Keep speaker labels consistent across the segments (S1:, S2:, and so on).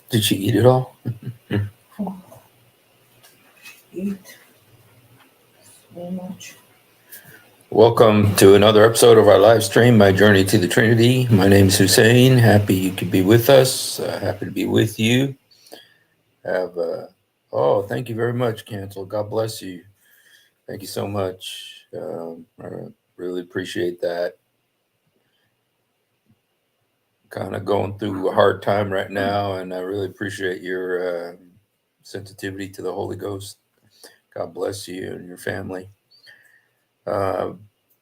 S1: Did she eat it all?
S2: Eat so much.
S1: Welcome to another episode of our live stream, My Journey to the Trinity. My name is Hussein. Happy you could be with us. Happy to be with you. Have Oh, thank you very much, Cancel. God bless you. Thank you so much. I really appreciate that. Kind of going through a hard time right now, and I really appreciate your sensitivity to the Holy Ghost. God bless you and your family. Uh,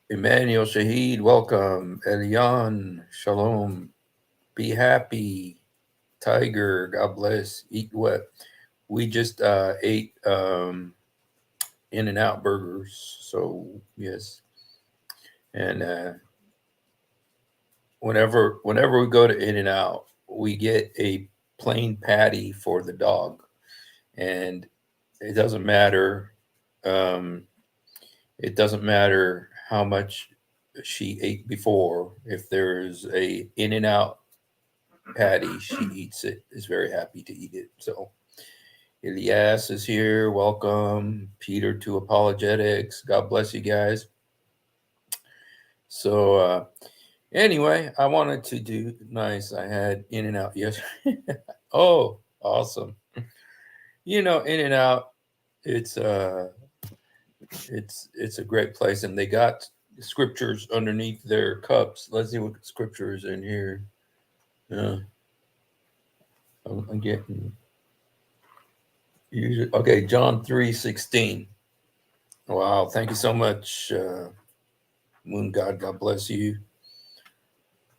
S1: Emmanuel Shahid, welcome. Elian, shalom. Be happy. Tiger, God bless. Eat what? We just ate In and Out burgers. So, yes. And whenever we go to In and Out, we get a plain patty for the dog. And it doesn't matter. Um, it doesn't matter how much she ate before. If there's a In and Out patty, she eats it. Is very happy to eat it. So Elias is here. Welcome, Peter to Apologetics. God bless you guys. So anyway, I wanted to do nice. I had In and Out yesterday. Oh, awesome! You know, In and Out. It's uh, it's a great place, and they got scriptures underneath their cups. Let's see what scripture is in here. Uh, I'm getting usually okay. John 3:16. Wow, thank you so much, Moon God. God bless you.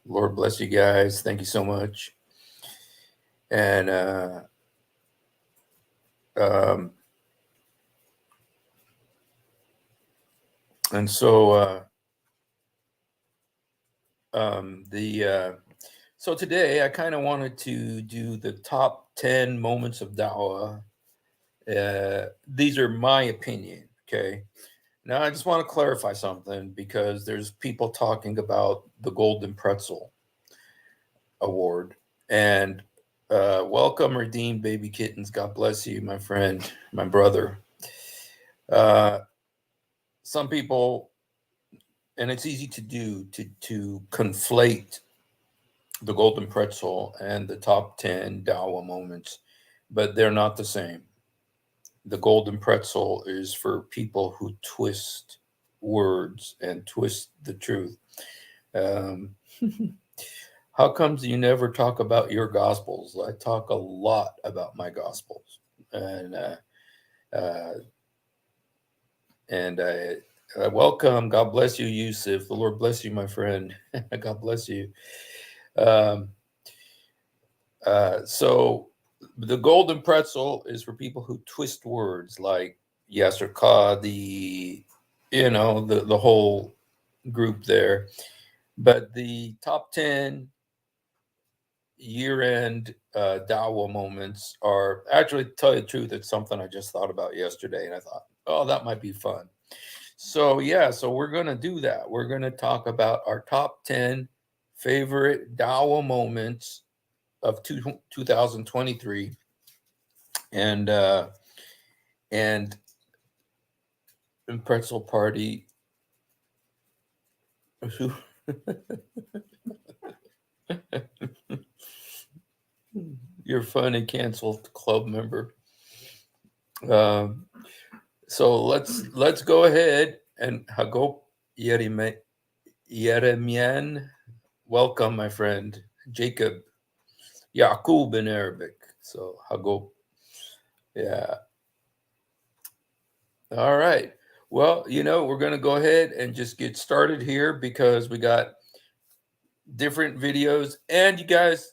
S1: Lord bless you guys. Thank you so much. And um, and so the so today I kind of wanted to do the top 10 moments of Dawa. These are my opinion. Okay. Now I just want to clarify something because there's people talking about the Golden Pretzel Award and welcome, redeemed baby kittens. God bless you, my friend, my brother. Uh, some people, and it's easy to do, to conflate the Golden Pretzel and the top 10 Dawa moments, but they're not the same. The Golden Pretzel is for people who twist words and twist the truth. Um, how comes you never talk about your gospels? I talk a lot about my gospels, and and I welcome. God bless you, Yusuf. The Lord bless you, my friend. God bless you. Um, so the Golden Pretzel is for people who twist words like Yasser Qadi, the whole group there. But the top 10 year end Dawa moments are actually, to tell you the truth, it's something I just thought about yesterday. And I thought, oh, that might be fun. So, yeah, so we're going to do that. We're going to talk about our top 10 favorite Dawa moments of 2023. And, uh, and Pretzel Party. You're funny, canceled club member. Um, so let's go ahead and Hagop Yeremian. Welcome, my friend Jacob Yaqub in Arabic. So Hagop, yeah. All right. Well, we're gonna go ahead and just get started here because we got different videos, and you guys,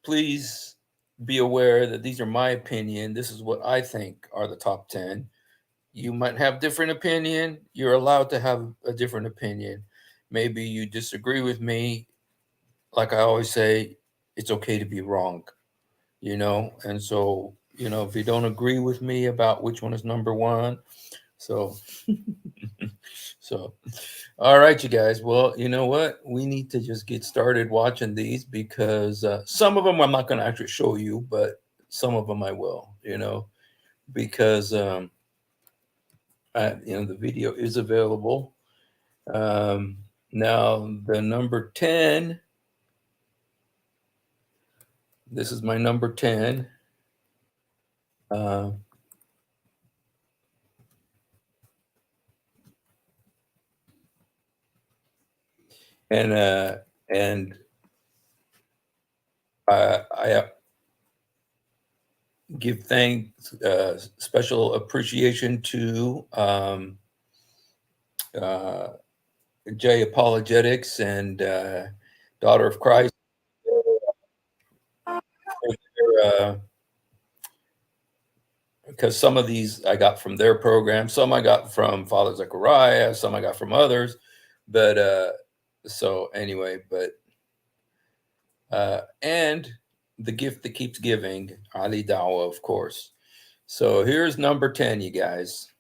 S1: please be aware that these are my opinion. This is what I think are the top 10. You might have different opinion. You're allowed to have a different opinion. Maybe you disagree with me. Like I always say, it's okay to be wrong. And so, if you don't agree with me about which one is number one, So, so, all right, you guys. Well, you know what? We need to just get started watching these because some of them I'm not going to actually show you, but some of them I will. Because the video is available. Now the number 10. This is my number 10. Uh, and I give thanks, special appreciation to J Apologetics and Daughter of Christ. Because some of these I got from their program, some I got from Father Zechariah, some I got from others. But so anyway, and the gift that keeps giving, Ali Dawa, of course. So here's number 10, you guys.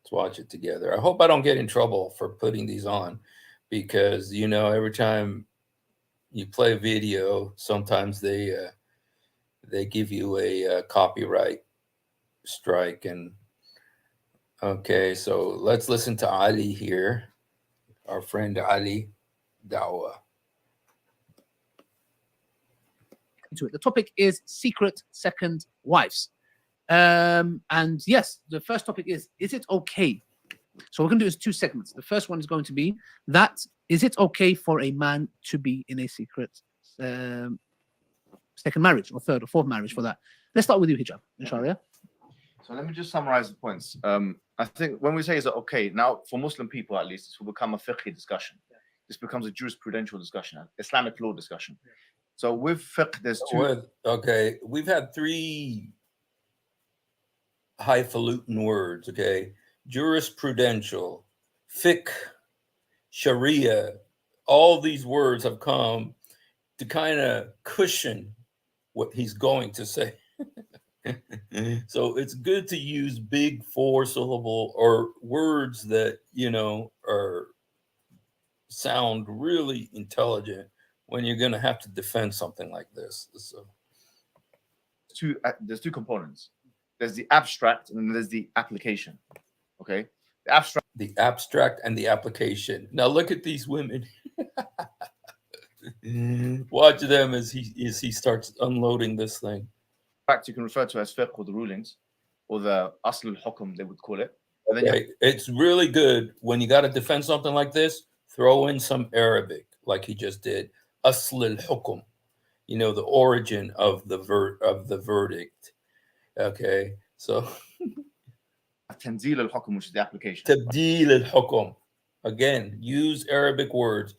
S1: Let's watch it together. I hope I don't get in trouble for putting these on because, every time you play a video, sometimes they give you a copyright strike. And okay, so let's listen to Ali here, our friend Ali Dawa.
S3: To it. The topic is secret second wives. And yes, the first topic is it okay? So we're going to do is 2 segments. The first one is going to be that is it okay for a man to be in a secret second marriage or third or fourth marriage for that? Let's start with you, Hijab, inshallah.
S4: So let me just summarize the points. I think when we say is it okay, now for Muslim people at least, this will become a fiqh discussion. This becomes a jurisprudential discussion, Islamic law discussion. So with fiqh, there's two.
S1: Okay, we've had 3 highfalutin words, okay? Jurisprudential, fiqh, sharia, all these words have come to kind of cushion what he's going to say. So it's good to use big 4-syllable or words that, sound really intelligent when you're going to have to defend something like this. So
S4: There's 2 components. There's the abstract and then there's the application. Okay,
S1: the abstract and the application. Now look at these women. Watch them as he starts unloading this thing.
S4: In fact, you can refer to as fiqh or the rulings, or the asl al-hukm, they would call it.
S1: And then it's really good when you got to defend something like this. Throw in some Arabic, like he just did. Asl al-hukm, the origin of the verdict. Okay, so
S4: Tanzil al-hukm, which is the application.
S1: Tabdil al-hukm. Again, use Arabic words.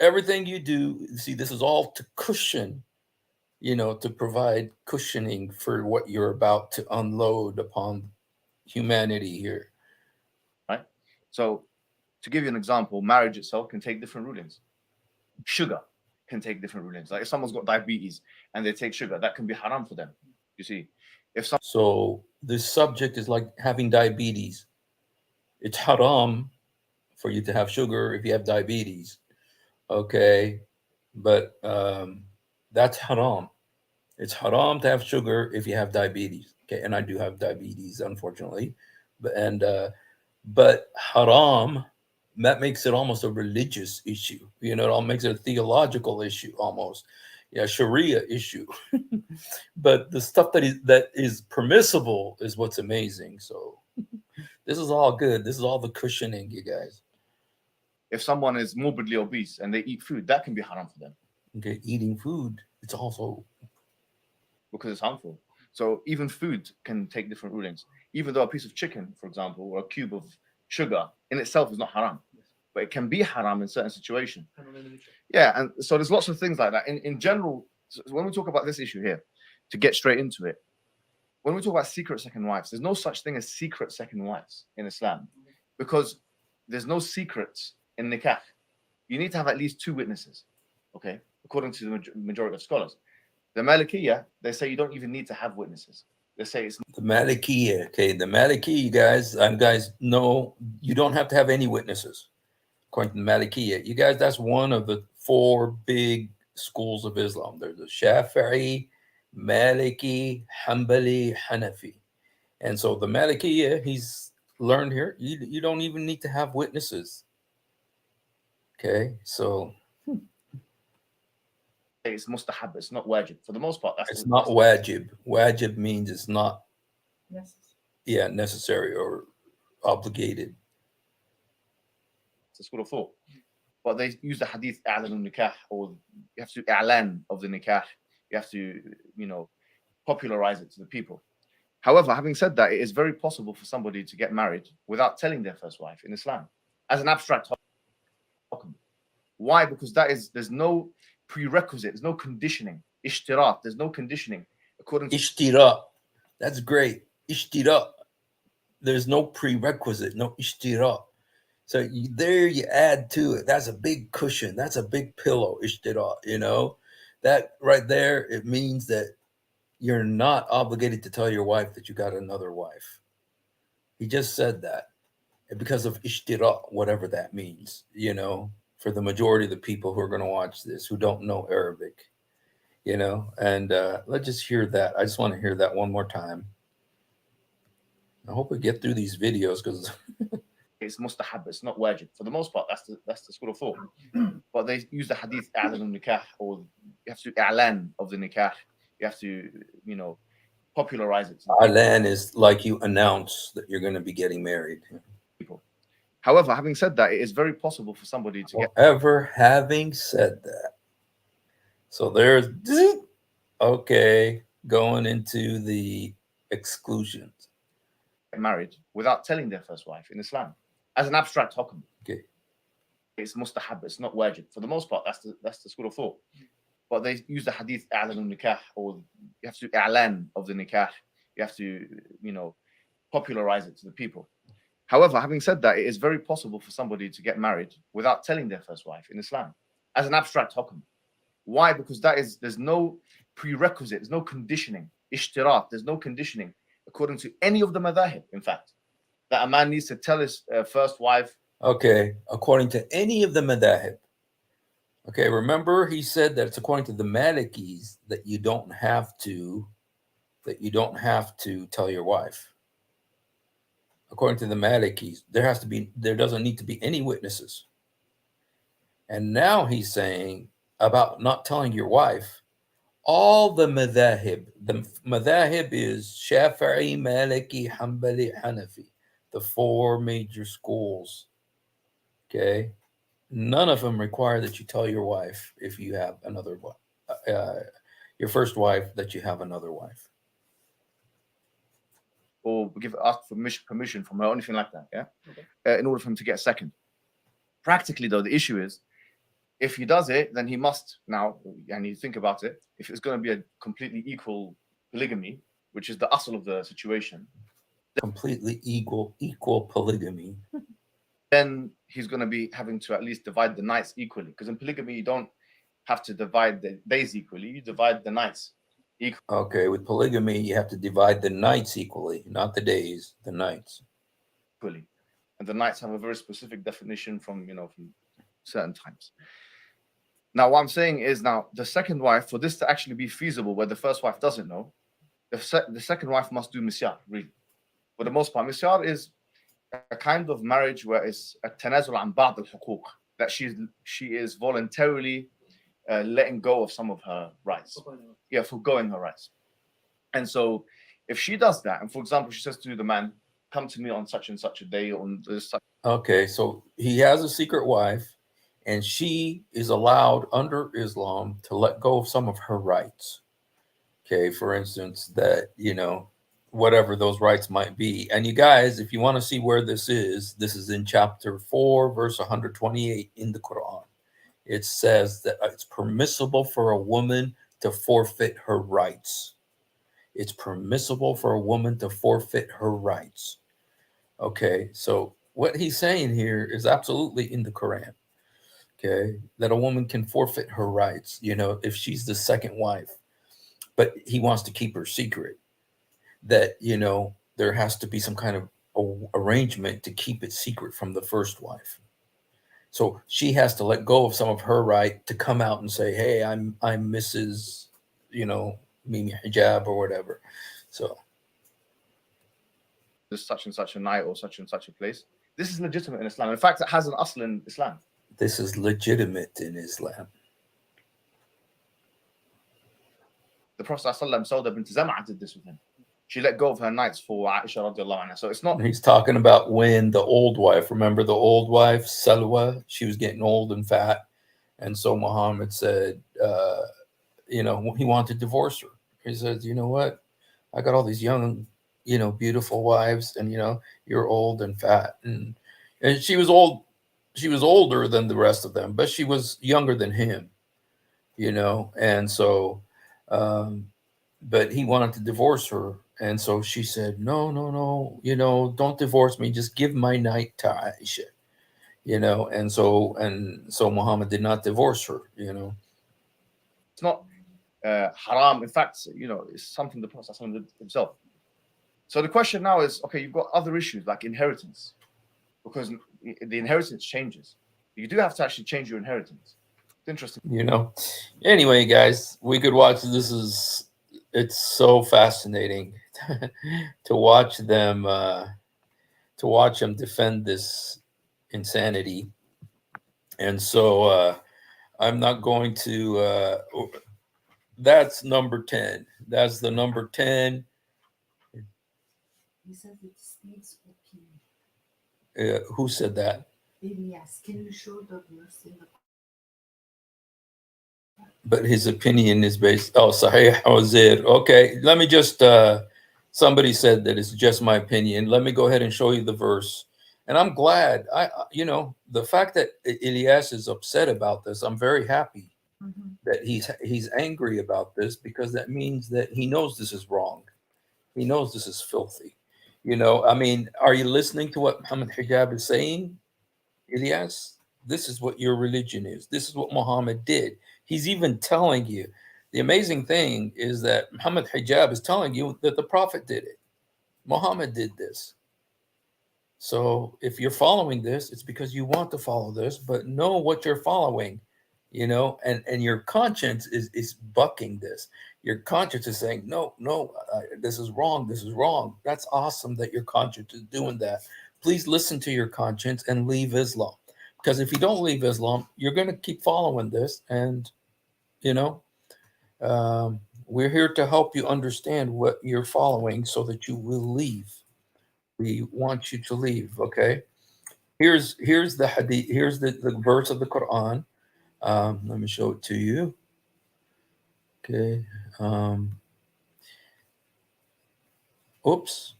S1: Everything you do, see, this is all to cushion, to provide cushioning for what you're about to unload upon humanity here.
S4: Right? So, to give you an example, marriage itself can take different rulings. Sugar can take different rulings. Like if someone's got diabetes and they take sugar, that can be haram for them. You see,
S1: so this subject is like having diabetes. It's haram for you to have sugar if you have diabetes. Okay, but that's haram. It's haram to have sugar if you have diabetes. Okay, and I do have diabetes, unfortunately, but haram, that makes it almost a religious issue. It all makes it a theological issue almost. Yeah, Sharia issue. But the stuff that is permissible is what's amazing. So this is all good. This is all the cushioning, you guys.
S4: If someone is morbidly obese and they eat food, that can be haram for them.
S1: Okay, eating food, it's also
S4: because it's harmful. So even food can take different rulings. Even though a piece of chicken, for example, or a cube of sugar in itself is not haram, but it can be haram in certain situations. Yeah, and so there's lots of things like that. In general, when we talk about this issue here, to get straight into it, when we talk about secret second wives, there's no such thing as secret second wives in Islam, because there's no secrets in nikah. You need to have at least 2 witnesses, okay, according to the majority of scholars. The Malikiyah, they say you don't even need to have witnesses. They say it's
S1: The Malikiya, okay, the Malikiya, you guys know you don't have to have any witnesses. According to the Malikiya, you guys, that's one of the four big schools of Islam. There's the Shafi'i, Maliki, Hanbali, Hanafi. And so the Malikiya, he's learned here, you don't even need to have witnesses. Okay, so
S4: mustahab, it's not wajib. For the most part,
S1: it's not wajib. Wajib means it's not,
S2: Necessary.
S1: necessary or obligated.
S4: It's a school of thought. But they use the hadith a'lan nikah, or you have to a'lan of the nikah. You have to, popularize it to the people. However, having said that, it is very possible for somebody to get married without telling their first wife in Islam, as an abstract hukum. Why? Because there's no prerequisite, there's no conditioning. Ishtirat, there's no conditioning. According to
S1: Ishtira, that's great. Ishtira, there's no prerequisite, no ishtira. So you add to it. That's a big cushion. That's a big pillow. Ishtira, that right there. It means that you're not obligated to tell your wife that you got another wife. He just said that because of ishtira, whatever that means. For the majority of the people who are going to watch this who don't know Arabic, and let's just hear that. I just want to hear that one more time. I hope we get through these videos because
S4: it's mustahab, it's not wajib. For the most part, that's the school of thought. But they use the hadith a'lan nikah, or you have to a'lan of the nikah. You have to, popularize it.
S1: Alan is like you announce that you're going to be getting married.
S4: People. However, having said that, it is very possible for somebody to get.
S1: However, having said that, so there's okay, going into the exclusions.
S4: Married without telling their first wife in Islam, as an abstract hukum.
S1: Okay.
S4: It's mustahab, it's not wajib. For the most part, that's the school of thought. But they use the hadith a'lan nikah, or you have to a'lan of the nikah. You have to, popularize it to the people. However, having said that, it is very possible for somebody to get married without telling their first wife in Islam, as an abstract hukum. Why? Because there's no prerequisite, there's no conditioning. Ishtirat, there's no conditioning. According to any of the madhahib, in fact, that a man needs to tell his first wife.
S1: Okay, according to any of the madhahib. Okay, remember he said that it's according to the Malikis that you don't have to tell your wife. According to the Malikis, there doesn't need to be any witnesses. And now he's saying about not telling your wife. All the madhahib is Shafi'i, Maliki, Hanbali, Hanafi, the four major schools. Okay, none of them require that you tell your wife if you have another wife, your first wife, that you have another wife,
S4: Or ask for permission from her or anything like that. Yeah, okay. In order for him to get a second. Practically, though, the issue is, if he does it, then he must now, and you think about it, if it's going to be a completely equal polygamy, which is the asl of the situation.
S1: Completely equal polygamy.
S4: Then he's going to be having to at least divide the nights equally. Because in polygamy, you don't have to divide the days equally, you divide the nights equally.
S1: Okay, with polygamy, you have to divide the nights equally, not the days, the nights.
S4: Equally. And the nights have a very specific definition from certain times. Now, what I'm saying is, now the second wife, for this to actually be feasible, where the first wife doesn't know, the second wife must do misyar, really. For the most part, misyar is a kind of marriage where it's a tanazul an ba'd al-huquq, that she is voluntarily letting go of some of her rights. Forgoing her rights. And so, if she does that, and for example, she says to the man, "Come to me on such and such a day on this."
S1: Okay, so he has a secret wife. And she is allowed under Islam to let go of some of her rights. Okay, for instance, that, whatever those rights might be. And you guys, if you want to see where this is in chapter 4, verse 128 in the Quran. It says that it's permissible for a woman to forfeit her rights. It's permissible for a woman to forfeit her rights. Okay, so what he's saying here is absolutely in the Quran. Okay, that a woman can forfeit her rights, if she's the second wife, but he wants to keep her secret. that, there has to be some kind of arrangement to keep it secret from the first wife. So she has to let go of some of her right to come out and say, hey, I'm Mrs., Mimi Hijab or whatever. So
S4: this such and such a night or such and such a place. This is legitimate in Islam. In fact, it has an asl in Islam.
S1: this is legitimate in Islam.
S4: The Prophet Sauda bint Zam'a did this with him. She let go of her nights for Aisha radiallahu anha. So it's not.
S1: He's talking about when the old wife, remember the old wife, Salwa, she was getting old and fat. And so Muhammad said, he wanted to divorce her. He says, you know what? I got all these young, beautiful wives, and, you're old and fat. And she was old. She was older than the rest of them, but she was younger than him, And so, but he wanted to divorce her. And so she said, no, don't divorce me. Just give my night to Aisha, And so Muhammad did not divorce her,
S4: It's not haram. In fact, it's something the Prophet did himself. So the question now is, okay, you've got other issues like inheritance, because the inheritance changes. You do have to actually change your inheritance. It's interesting.
S1: Anyway, guys, we could watch this. It's so fascinating to watch them defend this insanity. And so I'm not going to that's number 10. That's the number 10.
S2: He said it needs opinion.
S1: Who said that?
S2: Yes. Can you show the verse in the?
S1: But his opinion is based. Oh, Sahih Wazir. Okay, let me just. Somebody said that it's just my opinion. Let me go ahead and show you the verse. And I'm glad. The fact that Ilyas is upset about this, I'm very happy that he's angry about this, because that means that he knows this is wrong. He knows this is filthy. Are you listening to what Muhammad Hijab is saying, Ilyas? This is what your religion is. This is what Muhammad did. He's even telling you. The amazing thing is that Muhammad Hijab is telling you that the Prophet did it. Muhammad did this. So if you're following this, it's because you want to follow this, but know what you're following, and your conscience is bucking this. Your conscience is saying, no, this is wrong. This is wrong. That's awesome that your conscience is doing that. Please listen to your conscience and leave Islam. Because if you don't leave Islam, you're going to keep following this. And, we're here to help you understand what you're following so that you will leave. We want you to leave, okay? Here's the hadith. Here's the verse of the Quran. Let me show it to you. Okay. Oops.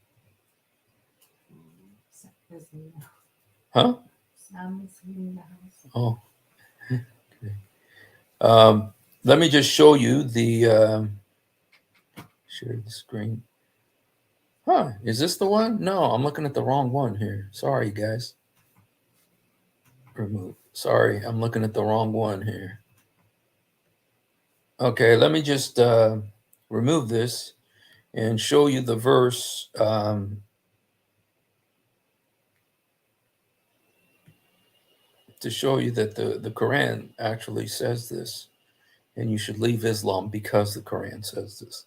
S1: Huh? Oh. Okay. Let me just show you the share the screen. Huh? Is this the one? No, I'm looking at the wrong one here. Sorry, guys. Remove. Sorry, I'm looking at the wrong one here. Okay, let me just remove this and show you the verse. To show you that the Quran actually says this, and you should leave Islam because the Quran says this.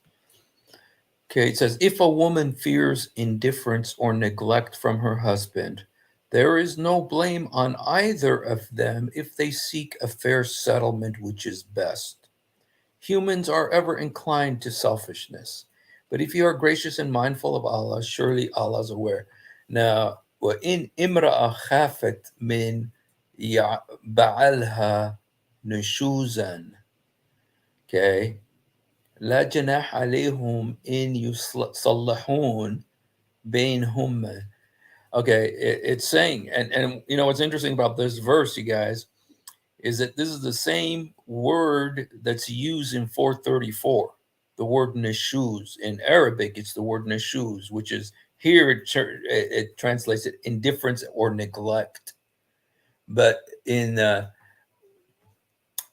S1: Okay, it says, if a woman fears indifference or neglect from her husband, there is no blame on either of them if they seek a fair settlement which is best. Humans are ever inclined to selfishness, but if you are gracious and mindful of Allah, surely Allah is aware. Now, وَإِنْ إِمْرَأَ خَافَتْ مِنْ بَعَلْهَا نُشُوزًا. Okay. لا جناح عليهم إن يصلحون بينهم. Okay, it's saying, and what's interesting about this verse, you guys, is that this is the same word that's used in 434, the word neshuz. In Arabic, it's the word neshuz, which is here it translates it indifference or neglect. But in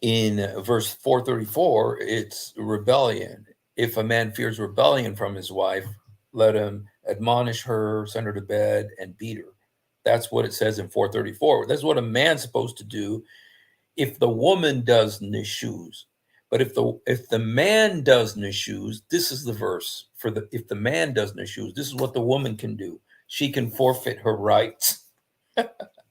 S1: verse 434, it's rebellion. If a man fears rebellion from his wife, let him admonish her, send her to bed, and beat her. That's what it says in 434. That's what a man's supposed to do if the woman does nishuz. But if the man does nishuz, this is the verse for the if the man does nishuz, this is what the woman can do. She can forfeit her rights.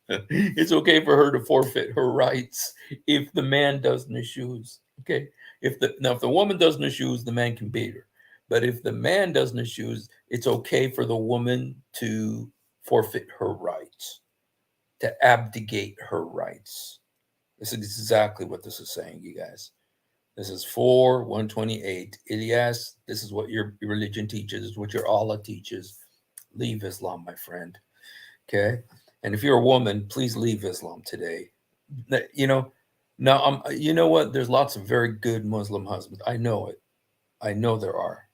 S1: It's okay for her to forfeit her rights if the man does nishuz. Okay. If the woman does nishuz, the man can beat her. But if the man does nishuz, it's okay for the woman to forfeit her rights, to abdicate her rights. This is exactly what this is saying, you guys. This is 4:128. Ilyas, this is what your religion teaches, what your Allah teaches. Leave Islam, my friend. Okay? And if you're a woman, please leave Islam today. You know, now you know what? There's lots of very good Muslim husbands. I know it. I know there are.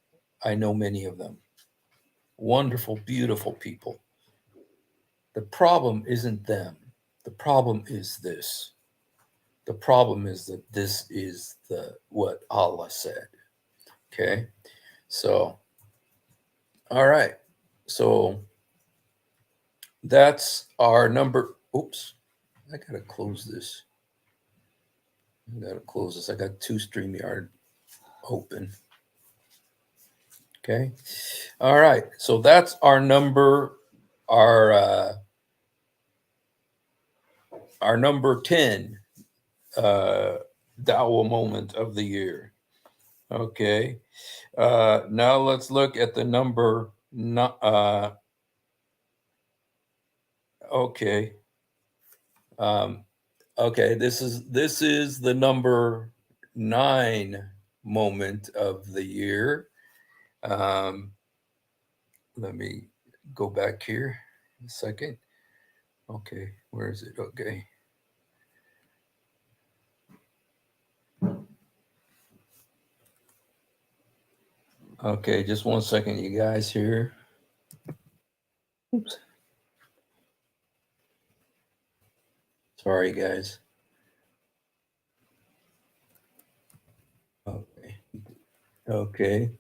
S1: I know many of them. Wonderful, beautiful people. The problem isn't them. The problem is this. The problem is that this is what Allah said. Okay? So, all right. So that's our number. Oops. I gotta close this. I got 2 StreamYard open. Okay. All right. So that's our number, our number 10 Dawa moment of the year. Okay. Now let's look at the number. Okay. Okay. This is the number 9 moment of the year. Let me go back here a second. Okay, where is it? Okay. Okay, just 1 second, you guys here. Oops. Sorry, guys. Okay. Okay.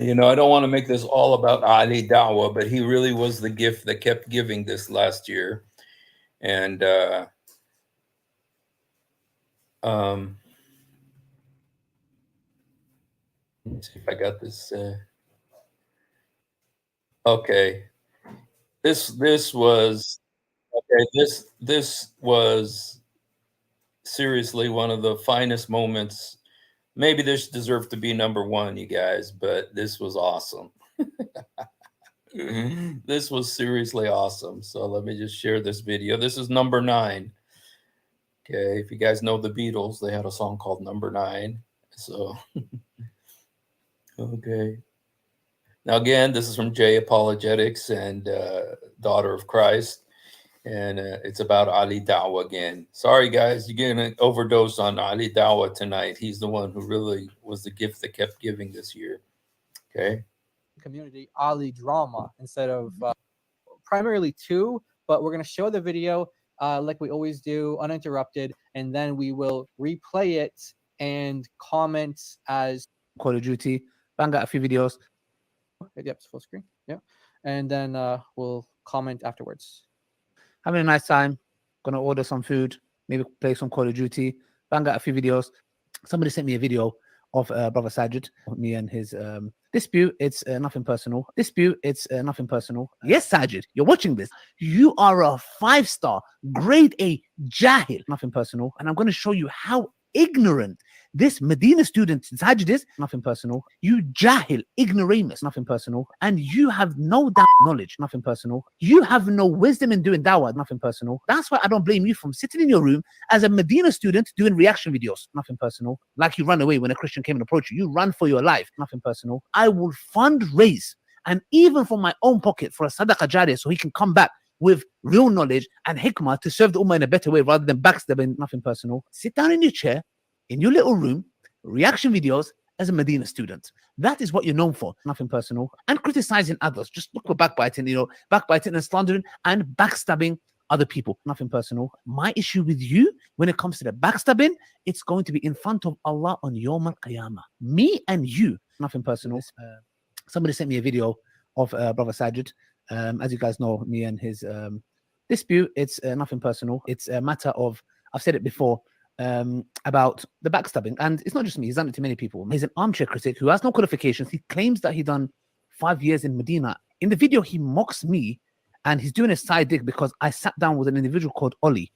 S1: You know, I don't want to make this all about Ali Dawa, but he really was the gift that kept giving this last year. And let's see if I got this. Okay. This was okay. This was seriously one of the finest moments. Maybe this deserved to be number 1, you guys, but this was awesome. This was seriously awesome. So let me just share this video. This is number 9. Okay, if you guys know the Beatles, they had a song called Number 9. So, okay. Now again, this is from J Apologetics and Daughter of Christ. And it's about Ali Dawa again. Sorry, guys, you're getting an overdose on Ali Dawa tonight. He's the one who really was the gift that kept giving this year. Okay.
S5: Community Ali drama instead of primarily 2, but we're going to show the video like we always do, uninterrupted, and then we will replay it and comment as
S3: Call of Duty. Bang out a few videos.
S5: Yep, full screen. Yeah, and then we'll comment afterwards.
S3: Having a nice time. Gonna order some food. Maybe play some Call of Duty. Bang out a few videos. Somebody sent me a video of Brother Sajid, me and his dispute. It's nothing personal. Dispute. It's nothing personal. Yes, Sajid, you're watching this. You are a 5-star, grade A jahil. Nothing personal. And I'm going to show you how ignorant this Medina student Sajid is. Nothing personal. You jahil, ignoramus. Nothing personal. And you have no damn knowledge. Nothing personal. You have no wisdom in doing dawah. Nothing personal. That's why I don't blame you from sitting in your room as a Medina student doing reaction videos. Nothing personal. Like you run away when a Christian came and approached you. You run for your life. Nothing personal. I will fundraise, and even from my own pocket, for a sadaqah jariyah so he can come back with real knowledge and hikmah to serve the ummah in a better way rather than backstabbing. Nothing personal. Sit down in your chair, in your little room, reaction videos as a Medina student. That is what you're known for. Nothing personal. And criticizing others. Just look for backbiting, backbiting and slandering and backstabbing other people. Nothing personal. My issue with you when it comes to the backstabbing, it's going to be in front of Allah on Yawm al-Qiyamah. Me and you. Nothing personal. Somebody sent me a video of Brother Sajid. As you guys know, me and his dispute, it's nothing personal. It's a matter of, I've said it before, about the backstabbing. And it's not just me, he's done it to many people. He's an armchair critic who has no qualifications. He claims that he done 5 years in Medina. In the video, he mocks me and he's doing a side dig because I sat down with an individual called Oli.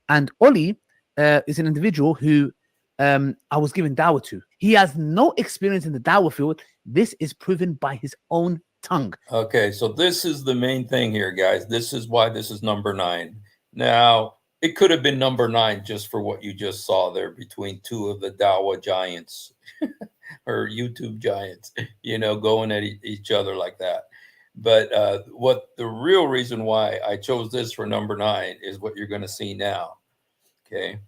S3: And Oli is an individual who I was giving Dawa to. He has no experience in the Dawa field. This is proven by his own tongue.
S1: Okay, so this is the main thing here, guys. This is why this is number 9. Now, it could have been number 9 just for what you just saw there between two of the Dawa giants or YouTube giants, you know, going at each other like that. But what the real reason why I chose this for number 9 is what you're going to see now. Okay.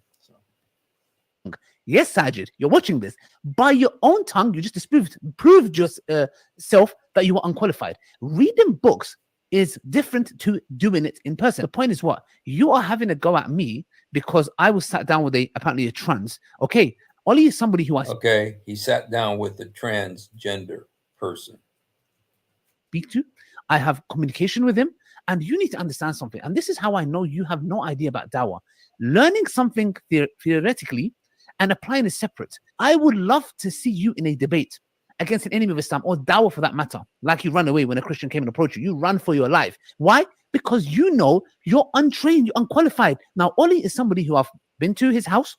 S3: Yes, Sajid, you're watching this. By your own tongue, you just proved yourself that you were unqualified. Reading books is different to doing it in person. The point is what? You are having a go at me because I was sat down with apparently a trans. Okay, Oli is somebody who I
S1: Okay, he sat down with a transgender person.
S3: speak to. I have communication with him. And you need to understand something. And this is how I know you have no idea about Dawa. Learning something theoretically and applying is separate. I would love to see you in a debate against an enemy of Islam or Dawa for that matter. Like you run away when a Christian came and approached you. You run for your life. Why? Because you know you're untrained, you're unqualified. Now, Oli is somebody who I've been to his house.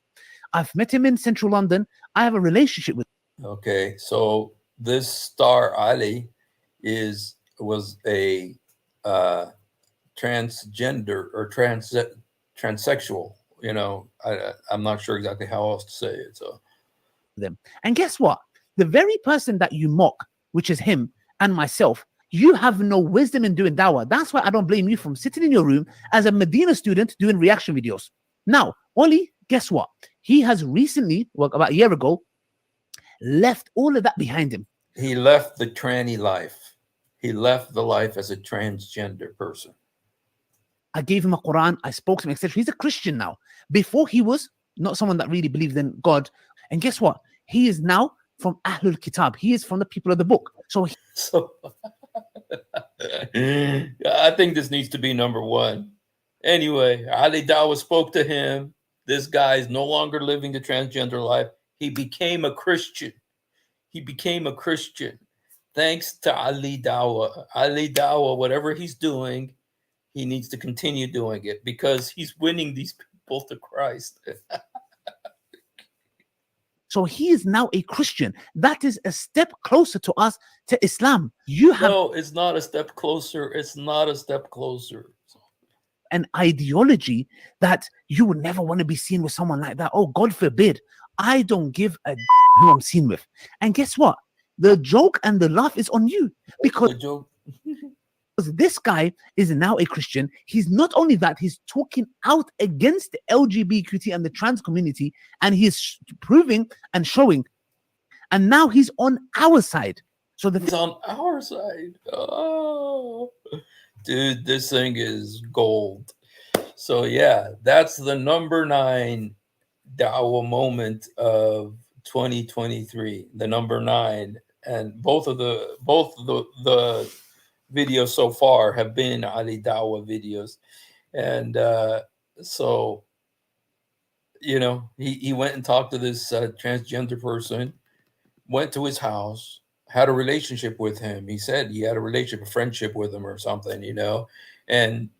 S3: I've met him in central London. I have a relationship with him.
S1: Okay, so this star Ali was a transgender or transsexual. You know, I'm not sure exactly how else to say it. So
S3: them. And guess what? The very person that you mock, which is him and myself, you have no wisdom in doing Dawa. That's why I don't blame you from sitting in your room as a Medina student doing reaction videos. Now, Oli, guess what? He has recently, well, about a year ago, left all of that behind him.
S1: He left the tranny life. He left the life as a transgender person.
S3: I gave him a Quran. I spoke to him, etc. He's a Christian now. Before he was not someone that really believed in God. And guess what? He is now from Ahlul Kitab. He is from the people of the book. So
S1: I think this needs to be number 1. Anyway, Ali Dawa spoke to him. This guy is no longer living the transgender life. He became a Christian. He became a Christian. Thanks to Ali Dawa. Ali Dawa, whatever he's doing, he needs to continue doing it because he's winning these people to Christ.
S3: So he is now a Christian. That is a step closer to us, to Islam. You have
S1: No, it's not a step closer. It's not a step closer.
S3: an ideology that you would never want to be seen with someone like that. Oh, God forbid. I don't give a who I'm seen with. And guess what? The joke and the laugh is on you because
S1: The joke.
S3: this guy is now a Christian. He's not only that, he's talking out against the LGBTQ and the trans community, and he's proving and showing. And now he's on our side. So
S1: He's on our side. Oh, dude, this thing is gold. So yeah, that's the number 9 Dawa moment of 2023. The number 9, and both the videos so far have been Ali Dawa videos. And so, you know, he went and talked to this transgender person, went to his house, had a relationship with him. He said he had a relationship, a friendship with him or something, you know. And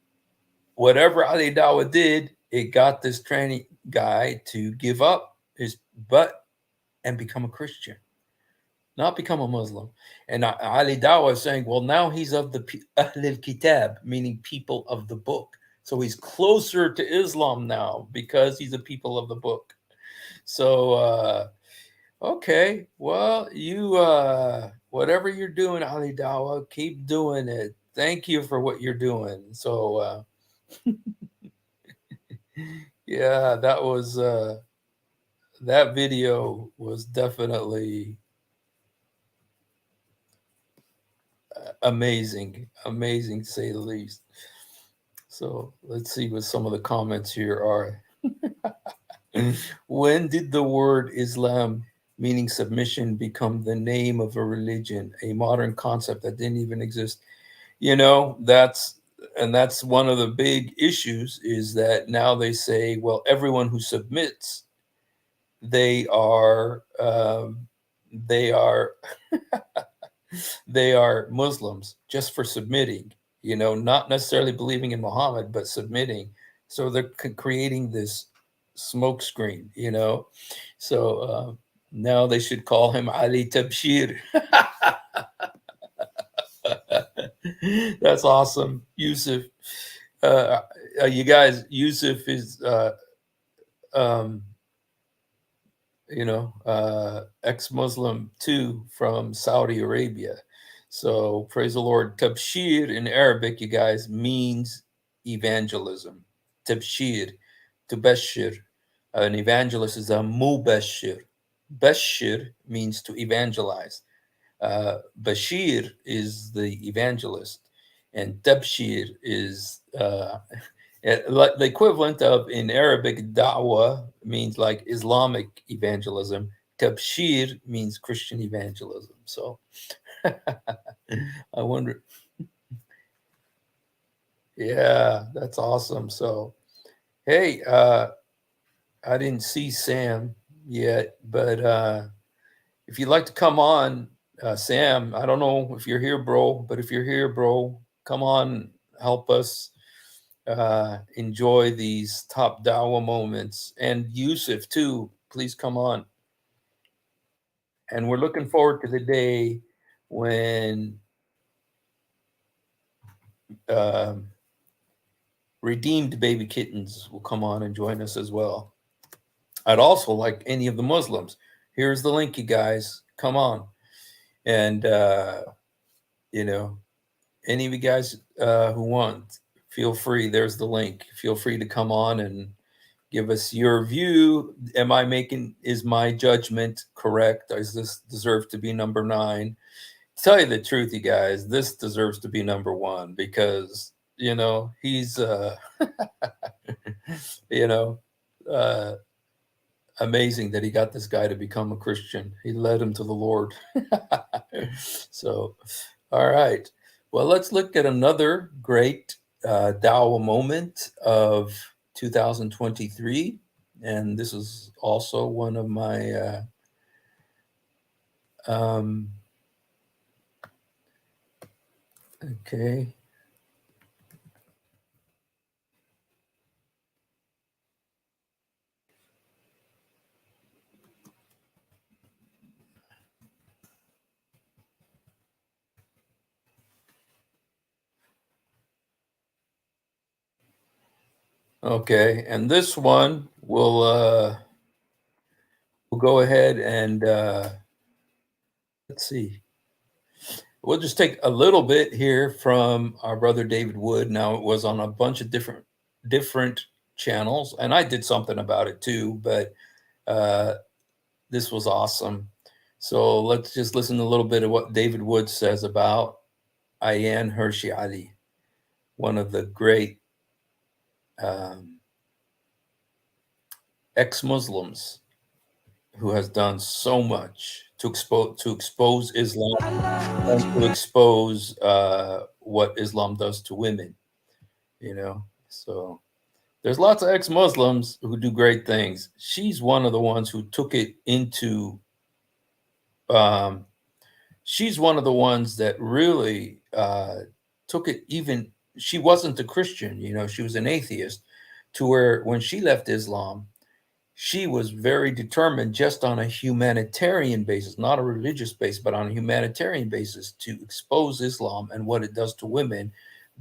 S1: whatever Ali Dawa did, it got this tranny guy to give up his butt and become a Christian, not become a Muslim. And Ali Dawa is saying, well, now he's of the Ahlul Kitab, meaning people of the book. So he's closer to Islam now because he's a people of the book. So, okay, well, you, whatever you're doing, Ali Dawa, keep doing it. Thank you for what you're doing. So, yeah, that was, that video was definitely amazing to say the least. So let's see what some of the comments here are. When did the word Islam, meaning submission, become the name of a religion, a modern concept that didn't even exist? You know, that's one of the big issues, is that now they say, well, everyone who submits, they are they are they are Muslims just for submitting, you know, not necessarily believing in Muhammad, but submitting. So they're creating this smoke screen, you know. So now they should call him Ali Tabshir. That's awesome, Yusuf. You guys, Yusuf is, um, you know, ex-Muslim too, from Saudi Arabia. So praise the Lord. Tabshir in Arabic, you guys, means evangelism. Tabshir, to bashir. An evangelist is a mubashir. Bashir means to evangelize. Bashir is the evangelist, and Tabshir is like the equivalent of, in Arabic, Dawa means like Islamic evangelism. Tabshir means Christian evangelism. So I wonder. Yeah, that's awesome. So, hey, I didn't see Sam yet, but if you'd like to come on, Sam, I don't know if you're here, bro, but if you're here, bro, come on, help us enjoy these top Dawa moments. And Yusuf, too, please come on. And we're looking forward to the day when redeemed baby kittens will come on and join us as well. I'd also like any of the Muslims. Here's the link, you guys. Come on. And, you know, any of you guys who want, feel free. There's the link. Feel free to come on and give us your view. Is my judgment correct? Does this deserve to be number 9? To tell you the truth, you guys, this deserves to be number 1, because, you know, he's, you know, amazing that he got this guy to become a Christian. He led him to the Lord. So, all right. Well, let's look at another great Dawa moment of 2023. And this is also one of my okay. Okay, and this one we'll go ahead and let's see. We'll just take a little bit here from our brother David Wood. Now, it was on a bunch of different channels, and I did something about it too, but this was awesome. So let's just listen to a little bit of what David Wood says about Ayan Hershey Ali, one of the great ex-Muslims who has done so much to expose Islam and to expose what Islam does to women. You know, so there's lots of ex-Muslims who do great things. She's one of the ones who took it into. She's one of the ones that really took it. Even she wasn't a Christian. You know, she was an atheist. To where when she left Islam, she was very determined, just on a humanitarian basis, not a religious basis, but on a humanitarian basis, to expose Islam and what it does to women.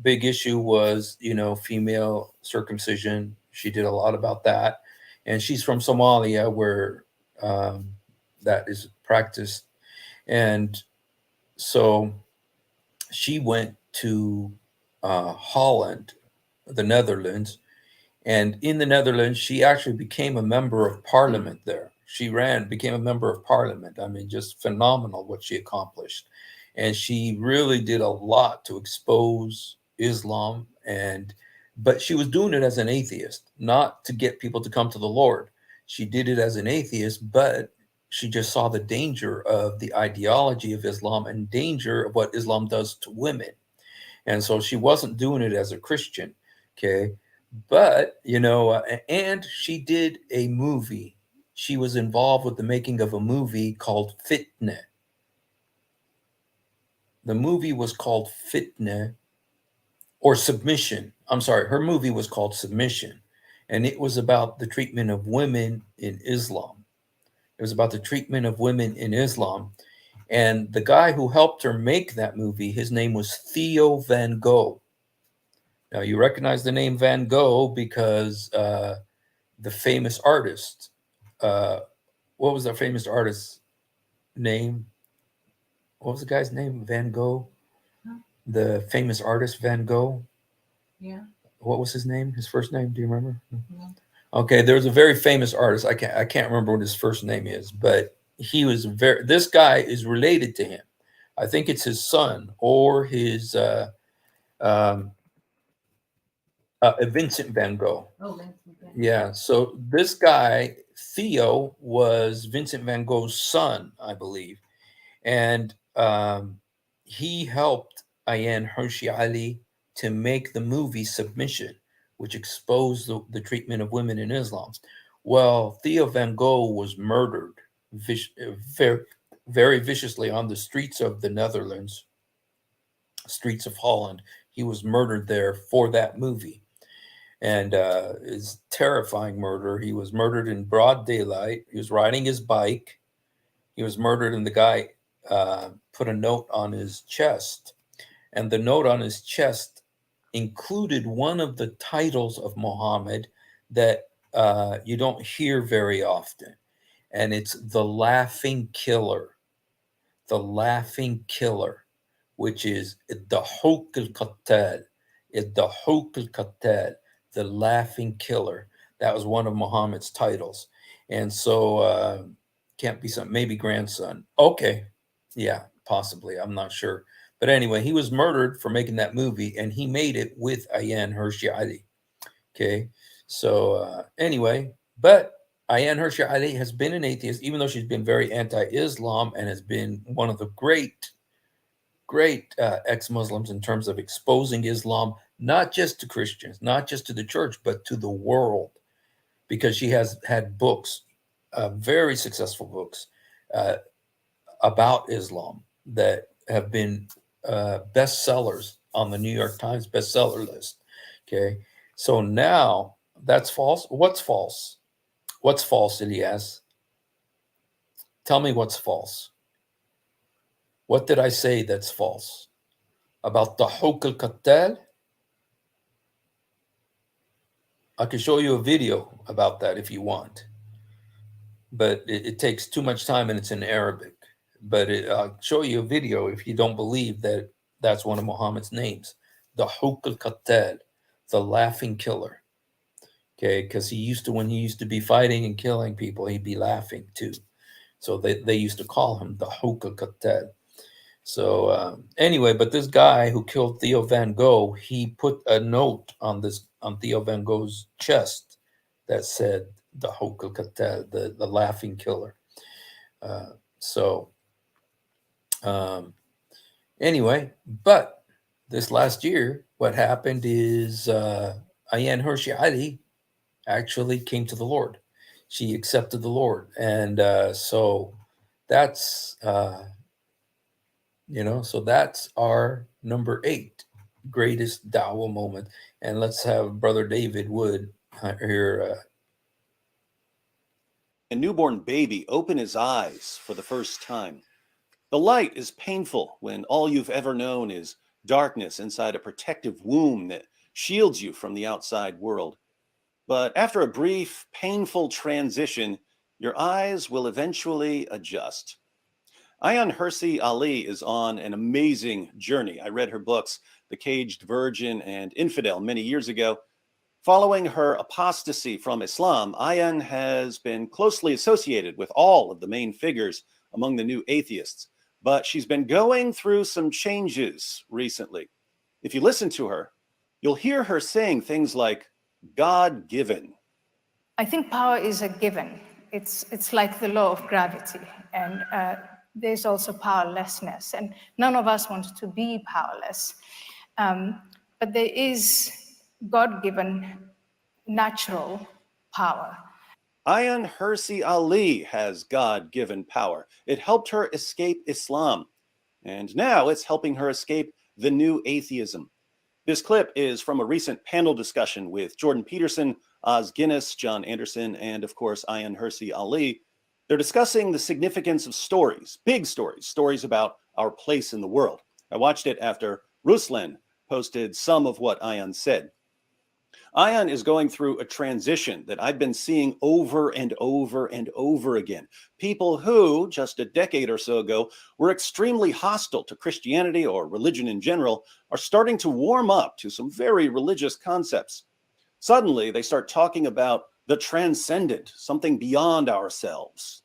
S1: Big issue was, you know, female circumcision. She did a lot about that. And she's from Somalia, where that is practiced. And so she went to Holland, the Netherlands. And in the Netherlands, she actually became a member of parliament there. She became a member of parliament. I mean, just phenomenal what she accomplished. And she really did a lot to expose Islam and but she was doing it as an atheist, not to get people to come to the Lord. She did it as an atheist, but she just saw the danger of the ideology of Islam and danger of what Islam does to women. And so she wasn't doing it as a Christian. Okay. But, and she did a movie. She was involved with the making of a movie called Fitna. The movie was called Fitna or Submission. I'm sorry. Her movie was called Submission. And it was about the treatment of women in Islam. It was about the treatment of women in Islam. And the guy who helped her make that movie, his name was Theo Van Gogh. Now, you recognize the name Van Gogh because the famous artist, what was the famous artist's name? What was the guy's name? Van Gogh?
S2: Huh?
S1: The famous artist Van Gogh?
S2: Yeah.
S1: What was his name? His first name? Do you remember?
S2: No.
S1: Okay, there's a very famous artist. I can't remember what his first name is, but he was this guy is related to him. I think it's his son or his Vincent Van Gogh.
S2: Oh, that's okay.
S1: Yeah. So this guy, Theo, was Vincent Van Gogh's son, I believe. And he helped Ayaan Hirsi Ali to make the movie Submission, which exposed the treatment of women in Islam. Well, Theo Van Gogh was murdered very, very viciously on the streets of the Netherlands, streets of Holland. He was murdered there for that movie. And it's terrifying murder. He was murdered in broad daylight. He was riding his bike. He was murdered, and the guy put a note on his chest. And the note on his chest included one of the titles of Muhammad that you don't hear very often. And it's the Laughing Killer. The Laughing Killer, which is Dahuk al-Qattal. Dahuk al-Qattal, the Laughing Killer. That was one of Muhammad's titles. And so can't be some, maybe grandson. Okay. Yeah, possibly. I'm not sure. But anyway, he was murdered for making that movie, and he made it with Ayaan Hirsi Ali. Okay. So anyway, but Ayaan Hirsi Ali has been an atheist, even though she's been very anti-Islam and has been one of the great ex-Muslims in terms of exposing Islam, not just to Christians, not just to the church, but to the world, because she has had books, very successful books about Islam that have been bestsellers on the New York Times bestseller list. Okay, so now that's false. What's false? What's false, Ilyas? Tell me what's false. What did I say that's false? About Dahuk al-Qattal? I can show you a video about that if you want. But it takes too much time and it's in Arabic. But I'll show you a video if you don't believe that that's one of Muhammad's names. Dahuk al-Qattal, the Laughing Killer. Okay, because when he used to be fighting and killing people, he'd be laughing too. So they used to call him Dahuk al-Qattal. So anyway, but this guy who killed Theo Van Gogh, he put a note on Theo Van Gogh's chest that said Dahuk al-Qattal, the Laughing Killer. Anyway, but this last year, what happened is Ayaan Hirsi Ali actually came to the Lord. She accepted the Lord. And so that's, so that's our number 8 greatest Dawa moment. And let's have Brother David Wood here.
S6: A newborn baby open his eyes for the first time. The light is painful when all you've ever known is darkness inside a protective womb that shields you from the outside world. But after a brief, painful transition, your eyes will eventually adjust. Ayaan Hirsi Ali is on an amazing journey. I read her books, The Caged Virgin and Infidel, many years ago. Following her apostasy from Islam, Ayaan has been closely associated with all of the main figures among the new atheists, but she's been going through some changes recently. If you listen to her, you'll hear her saying things like, God given.
S2: I think power is a given. It's like the law of gravity, and there's also powerlessness, and none of us want to be powerless. But there is God-given natural power.
S6: Ayan Hirsi Ali has God given power. It helped her escape Islam, and now it's helping her escape the new atheism. This clip is from a recent panel discussion with Jordan Peterson, Oz Guinness, John Anderson, and of course, Ayan Hirsi Ali. They're discussing the significance of stories, big stories, stories about our place in the world. I watched it after Ruslan posted some of what Ayan said. Ayan is going through a transition that I've been seeing over and over and over again. People who, just a decade or so ago, were extremely hostile to Christianity or religion in general are starting to warm up to some very religious concepts. Suddenly, they start talking about the transcendent, something beyond ourselves.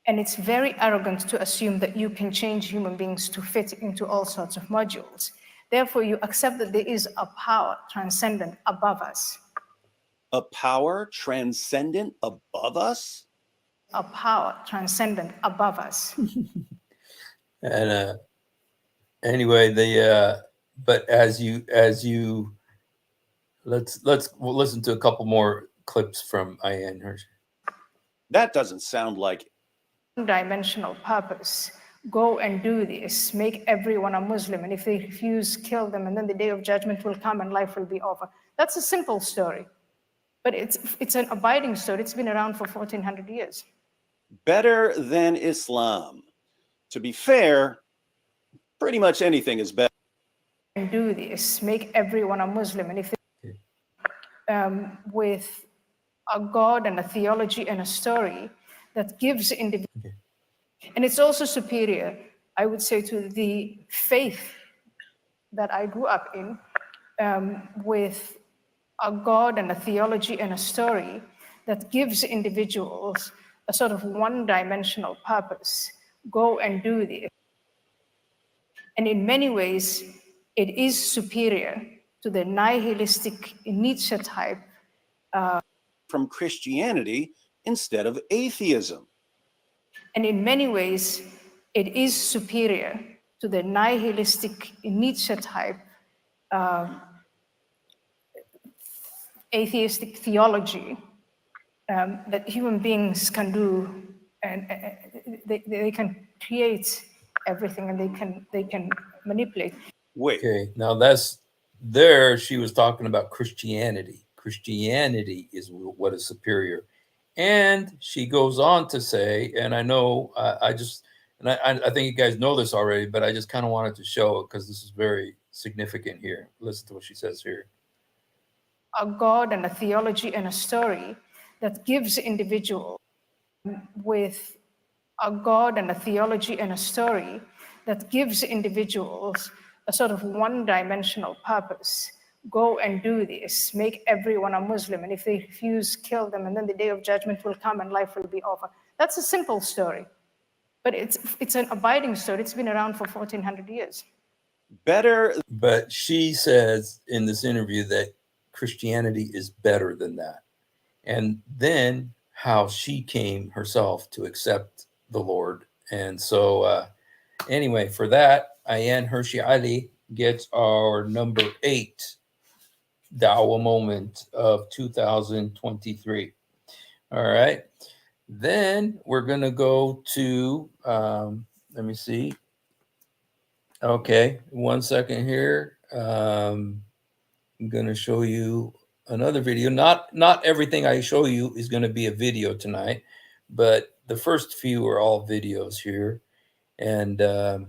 S2: And it's very arrogant to assume that you can change human beings to fit into all sorts of modules. Therefore, you accept that there is a power transcendent above us.
S6: A power transcendent above us?
S2: A power transcendent above us.
S1: And anyway, but as you we'll listen to a couple more clips from Ayan Hirsi.
S6: That doesn't sound like
S2: Dimensional purpose. Go and do this. Make everyone a Muslim. And if they refuse, kill them. And then the day of judgment will come and life will be over. That's a simple story. But it's an abiding story. It's been around for 1400 years.
S6: better than Islam. To be fair, pretty much anything is better.
S2: And do this. Make everyone a Muslim. And if they, with a God and a theology and a story that gives individuals. And it's also superior, I would say, to the faith that I grew up in, with a God and a theology and a story that gives individuals a sort of one-dimensional purpose. Go and do this. And in many ways, it is superior to the nihilistic Nietzsche type.
S6: From Christianity instead of atheism.
S2: And in many ways, it is superior to the nihilistic Nietzsche type atheistic theology that human beings can do, and they can create everything, and they can manipulate.
S6: Wait,
S1: Okay, now that's there. She was talking about Christianity. Christianity is what is superior, and she goes on to say, and I know I think you guys know this already, but I just kind of wanted to show it because this is very significant here. Listen to what she says here.
S2: A God and a theology and a story that gives individuals with a God and a theology and a story that gives individuals a sort of one-dimensional purpose. Go and do this. Make everyone a Muslim. And if they refuse, kill them. And then the day of judgment will come and life will be over. That's a simple story. But it's an abiding story. It's been around for 1400 years.
S6: better.
S1: But she says in this interview that Christianity is better than that. And then how she came herself to accept the Lord. And so anyway, for that, Ayan Hirsi Ali gets our number 8 Dawa moment of 2023. All right. Then we're going to go to, let me see. Okay, 1 second here. I'm going to show you another video. Not everything I show you is going to be a video tonight, but the first few are all videos here. And okay,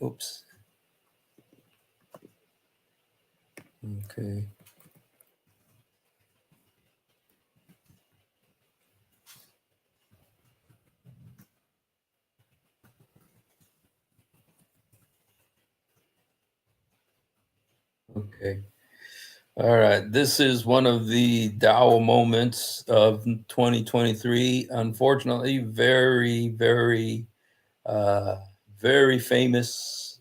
S1: oops. Okay. Okay. All right. This is one of the Dawa moments of 2023. Unfortunately, very, very Very famous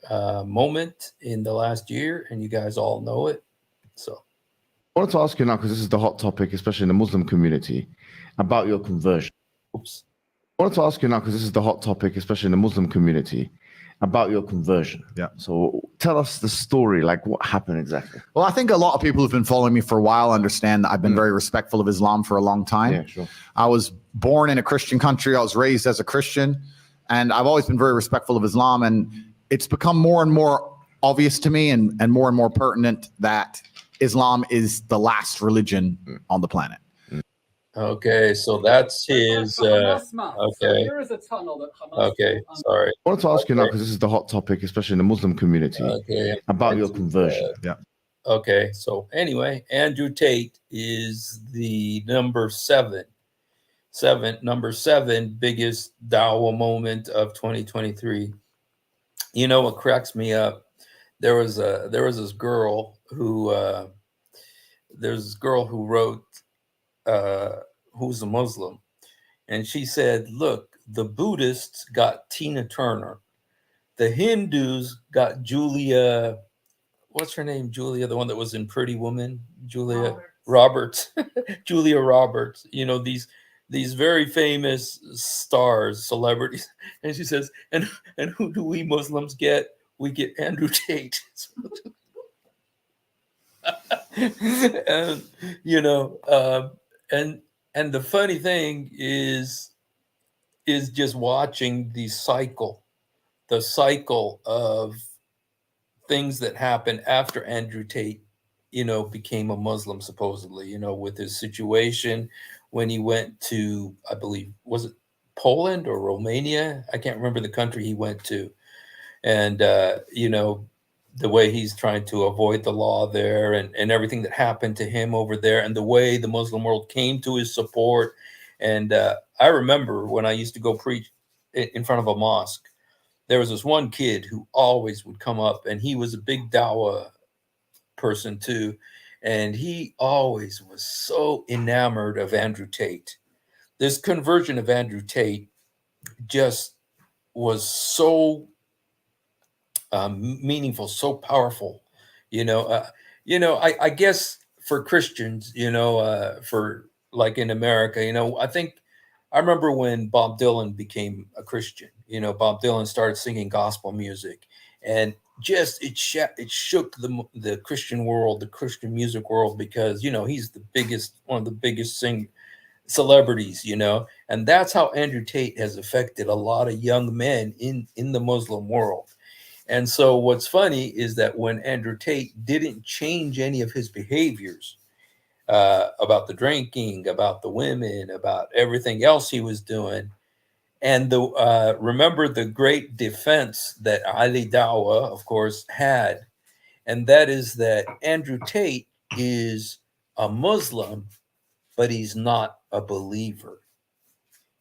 S1: moment in the last year, and you guys all know it. So
S4: I wanted to ask you now, because this is the hot topic, especially in the Muslim community, about your conversion.
S1: oops.
S4: I wanted to ask you now, because this is the hot topic, especially in the Muslim community, about your conversion.
S7: Yeah.
S4: So tell us the story, like what happened exactly.
S7: Well, I think a lot of people who've been following me for a while understand that I've been very respectful of Islam for a long time.
S4: Yeah, sure.
S7: I was born in a Christian country. I was raised as a Christian, and I've always been very respectful of Islam. And it's become more and more obvious to me and more pertinent that Islam is the last religion on the planet.
S1: Okay, so that's his. Okay.
S5: Here is a tunnel that Hamas
S1: Okay, sorry.
S4: I wanted to ask you now, because this is the hot topic, especially in the Muslim community,
S1: Okay.
S4: about your conversion.
S7: Yeah.
S1: Okay, so anyway, Andrew Tate is the number seven biggest Dawa moment of 2023. You know what cracks me up? There was this girl who wrote who's a Muslim, and she said, "Look, the Buddhists got Tina Turner, the Hindus got Julia. What's her name? Julia, the one that was in Pretty Woman, Julia Roberts, Julia Roberts. You know, these very famous stars, celebrities." And she says, "And who do we Muslims get? We get Andrew Tate." And you know, and the funny thing is just watching the cycle of things that happened after Andrew Tate, you know, became a Muslim, supposedly, you know, with his situation when he went to, I believe, was it Poland or Romania? I can't remember the country he went to. And, you know, the way he's trying to avoid the law there, and everything that happened to him over there, and the way the Muslim world came to his support. And I remember when I used to go preach in front of a mosque, there was this one kid who always would come up, and he was a big Dawa person too. And he always was so enamored of Andrew Tate. This conversion of Andrew Tate just was so meaningful, so powerful. You know, I guess for Christians, you know, for like in America, you know, I remember when Bob Dylan became a Christian. You know, Bob Dylan started singing gospel music, and just it shook the Christian world, the Christian music world, because you know he's one of the biggest celebrities. You know, and that's how Andrew Tate has affected a lot of young men in the Muslim world. And so what's funny is that when Andrew Tate didn't change any of his behaviors, about the drinking, about the women, about everything else he was doing. And remember the great defense that Ali Dawa, of course, had, and that is that Andrew Tate is a Muslim, but he's not a believer.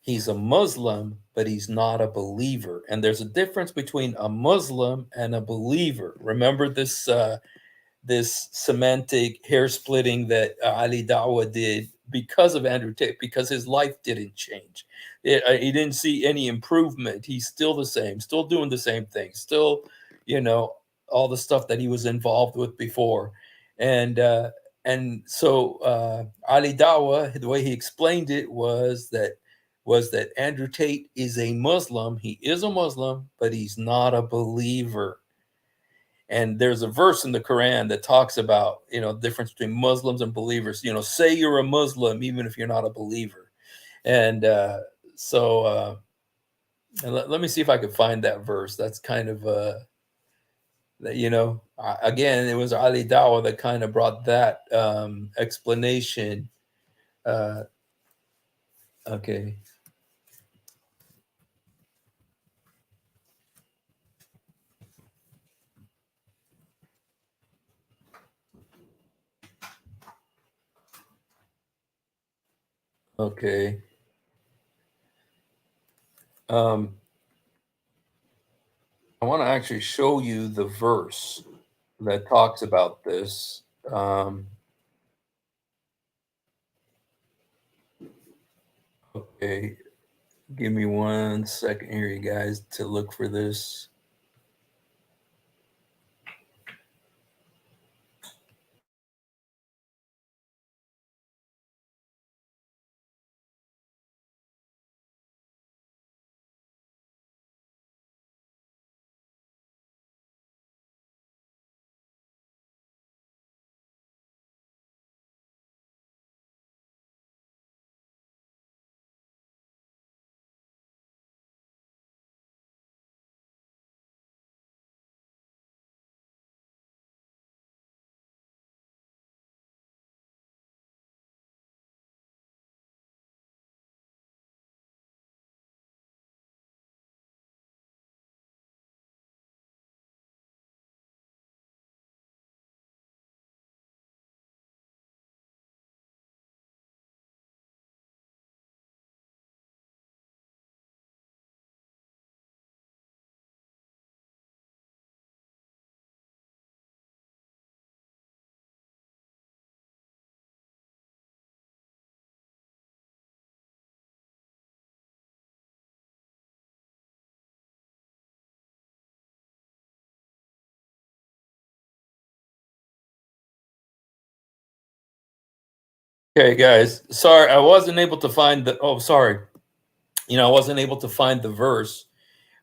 S1: He's a Muslim, but he's not a believer. And there's a difference between a Muslim and a believer. Remember this semantic hair splitting that Ali Dawa did because of Andrew Tate, because his life didn't change. He didn't see any improvement. He's still the same, still doing the same thing, still, you know, all the stuff that he was involved with before. And so Ali Dawa, the way he explained it was that Andrew Tate is a Muslim. He is a Muslim, but he's not a believer. And there's a verse in the Quran that talks about, you know, the difference between Muslims and believers. You know, say you're a Muslim even if you're not a believer. And let me see if I can find that verse. That's kind of you know, again, it was Ali Dawa that kind of brought that explanation. Okay. Okay. I want to actually show you the verse that talks about this. Okay. Give me 1 second here, you guys, to look for this. Okay, guys. Sorry, I wasn't able to find the. Oh, sorry. I wasn't able to find the verse,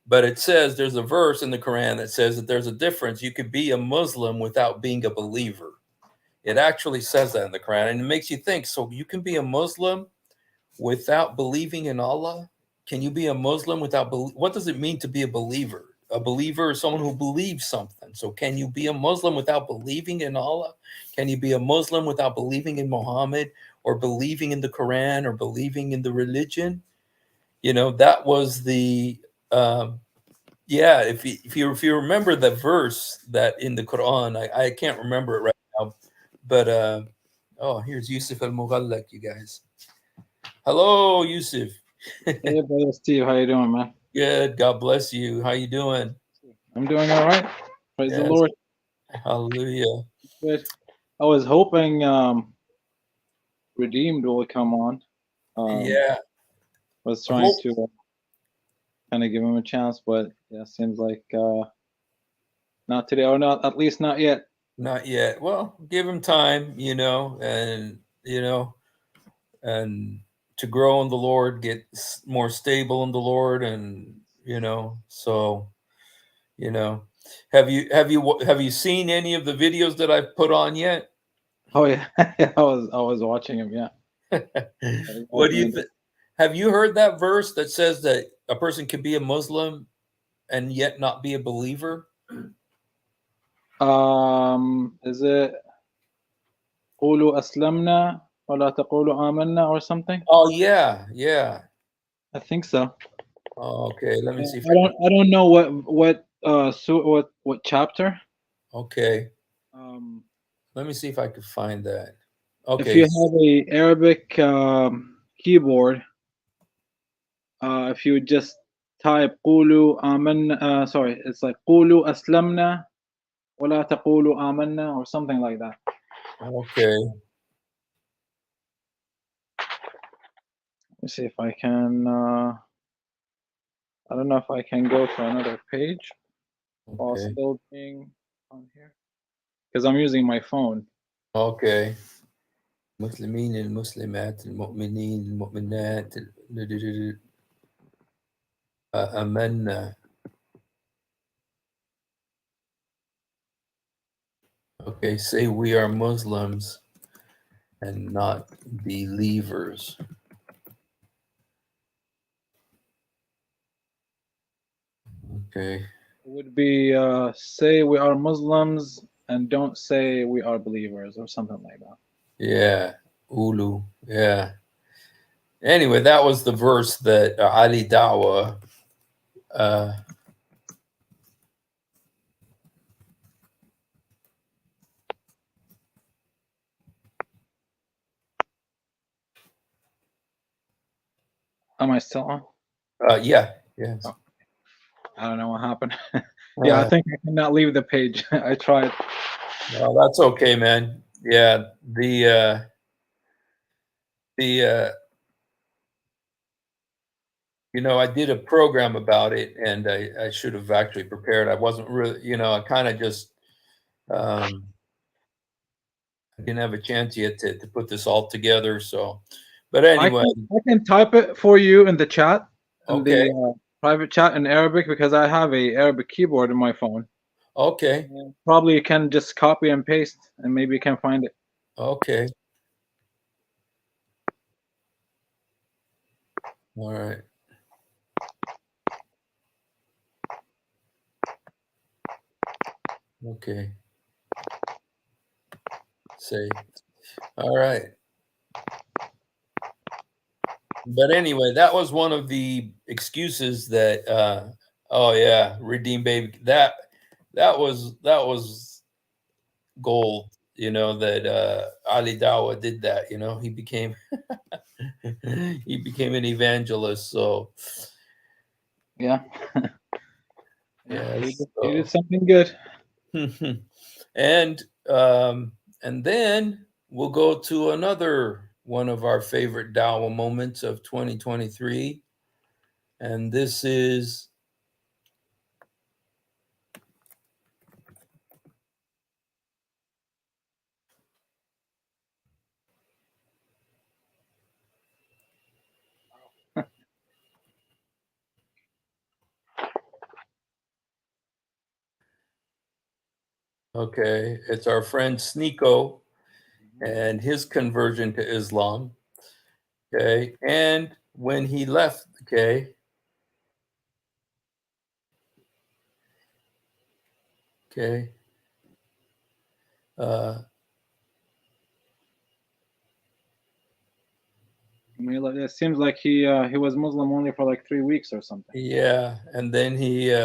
S1: but it says there's a verse in the Quran that says that there's a difference. You could be a Muslim without being a believer. It actually says that in the Quran, and it makes you think. So you can be a Muslim without believing in Allah? Can you be a Muslim without what does it mean to be a believer? A believer is someone who believes something. So can you be a Muslim without believing in Allah? Can you be a Muslim without believing in Muhammad or believing in the Quran or believing in the religion? That was the yeah. If you remember the verse that in the Quran, I can't remember it right now, but oh, here's Yusuf al-Mughallaq, you guys. Hello, Yusuf.
S8: Hey, brother Steve, how you doing, man?
S1: Good. God bless you. How you doing?
S8: I'm doing all right. Praise the
S1: Yes.
S8: Lord.
S1: Hallelujah.
S8: Good. I was hoping Redeemed will come on.
S1: Yeah.
S8: Was trying to kind of give him a chance, but yeah, seems like not today, or not, at least not yet.
S1: Not yet. Well, give him time, and and to grow in the Lord, get more stable in the Lord, and so have you seen any of the videos that I've put on yet?
S8: Oh yeah, I was watching him. Yeah.
S1: What do you think? Have you heard that verse that says that a person can be a Muslim and yet not be a believer?
S8: Is it قولوا أسلمنا ولا تقولوا آمنا or something?
S1: Oh yeah.
S8: I think so.
S1: Oh, okay, let me see if
S8: I don't know what chapter.
S1: Okay,
S8: Um,
S1: let me see if I can find that.
S8: If
S1: Okay,
S8: you have a Arabic keyboard, if you just type قولوا آمنا, sorry, it's like قولوا أسلمنا ولا تقولوا آمنا or something like that.
S1: okay.
S8: Let me see if I can. I don't know if I can go to another page while
S1: Okay.
S8: still being on here because I'm using my phone.
S1: Okay. المسلمين المسلمات المؤمنين المؤمنات آمنا. Okay, say we are Muslims and not believers. Okay.
S8: It would be say we are Muslims and don't say we are believers or something like that.
S1: Yeah. Ulu. Yeah. Anyway, that was the verse that Ali Dawa
S8: Am I still on?
S1: yeah. Yes.
S8: Oh, I don't know what happened. Yeah, I think I cannot leave the page. I tried.
S1: Well, that's okay, man. Yeah, the you know, I did a program about it, and I should have actually prepared. I wasn't really, you know, I kind of just I didn't have a chance yet to put this all together. So, but anyway,
S8: I can type it for you in the chat, in
S1: okay,
S8: the private chat in Arabic, because I have a Arabic keyboard in my phone.
S1: okay,
S8: Probably you can just copy and paste, and maybe you can find it.
S1: okay. All right. Okay. Say, all right. But anyway, that was one of the excuses that oh yeah, redeem baby. That was gold, you know, that Ali Dawa did that, you know. He became he became an evangelist. So
S8: Yeah.
S1: yeah.
S8: You did something good.
S1: and then we'll go to another one of our favorite Dawa moments of 2023. And this is okay, it's our friend Sneeko and his conversion to Islam. Okay, and when he left, okay, okay,
S8: I mean, like, it seems like he was Muslim only for like 3 weeks or something.
S1: yeah, and then he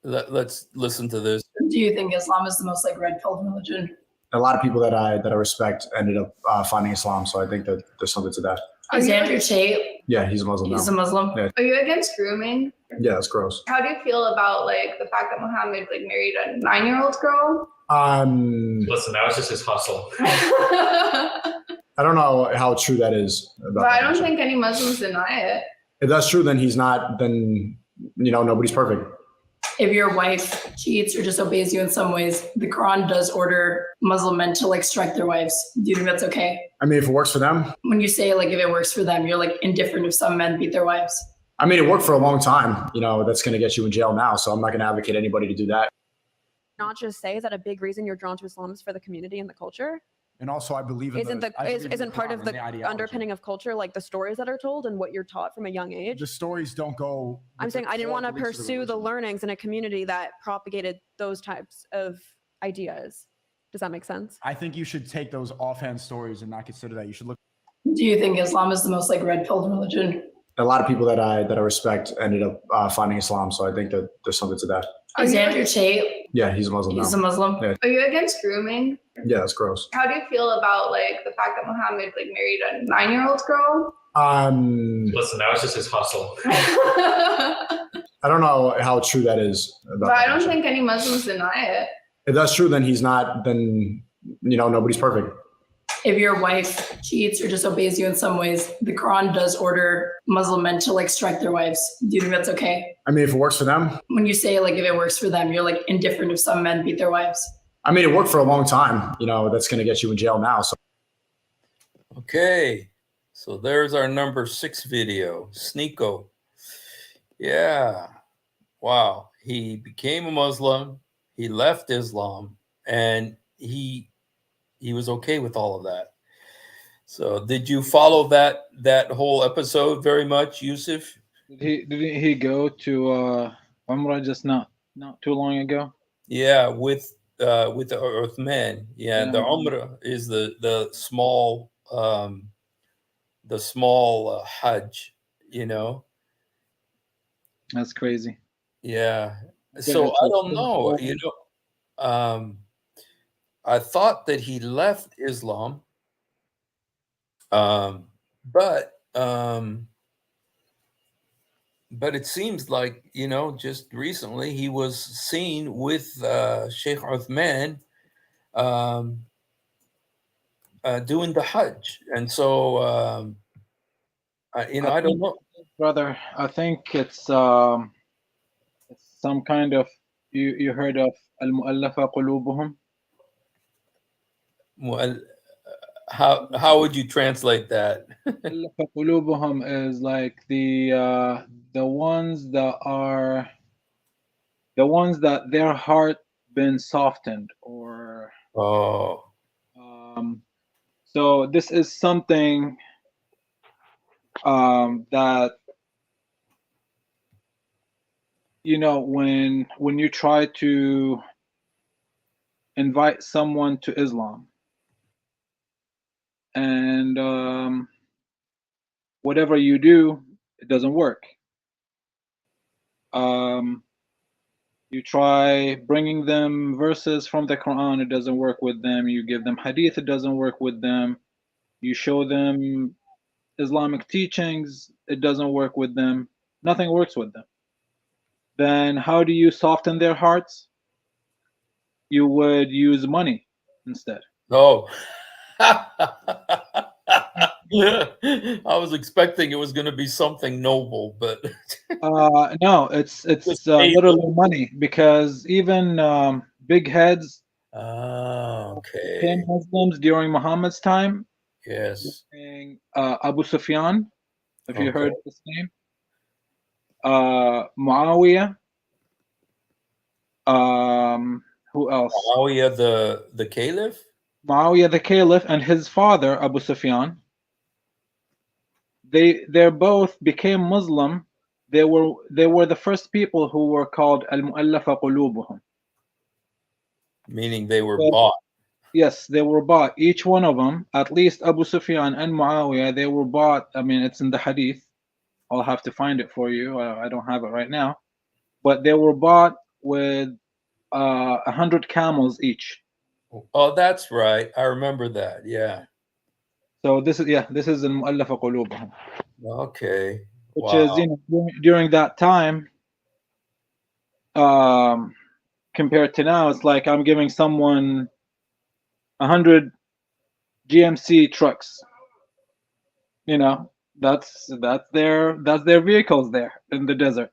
S1: let's listen to this.
S9: Do you think Islam is the most like red-pilled religion?
S10: A lot of people that I respect ended up finding Islam, so I think that there's something to that.
S9: Is Andrew Tate?
S10: Yeah, he's a Muslim
S9: He's
S10: now.
S9: a Muslim.
S10: Yeah.
S11: Are you against grooming?
S10: Yeah, that's gross.
S11: How do you feel about like the fact that Muhammad like married a 9-year-old girl?
S12: Listen, that was just his hustle.
S10: I don't know how true that is.
S11: But I don't think any Muslims deny it.
S10: If that's true, then he's not. Then nobody's perfect.
S9: If your wife cheats or disobeys you in some ways, the Quran does order Muslim men to like strike their wives. Do you think that's okay?
S10: I mean, if it works for them.
S9: When you say like if it works for them, you're like indifferent if some men beat their wives.
S10: I mean, it worked for a long time. That's going to get you in jail now. So I'm not going to advocate anybody to do that.
S13: Not just say, is that a big reason you're drawn to Islam is for the community and the culture?
S10: And also, I believe in
S13: isn't part of the underpinning of culture like the stories that are told and what you're taught from a young age?
S10: The stories don't go.
S13: I'm saying I didn't want to pursue the learnings in a community that propagated those types of ideas. Does that make sense?
S10: I think you should take those offhand stories and not consider that. You should look.
S9: Do you think Islam is the most like red-pilled religion?
S10: A lot of people that I respect ended up finding Islam, so I think that there's something to that.
S9: Is Andrew Tate?
S10: Yeah, he's a Muslim now.
S9: He's a Muslim.
S10: Yeah.
S11: Are you against grooming?
S10: Yeah, that's gross.
S11: How do you feel about like the fact that Muhammad like married a 9-year-old girl?
S12: Listen, that was just his hustle.
S10: I don't know how true that is.
S11: But I don't think any Muslims deny it.
S10: If that's true, then he's not. Then nobody's perfect.
S9: If your wife cheats or disobeys you in some ways, the Quran does order Muslim men to like strike their wives. Do you think that's okay?
S10: I mean, if it works for them.
S9: When you say like if it works for them, you're like indifferent if some men beat their wives.
S10: I mean, it worked for a long time. That's going to get you in jail now. So.
S1: Okay, so there's our number 6 video, Sneeko. Yeah, wow. He became a Muslim. He left Islam, and he was okay with all of that. So did you follow that whole episode very much, Yusuf?
S8: Did he go to Umrah just not too long ago?
S1: Yeah, with the Uthman. Yeah, the Umrah is the small Hajj,
S8: That's crazy.
S1: Yeah. So I don't know, I thought that he left Islam, but it seems like, just recently he was seen with Sheikh Uthman doing the Hajj. And so I don't know.
S8: brother. I think it's some kind of you heard of al-mu'allafa qulubuhum.
S1: Well, how would you translate that?
S8: Mu'allafa qulubuhum is like the ones that their heart been softened, or
S1: Oh,
S8: so this is something that when you try to invite someone to Islam, and whatever you do, it doesn't work. You try bringing them verses from the Quran, it doesn't work with them. You give them hadith, it doesn't work with them. You show them Islamic teachings, it doesn't work with them. Nothing works with them. Then how do you soften their hearts? You would use money instead.
S1: oh. I was expecting it was going to be something noble, but
S8: No, it's literally money, because even big heads became
S1: okay.
S8: Muslims during Muhammad's time.
S1: Yes.
S8: Abu Sufyan, if you
S1: Okay.
S8: heard this name, Muawiyah, who else?
S1: Muawiyah the caliph?
S8: Muawiyah the caliph and his father Abu Sufyan. They both became Muslim. They were the first people who were called al-mu'allafa qulubuhum.
S1: Meaning they were bought.
S8: Yes, they were bought. Each one of them, at least Abu Sufyan and Muawiyah, they were bought. I mean, it's in the hadith. I'll have to find it for you. I don't have it right now. But they were bought with 100 camels each.
S1: Oh, that's right. I remember that. Yeah.
S8: So this is al-mu'allafa qulubuhum.
S1: Okay.
S8: Which
S1: Wow.
S8: is, during that time, compared to now, it's like I'm giving someone 100 GMC trucks. That's their vehicles there in the desert.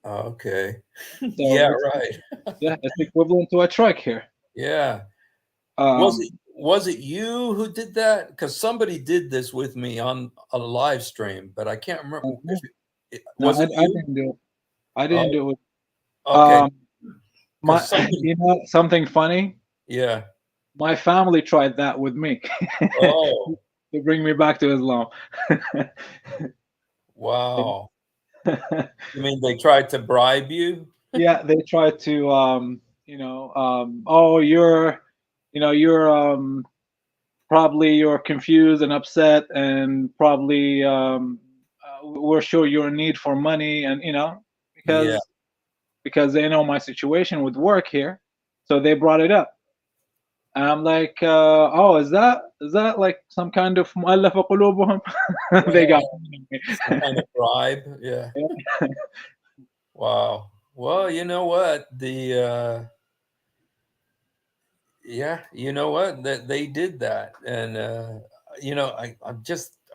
S1: Okay.
S8: So
S1: Yeah, right.
S8: Yeah, it's equivalent to a truck here.
S1: Yeah.
S8: Um,
S1: was it you who did that? Because somebody did this with me on a live stream, but I can't remember.
S8: No,
S1: Was it
S8: I
S1: you?
S8: didn't do it. I didn't do it.
S1: Okay.
S8: Something funny.
S1: Yeah.
S8: My family tried that with me.
S1: Oh.
S8: To bring me back to Islam.
S1: Wow. You mean they tried to bribe you?
S8: Yeah, they tried to oh, you're probably you're confused and upset, and probably we're sure you're in need for money, and because they know my situation with work here, so they brought it up. And I'm like, oh, is that like some kind of mu'allafa qulubuhum? They got
S1: some kind of bribe. Yeah. Wow. Well, you know what? Yeah, you know what? That they did that. And I'm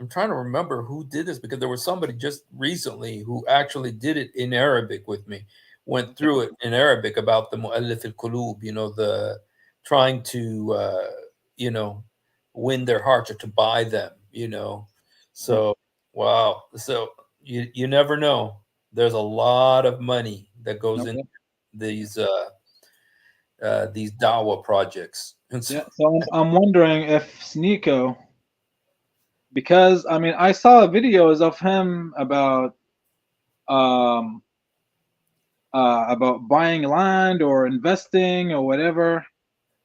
S1: trying to remember who did this, because there was somebody just recently who actually did it in Arabic with me, went through it in Arabic about the mu'allif al-qulub, the trying to win their hearts, or to buy them, So wow. So you never know. There's a lot of money that goes into these Dawa projects.
S8: Yeah, so I'm wondering if Sneeko, because I mean I saw videos of him about buying land or investing or whatever.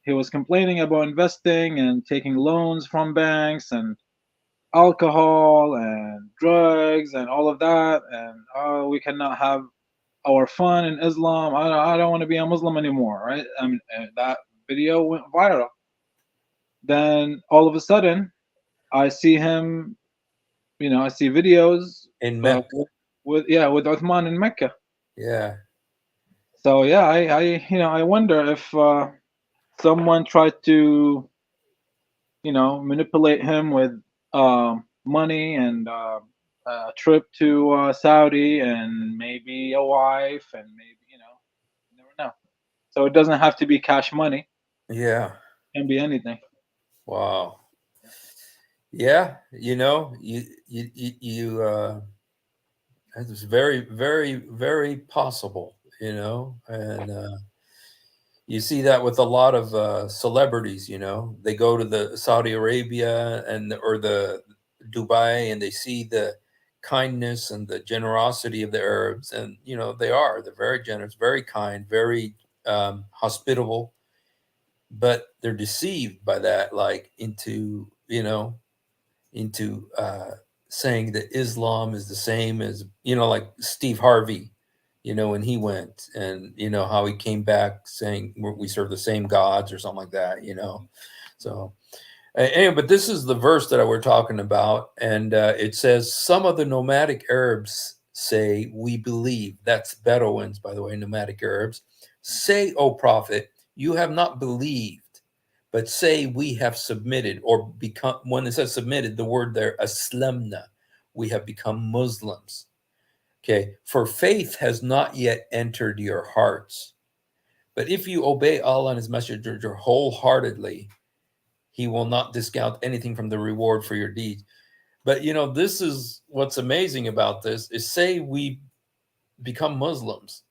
S8: He was complaining about investing and taking loans from banks and alcohol and drugs and all of that, and we cannot have our fun in Islam. I don't want to be a Muslim anymore, right? I mean, that video went viral. Then all of a sudden, I see him. I see videos
S1: in Mecca.
S8: with Uthman in Mecca.
S1: Yeah.
S8: So yeah, I wonder if someone tried to manipulate him with money and a trip to Saudi and maybe a wife and maybe, you never know. So it doesn't have to be cash money.
S1: Yeah.
S8: It can be anything.
S1: Wow. Yeah, it's very, very, very possible, and you see that with a lot of celebrities. They go to the Saudi Arabia or the Dubai, and they see the kindness and the generosity of the Arabs, and they're very generous, very kind, very hospitable, but they're deceived by that, like into saying that Islam is the same as, like Steve Harvey, when he went, and how he came back saying we serve the same gods or something like that, So anyway, but this is the verse that we're talking about, and it says, some of the nomadic Arabs say we believe. That's Bedouins, by the way, nomadic Arabs. Say, O prophet, you have not believed, but say we have submitted, or become. When it says submitted, the word there, aslamna, we have become Muslims. Okay, for faith has not yet entered your hearts. But if you obey Allah and his messenger wholeheartedly, he will not discount anything from the reward for your deeds. But this is what's amazing about this, is say we become Muslims,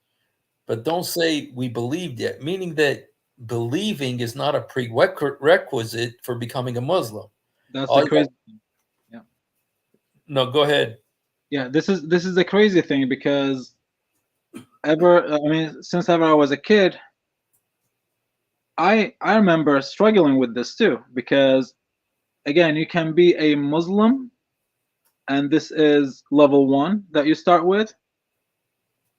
S1: but don't say we believed yet, meaning that believing is not a prerequisite for becoming a Muslim.
S8: That's the crazy thing. Yeah.
S1: No, go ahead.
S8: Yeah, this is the crazy thing, because since ever I was a kid, I remember struggling with this too, because again, you can be a Muslim, and this is level 1 that you start with,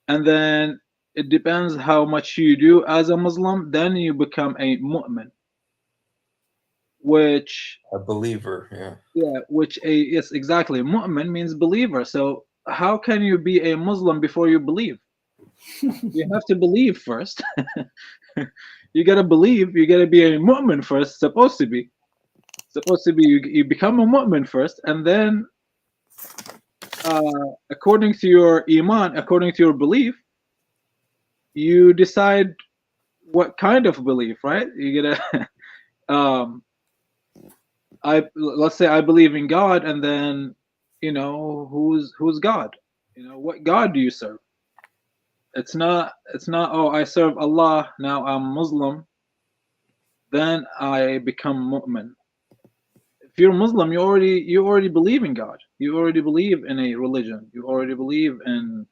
S8: and then it depends how much you do as a Muslim, then you become a mu'min, which
S1: a believer.
S8: Yes, exactly, mu'min means believer. So how can you be a Muslim before you believe? You have to believe first. You gotta believe. You gotta be a mu'min first. Supposed to be you become a mu'min first, and then according to your iman, according to your belief, you decide what kind of belief, right? You gotta let's say I believe in God, and then who's God? What God do you serve? It's not oh, I serve Allah, now I'm Muslim, then I become mu'min. If you're Muslim, you already believe in God. You already believe in a religion. You already believe in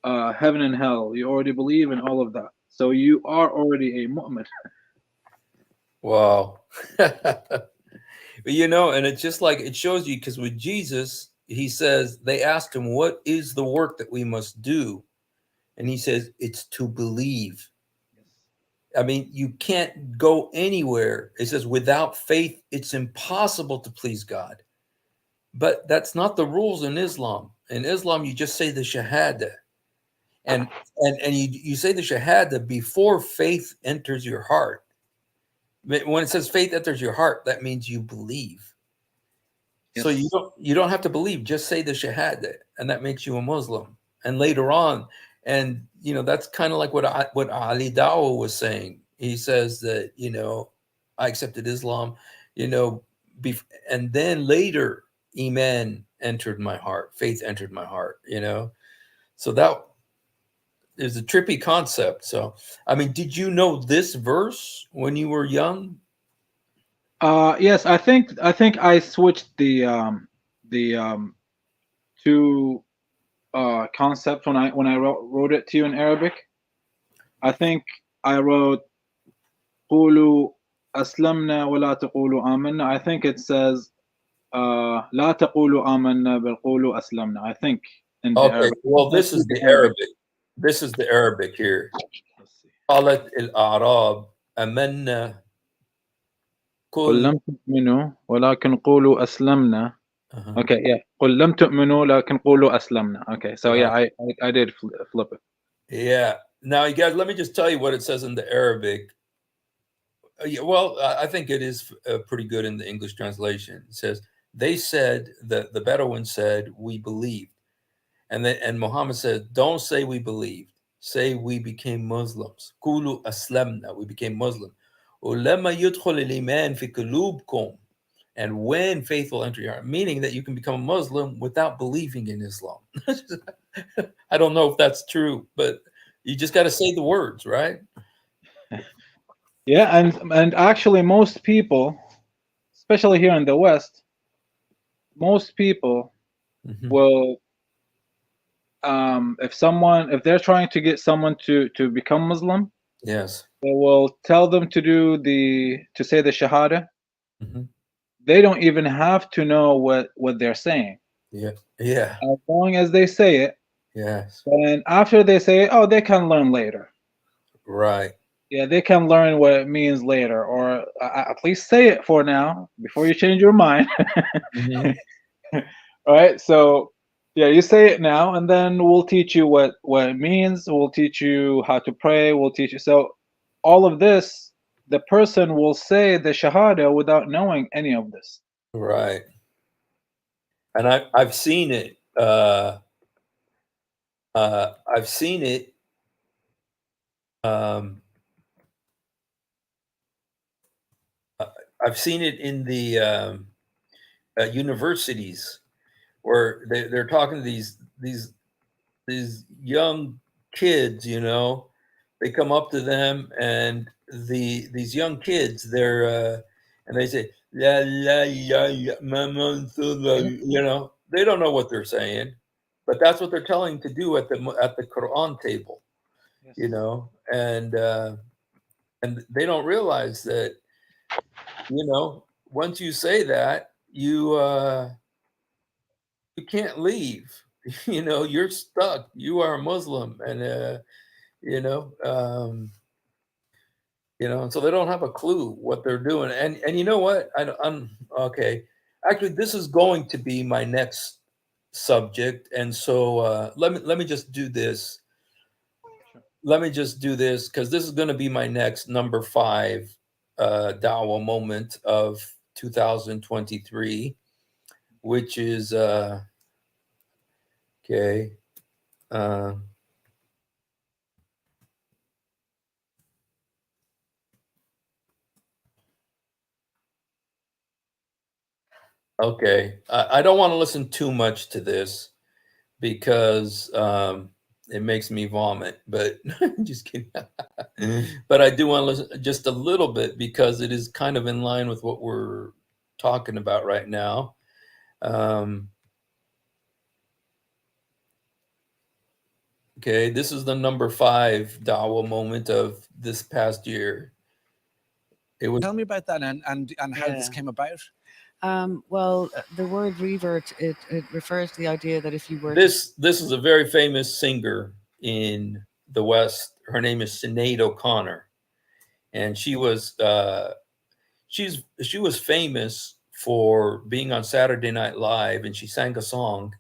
S8: heaven and hell. You already believe in all of that. So you are already a mu'min.
S1: Wow. And it's just like, it shows you, because with Jesus, he says, they asked him, what is the work that we must do? And he says, it's to believe. I mean, you can't go anywhere. It says, without faith, it's impossible to please God. But that's not the rules in Islam. In Islam, you just say the Shahada. And you say the Shahada before faith enters your heart. When it says faith enters your heart, that means you believe. Yes. So you don't have to believe, just say the Shahada, and that makes you a Muslim. And later on, and that's kind of like what Ali Dawa was saying. He says that I accepted Islam, and then later Iman entered my heart, faith entered my heart. So that is a trippy concept. So I mean, did you know this verse when you were young?
S8: Yes, I think I switched the two concepts when I wrote it to you in Arabic. I think I wrote قولوا أسلمنا ولا تقولوا آمنا. I think it says لا تقولوا آمنا بل قولوا أسلمنا. I think in the Arabic.
S1: Well, this is the Arabic. This is the Arabic here. قالت الأعراب آمنا
S8: قل لم تؤمنوا ولكن قولوا أسلمنا. Okay, yeah. قل لم تؤمنوا لكن قولوا أسلمنا. Okay, so yeah, I did flip it.
S1: Yeah. Now, you guys, let me just tell you what it says in the Arabic. Well, I think it is pretty good in the English translation. It says, They said that the Bedouins said, we believed. And Muhammad said, don't say we believed. Say we became Muslims. Kulu aslamna, we became Muslim. Ulama yudkhul al-iman fi qulubkum. And when faith will enter your heart, meaning that you can become a Muslim without believing in Islam. I don't know if that's true, but you just got to say the words, right?
S8: Yeah, and actually most people, especially here in the West, most people will if they're trying to get someone to become Muslim,
S1: yes,
S8: they will tell them to say the Shahada.
S1: Mhm.
S8: They don't even have to know what they're saying.
S1: Yeah, yeah,
S8: As long as they say it,
S1: yes,
S8: and after they say it, oh, they can learn later.
S1: right.
S8: Yeah, they can learn what it means later, or at least say it for now before you change your mind.
S1: Mhm.
S8: All right, so yeah, you say it now, and then we'll teach you what it means. We'll teach you how to pray. We'll teach you. So all of this, the person will say the Shahada without knowing any of this.
S1: Right. And I've seen it. I've seen it. I've seen it in the universities where they're talking to these young kids. You know, they come up to them, and these young kids, and they say la la la, la mama, you know, they don't know what they're saying, but that's what they're telling to do at the Quran table, you know, and they don't realize that, you know, once you say that, you can't leave. You know, you're stuck. You are a Muslim, and you know, and so they don't have a clue what they're doing. And you know what? I'm okay. Actually, this is going to be my next subject, and so let me just do this. Let me just do this because this is going to be my next number 5 Dawa moment of 2023, which is okay. Okay, I don't want to listen too much to this because it makes me vomit. But just kidding. But I do want to listen just a little bit because it is kind of in line with what we're talking about right now. Okay, this is the number 5 Dawa moment of this past year. It was
S14: Tell me about that and how this
S15: Yeah.
S14: came about.
S15: Well, the word revert, it refers to the idea that if you were
S1: this is a very famous singer in the West. Her name is Sinead O'Connor, and she was famous for being on Saturday Night Live, and she sang a song,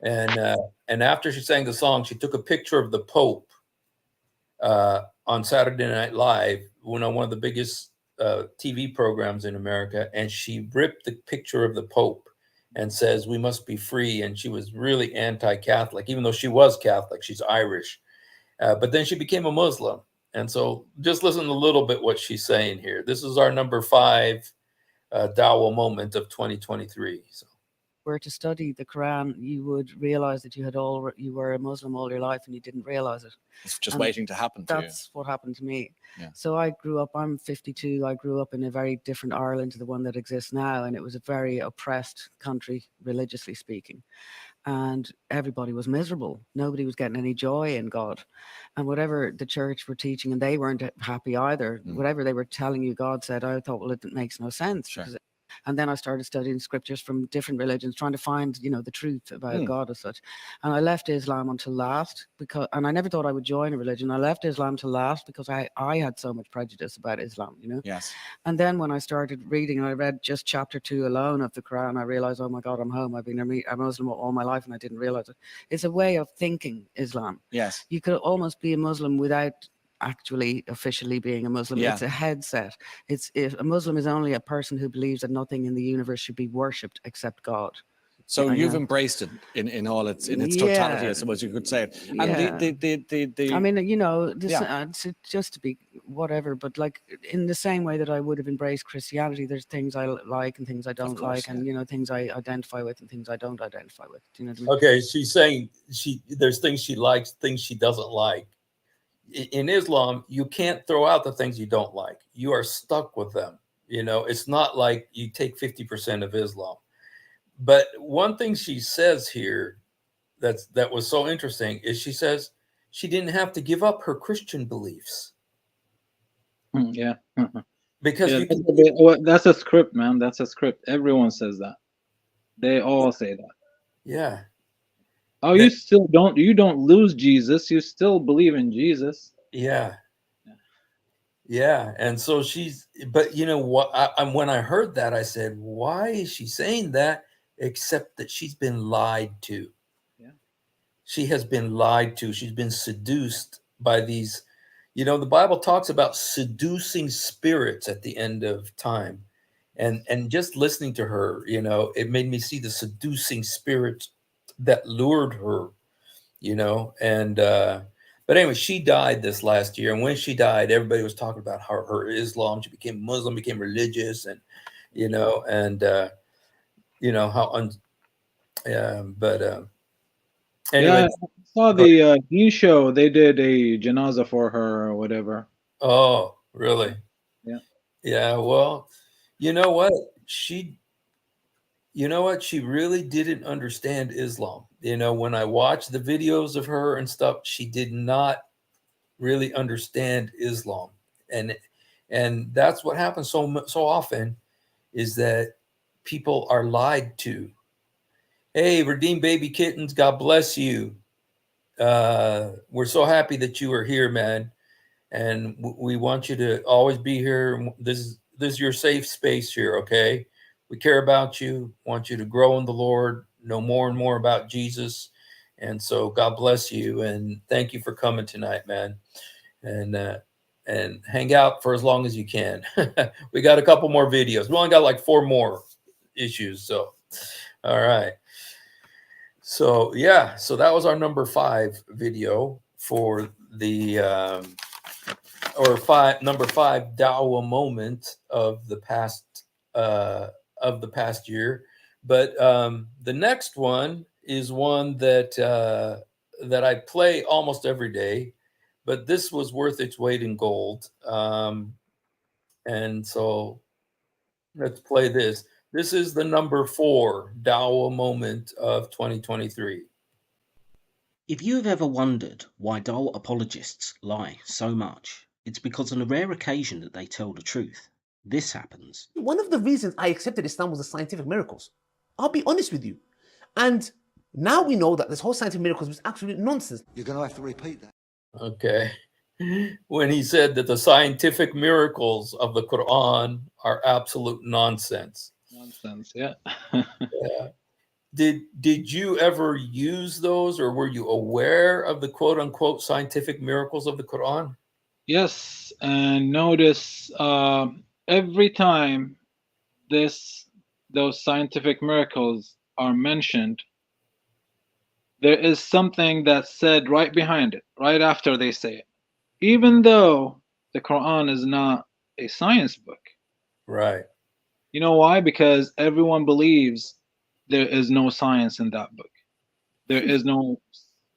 S1: and after she sang the song, she took a picture of the Pope on Saturday Night Live, one of the biggest TV programs in America, and she ripped the picture of the Pope and says we must be free. And she was really anti-Catholic, even though she was Catholic. She's Irish, but then she became a Muslim. And so, just listen a little bit what she's saying here. This is our number 5 Dawa moment of 2023. So.
S15: were to study the Quran, you would realize that you were a Muslim all your life and you didn't realize it.
S14: It's just
S15: And
S14: waiting to happen to you.
S15: That's what happened to me.
S14: Yeah.
S15: So I'm 52. I grew up in a very different Ireland to the one that exists now, and it was a very oppressed country, religiously speaking. And everybody was miserable. Nobody was getting any joy in God. And whatever the church were teaching, and they weren't happy either, whatever they were telling you God said, I thought, well, it makes no sense.
S14: Sure.
S15: And then I started studying scriptures from different religions, trying to find, the truth about God as such. And I left Islam until last and I never thought I would join a religion. I left Islam till last because I had so much prejudice about Islam,
S14: Yes.
S15: And then when I started reading, and I read just chapter 2 alone of the Quran, I realized, oh my God, I'm home. I've been a Muslim all my life and I didn't realize it. It's a way of thinking, Islam.
S14: Yes.
S15: You could almost be a Muslim without actually officially being a Muslim.
S14: Yeah.
S15: It's a headset. It's if a Muslim is only a person who believes that nothing in the universe should be worshipped except God.
S14: So
S15: I
S14: you've
S15: know.
S14: embraced it in all its totality, I suppose you could say it. And
S15: I mean, you know, this,
S14: Yeah.
S15: just to be whatever, but like in the same way that I would have embraced Christianity, there's things I like and things I don't
S1: course,
S15: like, and you know, things I identify with and things I don't identify with. Do you know what I mean?
S1: Okay, she's saying there's things she likes, things she doesn't like. In Islam, you can't throw out the things you don't like. You are stuck with them. You know, it's not like you take 50% of Islam. But one thing she says here that was so interesting is she says she didn't have to give up her Christian beliefs
S8: Yeah.
S1: because
S8: Yeah,
S1: you
S8: that's
S1: can.
S8: a bit, well, that's a script, man. That's a script. Everyone says that. They all say that.
S1: Yeah.
S8: Oh, you still don't. You don't lose Jesus. You still believe in Jesus.
S1: Yeah. Yeah. And so but you know what? When I heard that, I said, why is she saying that? Except that she's been lied to.
S8: Yeah.
S1: She has been lied to. She's been seduced by these. You know, the Bible talks about seducing spirits at the end of time. And just listening to her, you know, it made me see the seducing spirits that lured her, you know. And but anyway, she died this last year, and when she died, everybody was talking about her Islam. She became Muslim, became religious, and you know, and you know how anyway.
S8: Yeah, I saw the news show. They did a janaza for her or whatever.
S1: Oh, really?
S8: Yeah.
S1: Yeah, well, you know what? You know what? She really didn't understand Islam. You know, when I watched the videos of her and stuff, she did not really understand Islam. And that's what happens so often is that people are lied to. Hey, Redeemed Baby Kittens, God bless you. We're so happy that you are here, man. And we want you to always be here. This is your safe space here, okay? We care about you, want you to grow in the Lord, know more and more about Jesus. And so God bless you and thank you for coming tonight, man. And hang out for as long as you can. We got a couple more videos. We only got like 4 more issues. So, all right. So yeah, so that was our number 5 video for the number 5 Dawa moment of the past year. But the next one is one that that I play almost every day, but this was worth its weight in gold. And so let's play this. This is the number 4 Dawa moment of 2023.
S16: If you have ever wondered why Dawa apologists lie so much, it's because on a rare occasion that they tell the truth. This happens.
S3: One of the reasons I accepted Islam was the scientific miracles. I'll be honest with you. And now we know that this whole scientific miracles was absolute nonsense.
S17: You're going to have to repeat that.
S1: Okay. When he said that the scientific miracles of the Quran are absolute nonsense.
S8: Nonsense, yeah.
S1: Yeah. Did you ever use those, or were you aware of the quote unquote scientific miracles of the Quran?
S8: Yes, and notice every time those scientific miracles are mentioned, there is something that's said right behind it, right after they say it. Even though the Quran is not a science book.
S1: Right.
S8: You know why? Because everyone believes there is no science in that book. There is no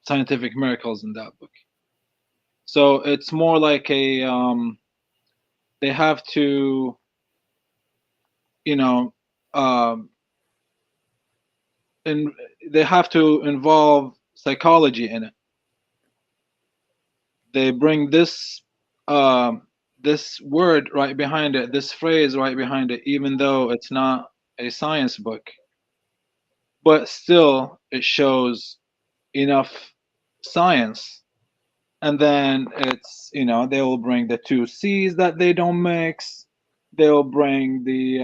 S8: scientific miracles in that book. So it's more like a they have to, you know, and they have to involve psychology in it. They bring this this word right behind it, this phrase right behind it, even though it's not a science book, but still it shows enough science. And then it's, you know, they will bring the 2 C's that they don't mix. They'll bring the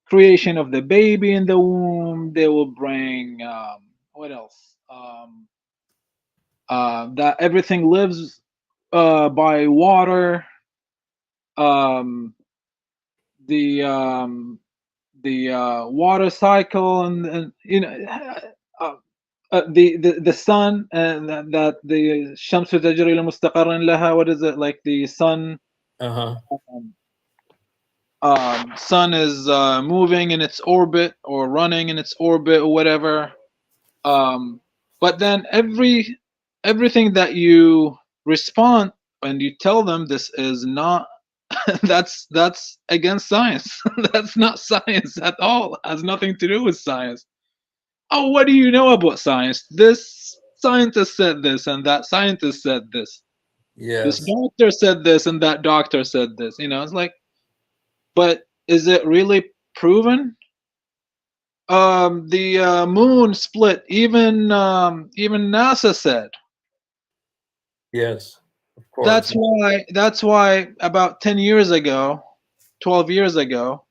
S8: creation of the baby in the womb. They will bring what else? that everything lives by water. The water cycle, and the sun, and that the shamsu tajri mustaqarran laha. What is it, like the sun? Sun is moving in its orbit or running in its orbit or whatever. But then everything that you respond and you tell them, this is not that's against science. That's not science at all. It has nothing to do with science. Oh, what do you know about science? This scientist said this, and that scientist said this. This
S1: Yes.
S8: doctor said this, and that doctor said this. It's like, but is it really proven? The moon split. Even NASA said.
S1: Yes. Of course.
S8: That's why about 10 years ago, 12 years ago,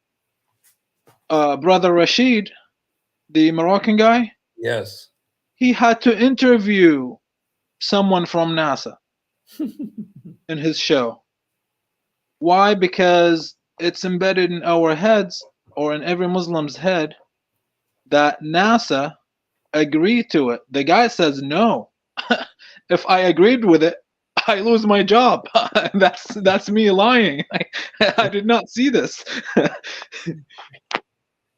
S8: brother Rashid, the Moroccan guy,
S1: Yes.
S8: he had to interview someone from NASA in his show. Why? Because it's embedded in our heads, or in every Muslim's head, that NASA agreed to it. The guy says no. If I agreed with it, I lose my job. That's me lying. I did not see this.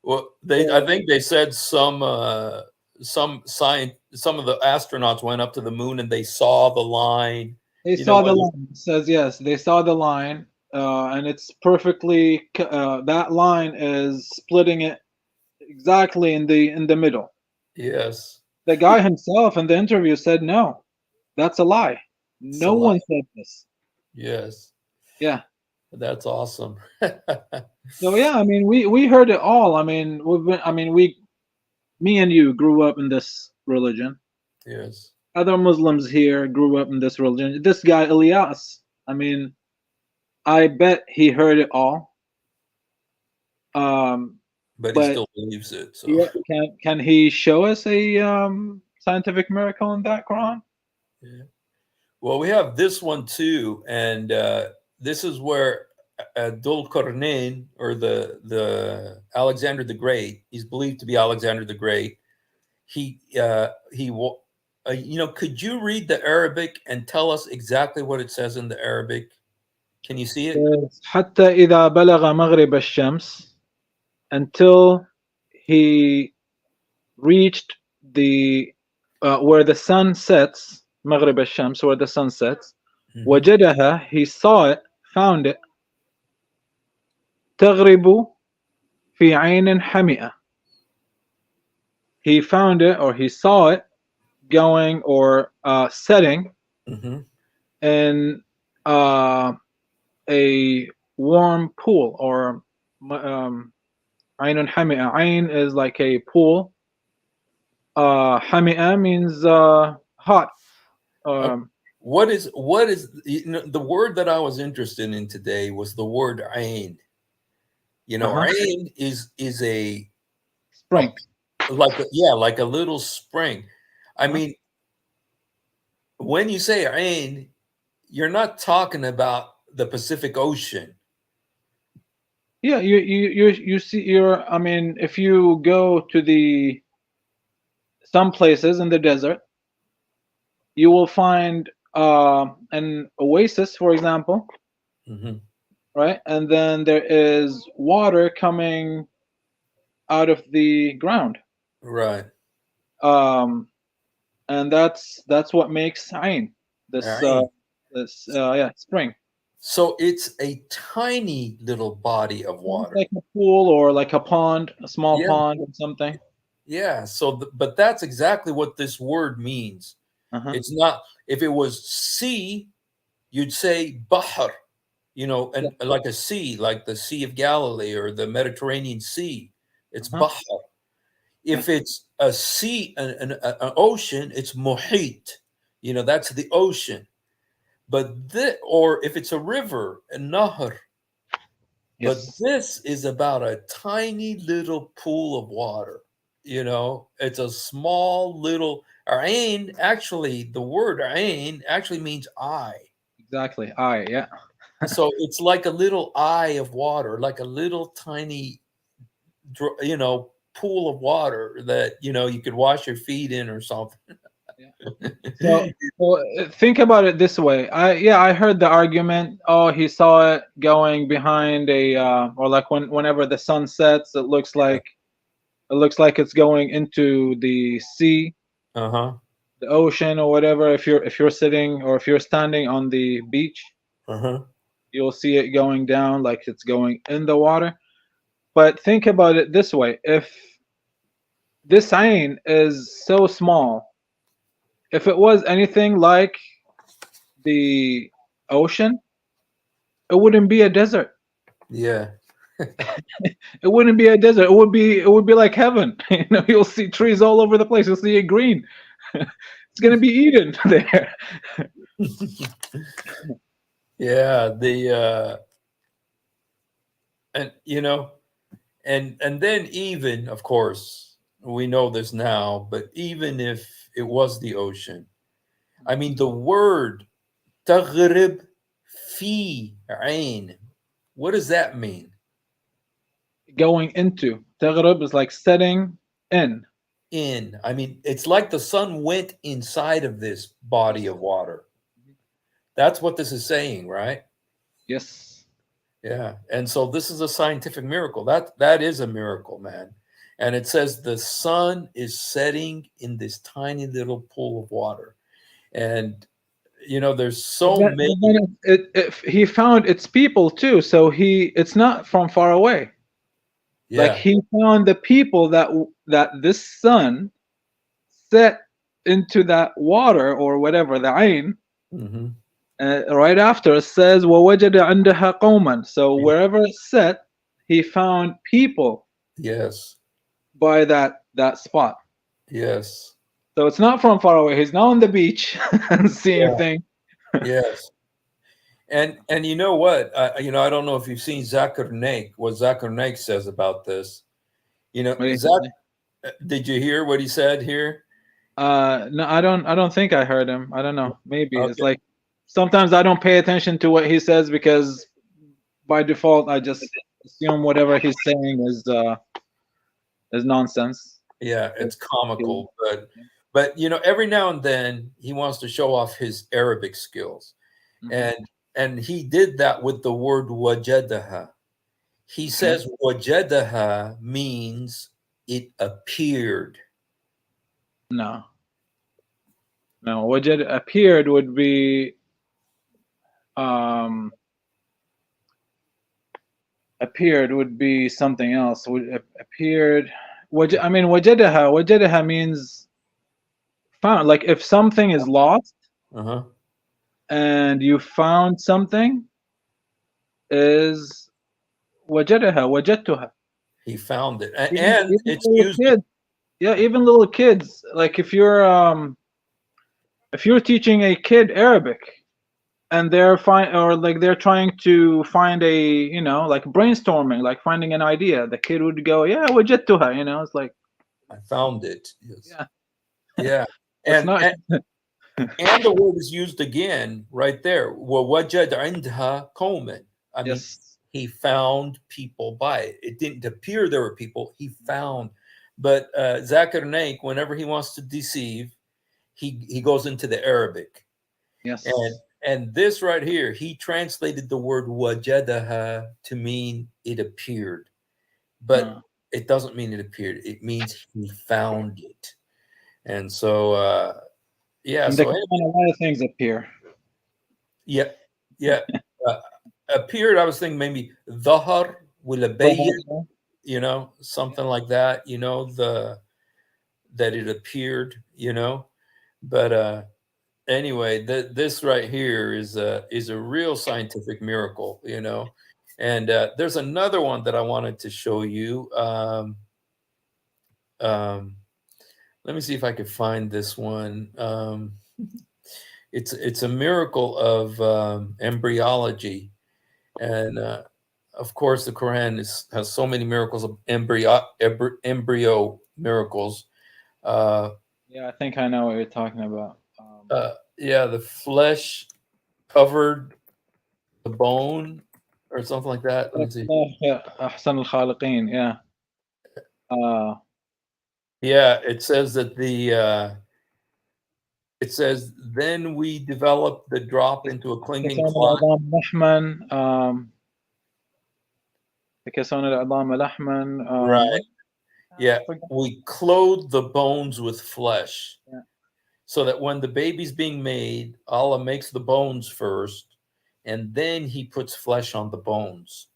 S1: Well, I think they said some of the astronauts went up to the moon and they saw the line.
S8: They saw the line. It says yes, they saw the line, and it's perfectly. That line is splitting it exactly in the middle.
S1: Yes.
S8: The guy himself in the interview said no, that's a lie. No one said this.
S1: Yes.
S8: Yeah.
S1: That's awesome.
S8: So yeah, I mean, we heard it all. I mean, me and you grew up in this religion.
S1: Yes.
S8: Other Muslims here grew up in this religion. This guy Ilyas, I mean, I bet he heard it all.
S1: But he still believes it. So.
S8: Yeah, can he show us a scientific miracle in that Quran?
S1: Yeah. Well, we have this one too, and this is where Dhul Qarnayn, or the Alexander the Great, he's believed to be Alexander the Great. Could you read the Arabic and tell us exactly what it says in the Arabic? Can you see it?
S8: حتى إذا بلغ مغرب الشمس, until he reached the where the sun sets, مغرب الشمس, where the sun sets. وجدها, he saw it, found it. تغرب في عين حمئة, he found it, or he saw it going, or setting in a warm pool, or عين حمئة. عين is like a pool. حمئة means hot.
S1: What is the word that I was interested in today was the word ain. Ain is a
S8: spring,
S1: like a little spring. I mean, when you say ain, you're not talking about the Pacific Ocean.
S8: Yeah, you see, I mean, if you go to some places in the desert, you will find an oasis, for example, right? And then there is water coming out of the ground,
S1: right?
S8: And that's what makes Ain, this spring.
S1: So it's a tiny little body of water,
S8: like a pool or like a pond, a small pond or something.
S1: Yeah. So, but that's exactly what this word means. It's not. If it was sea, you'd say bahr, and like a sea, like the Sea of Galilee or the Mediterranean Sea. It's bahr. If it's a sea, an ocean, it's muhit. That's the ocean. But or if it's a river, a nahr. But this is about a tiny little pool of water. It's a small little, Ain, actually, the word ain actually means eye.
S8: Exactly. Yeah.
S1: So it's like a little eye of water, like a little tiny, pool of water that, you could wash your feet in or something.
S8: So, well, think about it this way. I heard the argument. Oh, he saw it going behind a, or like whenever the sun sets, it looks like it's going into the sea,
S1: Uh-huh.
S8: the ocean, or whatever. If you're sitting or if you're standing on the beach,
S1: Uh-huh.
S8: you'll see it going down like it's going in the water. But think about it this way: if this ain is so small, if it was anything like the ocean, it wouldn't be a desert.
S1: Yeah.
S8: It wouldn't be a desert. It would be like heaven. You'll see trees all over the place. You'll see it green. It's gonna be Eden there.
S1: Yeah, and then, even, of course, we know this now, but even if it was the ocean, I mean, the word تغرب في عين, what does that mean?
S8: Going into تغرب is like setting in.
S1: I mean, it's like the sun went inside of this body of water. That's what this is saying, right?
S8: Yes.
S1: Yeah. And so this is a scientific miracle. That is a miracle, man. And it says the sun is setting in this tiny little pool of water. And there's so many.
S8: He found its people too, so it's not from far away.
S1: Yeah.
S8: Like he found the people that this sun set into that water or whatever, the ain.
S1: Mm-hmm.
S8: Right after it says وَوَجَدَ عِنْدَهَا قَوْمًا. So wherever it's set, he found people.
S1: Yes.
S8: By that spot.
S1: Yes.
S8: So it's not from far away. He's not on the beach and seeing things.
S1: Yes. And you know what? I don't know if you've seen Zakir Naik, what Zakir Naik says about this. Did you hear what he said here?
S8: No, I don't think I heard him. I don't know. Maybe it's like sometimes I don't pay attention to what he says because by default I just assume whatever he's saying is nonsense.
S1: Yeah, it's comical, but every now and then he wants to show off his Arabic skills. Mm-hmm. And he did that with the word wajadaha. He says wajadaha means it appeared.
S8: No, wajad appeared would be appeared would be something else. Appeared. I mean, wajadaha means found. Like if something is lost, and you found something, is wajadaha, wajadtuha.
S1: He found it, and it's used.
S8: Yeah, even little kids. Like if you're teaching a kid Arabic, and they're they're trying to find a like brainstorming, like finding an idea, the kid would go, yeah, wajadtuha. It's like
S1: I found it. Yes.
S8: Yeah.
S1: And and the word is used again right there. وَوَجَدْ عِنْدَهَا قَوْمًا. I mean, he found people by it. It didn't appear there were people. He found. But Zakir Naik, whenever he wants to deceive, he goes into the Arabic.
S8: Yes.
S1: And this right here, he translated the word wajadaha to mean it appeared. But it doesn't mean it appeared. It means he found it. And so, yeah.
S8: And
S1: so
S8: a lot of things appear.
S1: Yeah. Appeared, I was thinking maybe dhahar will bayyin, something like that, that it appeared, but anyway, this right here is a real scientific miracle, and there's another one that I wanted to show you. Let me see if I could find this one. It's a miracle of embryology, and of course the Quran has so many miracles of embryo miracles.
S8: Yeah, I think I know what you're talking about.
S1: Yeah, the flesh covered the bone or something like that. Let me see.
S8: Yeah, أحسن الخالقين. Yeah.
S1: Yeah, it says that it says then we develop the drop into a clinging
S8: كسونا
S1: clot.
S8: العظام لحما. كسونا العظام لحما.
S1: Right. Yeah, we clothe the bones with flesh.
S8: Yeah.
S1: So that when the baby's being made, Allah makes the bones first, and then He puts flesh on the bones.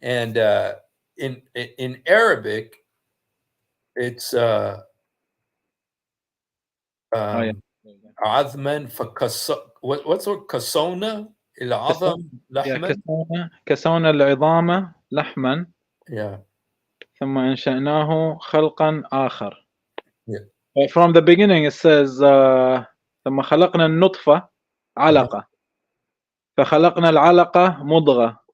S1: And in Arabic, it's عظما what's the kasona العظم لحما.
S8: كسونا العظام لحما.
S1: Yeah.
S8: ثم أنشأناه خلقا آخر.
S1: Yeah.
S8: From the beginning it says ثم خلقنا النطفة علقة فخلقنا العلقة مضغة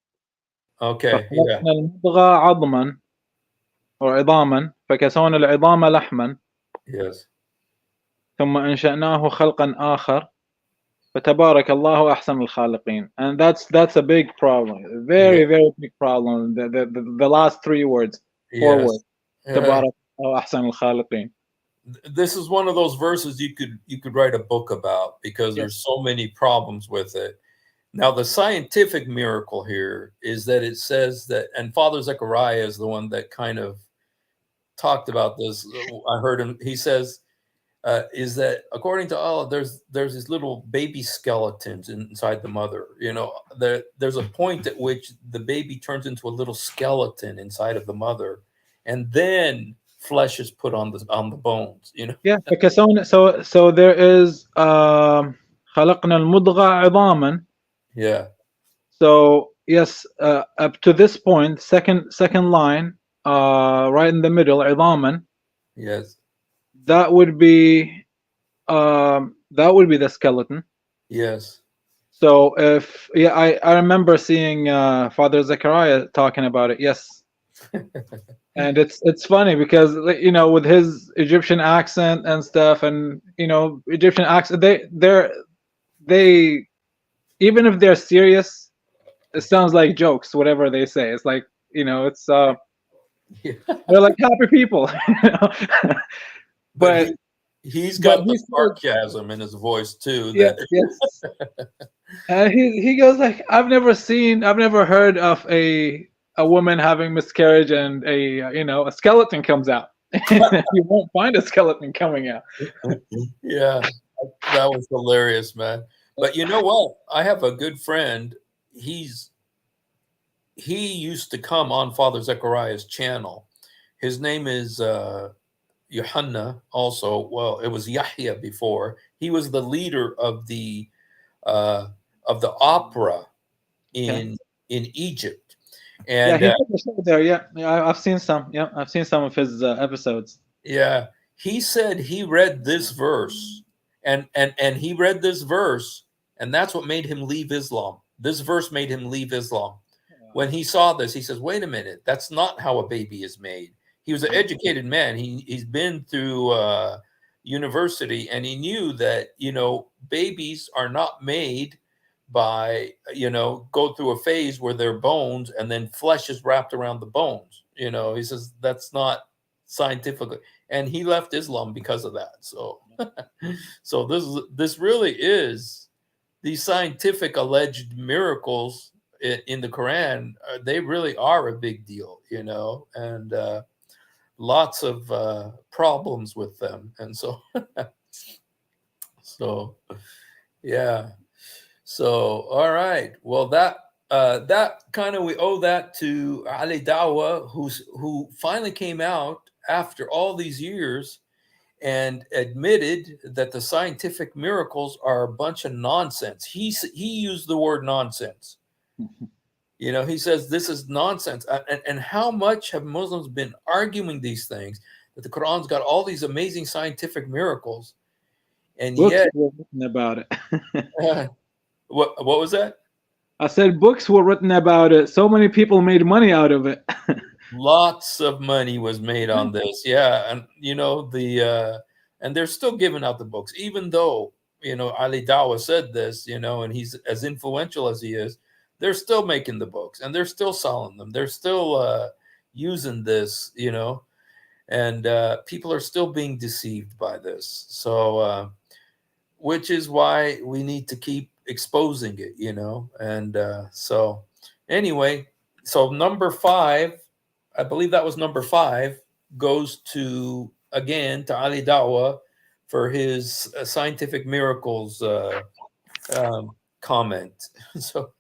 S1: Okay.
S8: فخلقنا المضغة عظما أو عظاما فكسونا العظام لحما.
S1: Yes.
S8: ثم أنشأناه خلقا آخر فتبارك الله أحسن الخالقين. And that's a big problem, very big problem. The last 3 words, 4 words. تبارك الله أحسن الخالقين.
S1: This is one of those verses you could write a book about because there's so many problems with it. Now, the scientific miracle here is that it says that, and Father Zechariah is the one that kind of talked about this. I heard him. He says, is that according to Allah, there's these little baby skeletons inside the mother. You know, there's a point at which the baby turns into a little skeleton inside of the mother, and then flesh is put on the bones. You know.
S8: Yeah. So there is خلقنا المضغة عظاما.
S1: Yeah.
S8: So yes, up to this point, second line, right in the middle, عظاما.
S1: Yes.
S8: That would be the skeleton.
S1: Yes.
S8: So if I remember seeing Father Zechariah talking about it. Yes. And it's funny because, you know, with his Egyptian accent and stuff, and you know, Egyptian accent, they even if they're serious, it sounds like jokes. Whatever they say, it's like, you know, it's they're like happy people. You know? But
S1: he's got the sarcasm in his voice too.
S8: Yes. And he goes like, I've never heard of a woman having miscarriage and a skeleton comes out. You won't find a skeleton coming out.
S1: Yeah, that was hilarious, man. But you know what? I have a good friend. He used to come on Father Zechariah's channel. His name is Yohanna. Also, well, it was Yahya before. He was the leader of the opera in Egypt. And
S8: yeah, he's there. Yeah, I've seen some. Yeah, I've seen some of his episodes.
S1: Yeah, he said he read this verse, and he read this verse, and that's what made him leave Islam. This verse made him leave Islam. When he saw this, he says, "Wait a minute, that's not how a baby is made." He was an educated man. He's been through university, and he knew that, you know, babies are not made by, you know, go through a phase where they're bones and then flesh is wrapped around the bones. You know, he says that's not scientifically, and he left Islam because of that. So so this really is these scientific alleged miracles in the Quran. They really are a big deal, you know, and lots of problems with them. And so yeah. So, all right. Well, that kind of, we owe that to Ali Dawa, who finally came out after all these years and admitted that the scientific miracles are a bunch of nonsense. He used the word nonsense. You know, he says this is nonsense. And how much have Muslims been arguing these things, that the Quran's got all these amazing scientific miracles, and
S8: Books
S1: yet
S8: were written about it.
S1: What was that?
S8: I said books were written about it. So many people made money out of it.
S1: Lots of money was made on this. Yeah. And you know, and they're still giving out the books, even though, you know, Ali Dawa said this, you know, and he's as influential as he is. They're still making the books, and they're still selling them. They're still using this, you know, and people are still being deceived by this. So, which is why we need to keep exposing it, you know. And so, anyway, so number 5, I believe that was number 5, goes to again to Ali Dawa for his scientific miracles comment. So,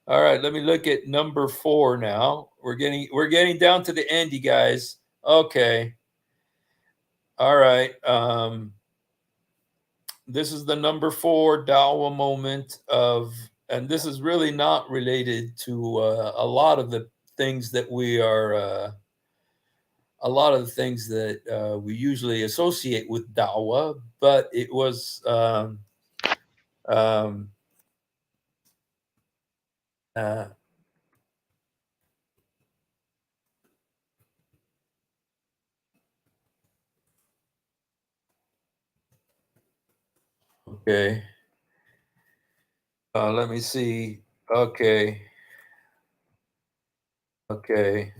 S1: all right, let me look at number 4 now. We're getting down to the end, you guys. Okay. All right. This is the number 4 Dawa moment of, and this is really not related to a lot of the things that we are, a lot of the things that we usually associate with Dawa, but it was okay. Let me see. Okay. Okay.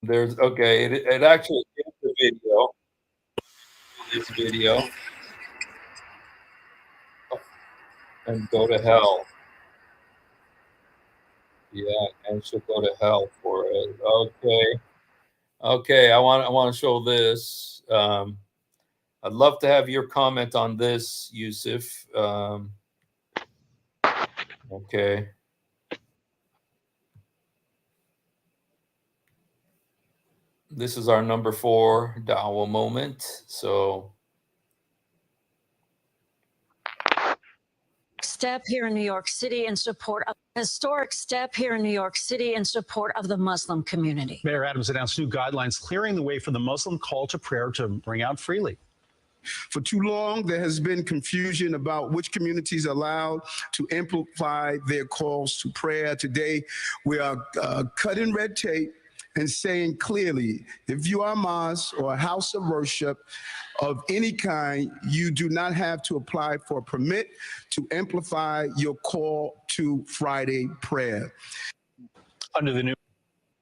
S1: There's okay. It actually is the video. This video. And go to hell. Yeah, and she'll go to hell for it. Okay. Okay. I want to show this. I'd love to have your comment on this, Yusuf. Okay. This is our number 4 Dawa moment. So
S17: step here in New York City in support of historic step here in New York City in support of the Muslim community.
S18: Mayor Adams announced new guidelines clearing the way for the Muslim call to prayer to ring out freely.
S19: For too long, there has been confusion about which communities are allowed to amplify their calls to prayer. Today, we are cutting red tape and saying clearly, if you are a mosque or a house of worship of any kind, you do not have to apply for a permit to amplify your call to Friday prayer.
S18: Under the new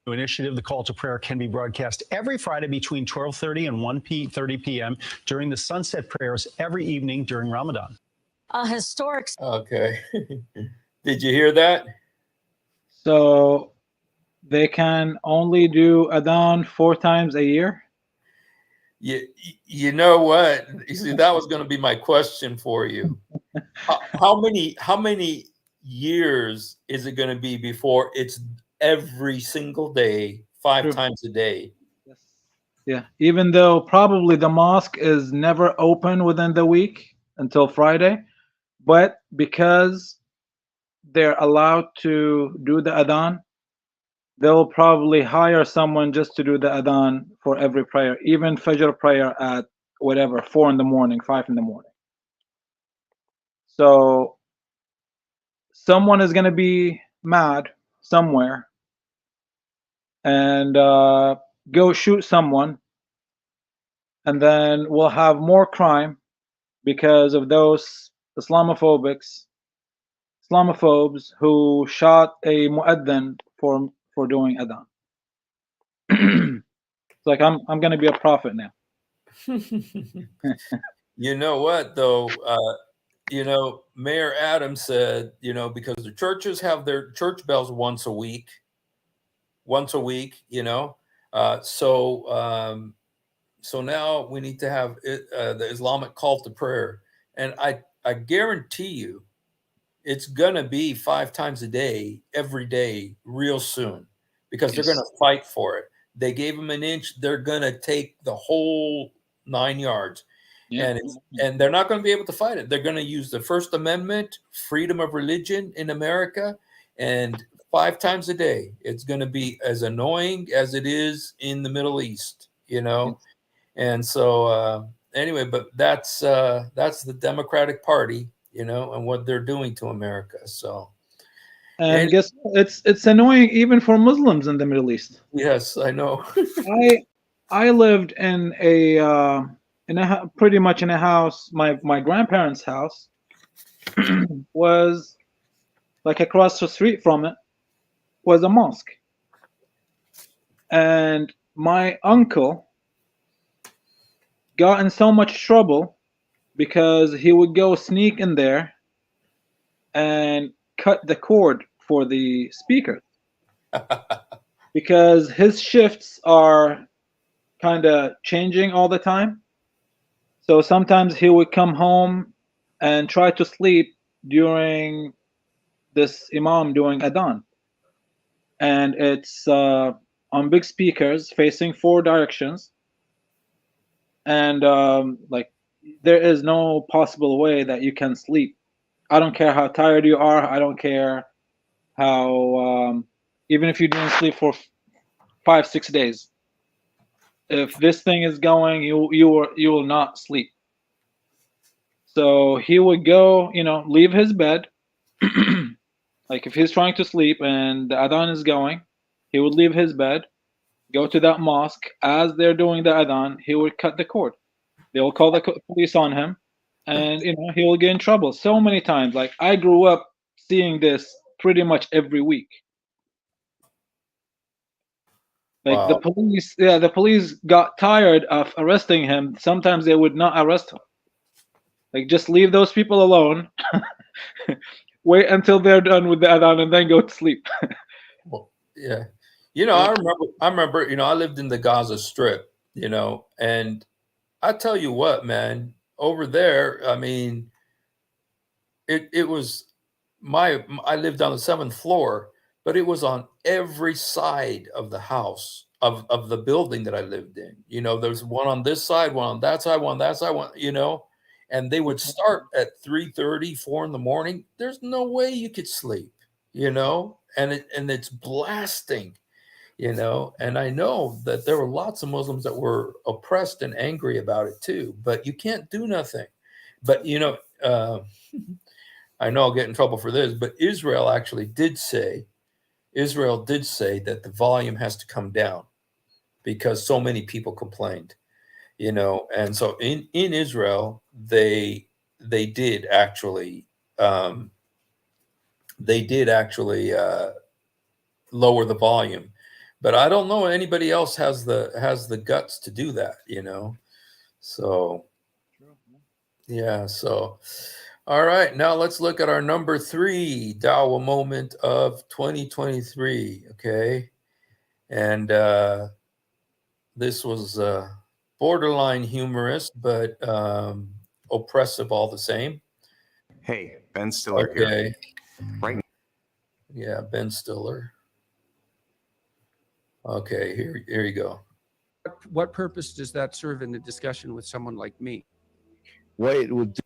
S18: initiative, the call to prayer can be broadcast every Friday between 12:30 and 1:30 p.m. during the sunset prayers every evening during Ramadan.
S17: A historic.
S1: Okay. Did you hear that?
S8: So they can only do Adhan 4 times a year?
S1: You know what? You see, that was going to be my question for you. How many years is it going to be before it's every single day, 5 times a day?
S8: Yeah, even though probably the mosque is never open within the week until Friday, but because they're allowed to do the Adhan, they'll probably hire someone just to do the Adhan for every prayer, even Fajr prayer at whatever, 4 in the morning, 5 in the morning. So someone is going to be mad somewhere and go shoot someone, and then we'll have more crime because of those Islamophobes who shot a mu'adhin for doing Adhan. It's like I'm going to be a prophet now.
S1: You know what, though? You know, Mayor Adams said, you know, because the churches have their church bells once a week, you know. So now we need to have the Islamic call to prayer. And I guarantee you it's going to be 5 times a day, every day, real soon, because they're going to fight for it. They gave them an inch. They're going to take the whole 9 yards. Yeah. And they're not going to be able to fight it. They're going to use the First Amendment, freedom of religion in America, and 5 times a day. It's going to be as annoying as it is in the Middle East, you know. And so anyway, but that's the Democratic Party, you know, and what they're doing to America. So
S8: And guess what? It's annoying even for Muslims in the Middle East.
S1: Yes, I know.
S8: I lived in a pretty much in a house. My grandparents' house was like across the street from it was a mosque, and my uncle got in so much trouble because he would go sneak in there and cut the cord for the speaker because his shifts are kind of changing all the time. So sometimes he would come home and try to sleep during this imam doing adhan, and it's on big speakers facing 4 directions, and like there is no possible way that you can sleep. I don't care how tired you are. I don't care how even if you didn't sleep for 5-6 days, if this thing is going, you will not sleep. So he would go, leave his bed. Like if he's trying to sleep and the adhan is going, he would leave his bed, go to that mosque. As they're doing the adhan, he would cut the cord. They will call the police on him, and he will get in trouble so many times. Like I grew up seeing this pretty much every week. Like
S1: Wow.
S8: the police got tired of arresting him. Sometimes they would not arrest him. Like just leave those people alone. Wait until they're done with the adhan and then go to sleep.
S1: Well, yeah. I remember, I lived in the Gaza Strip, and I tell you what, man, over there, I mean, it was I lived on the 7th floor, but it was on every side of the house of the building that I lived in. There's one on this side, one on that side, one on that side, one, and they would start at 3:30, 4 in the morning. There's no way you could sleep, and it's blasting, and I know that there were lots of Muslims that were oppressed and angry about it too, but you can't do nothing. But I know I'll get in trouble for this, but Israel did say that the volume has to come down because so many people complained, and so in Israel they did actually lower the volume, but I don't know anybody else has the guts to do that, so yeah. So all right, now let's look at our number 3 Dawa moment of 2023. Okay, and this was borderline humorous, but oppressive all the same.
S20: Hey, Ben Stiller here. Right.
S1: Yeah, Ben Stiller. Okay, here you go.
S21: What purpose does that serve in the discussion with someone like me?
S22: What it would do.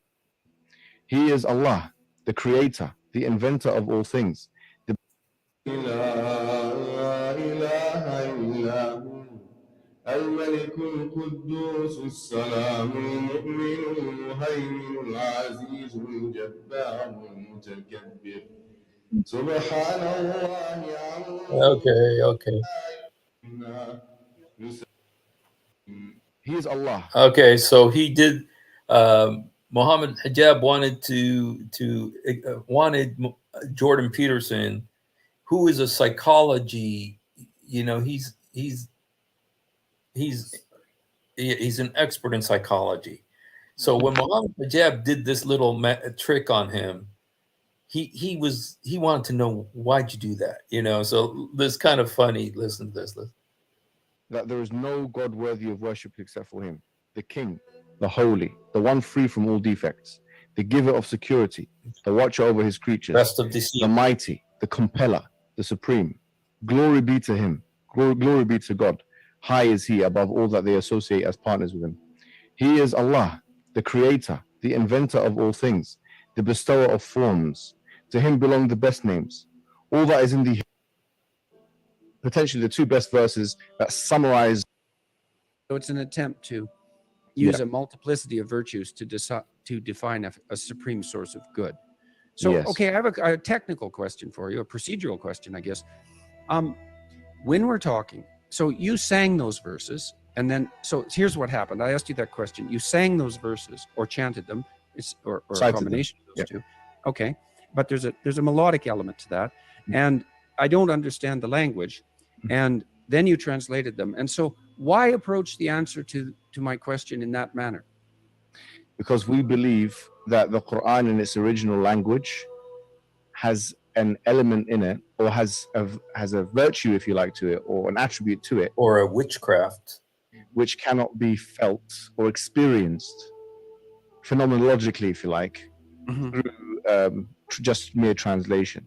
S22: He is Allah, the creator, the inventor of all things.
S23: الملك القدوس السلام المؤمن المهيمن العزيز الجبار المتكبر سبحان الله
S1: Okay.
S22: He is Allah.
S1: Okay, so he did. Mohammed Hijab wanted Jordan Peterson, who is a psychology. He's an expert in psychology. So when Mohammed Hijab did this little trick on him, he wanted to know, why'd you do that? So this kind of funny. Listen to this.
S22: That there is no God worthy of worship except for him, the King, the Holy, the one free from all defects, the giver of security, the watcher over his creatures, the mighty, the compeller, the supreme. Glory be to him. Glory be to God. High is he above all that they associate as partners with him. He is Allah, the creator, the inventor of all things, the bestower of forms. To him belong the best names. All that is in the potentially the 2 best verses that summarize.
S21: So it's an attempt to use a multiplicity of virtues to define a supreme source of good. So,
S22: Yes.
S21: okay, I have a technical question for you, a procedural question, I guess. When we're talking, so you sang those verses, and then, so here's what happened. I asked you that question. You sang those verses or chanted them, or a
S22: Cited them.
S21: combination of those
S22: Yep.
S21: two. Okay, but there's a melodic element to that, and I don't understand the language, and then you translated them. And so why approach the answer to my question in that manner?
S22: Because we believe that the Quran in its original language has an element in it, or has a virtue, if you like, to it, or an attribute to it,
S1: or a witchcraft,
S22: which cannot be felt or experienced phenomenologically, if you like, through just mere translation.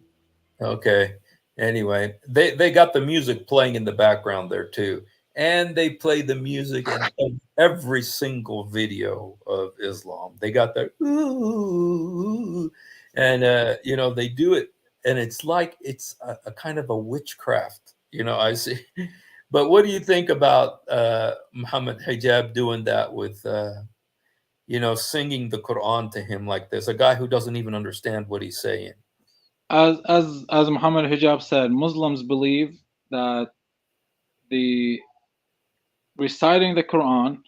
S1: Okay. Anyway, they got the music playing in the background there too, and they play the music in every single video of Islam. They got their ooh, and you know, they do it, and it's like it's a kind of a witchcraft. You know, I see. But what do you think about Muhammad Hijab doing that with you know, singing the Quran to him like this? A guy who doesn't even understand what he's saying.
S8: As Muhammad Hijab said, Muslims believe that the reciting the Quran,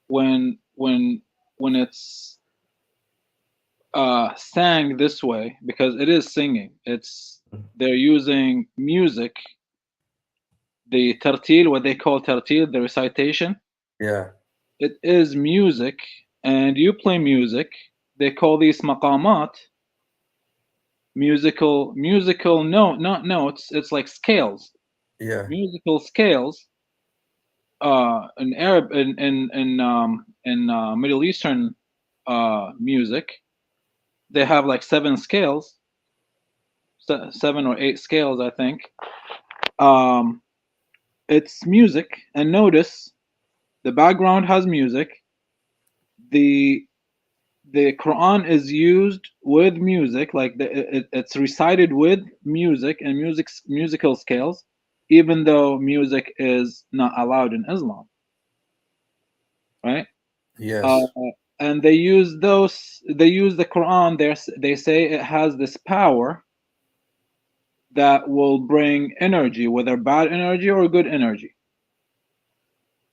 S8: when it's sang this way, because it is singing, they're using music, the tartil, what they call tartil, the recitation.
S1: Yeah.
S8: It is music, and you play music. They call these maqamat, musical not notes. It's like scales.
S1: Yeah.
S8: Musical scales. In Arab, in Middle Eastern music, they have like 7 scales, 7 or 8 scales, I think. It's music, and notice the background has music. The Quran is used with music, like it's recited with music and musical scales, even though music is not allowed in Islam, right?
S1: Yes.
S8: And they use the Quran. They say it has this power that will bring energy, whether bad energy or good energy.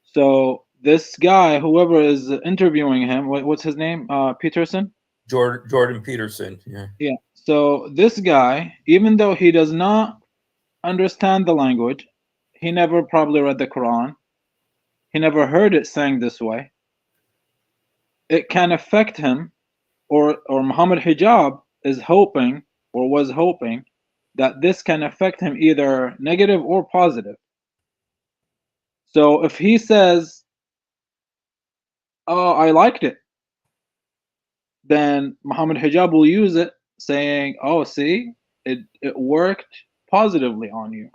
S8: So this guy, whoever is interviewing him, what's his name? Peterson?
S1: Jordan Peterson. Yeah.
S8: Yeah. So this guy, even though he does not understand the language, he never probably read the Quran. He never heard it sang this way. It can affect him, or Muhammad Hijab is hoping, or was hoping, that this can affect him either negative or positive. So if he says, "Oh, I liked it," then Muhammad Hijab will use it, saying, "Oh, see, it worked positively on you."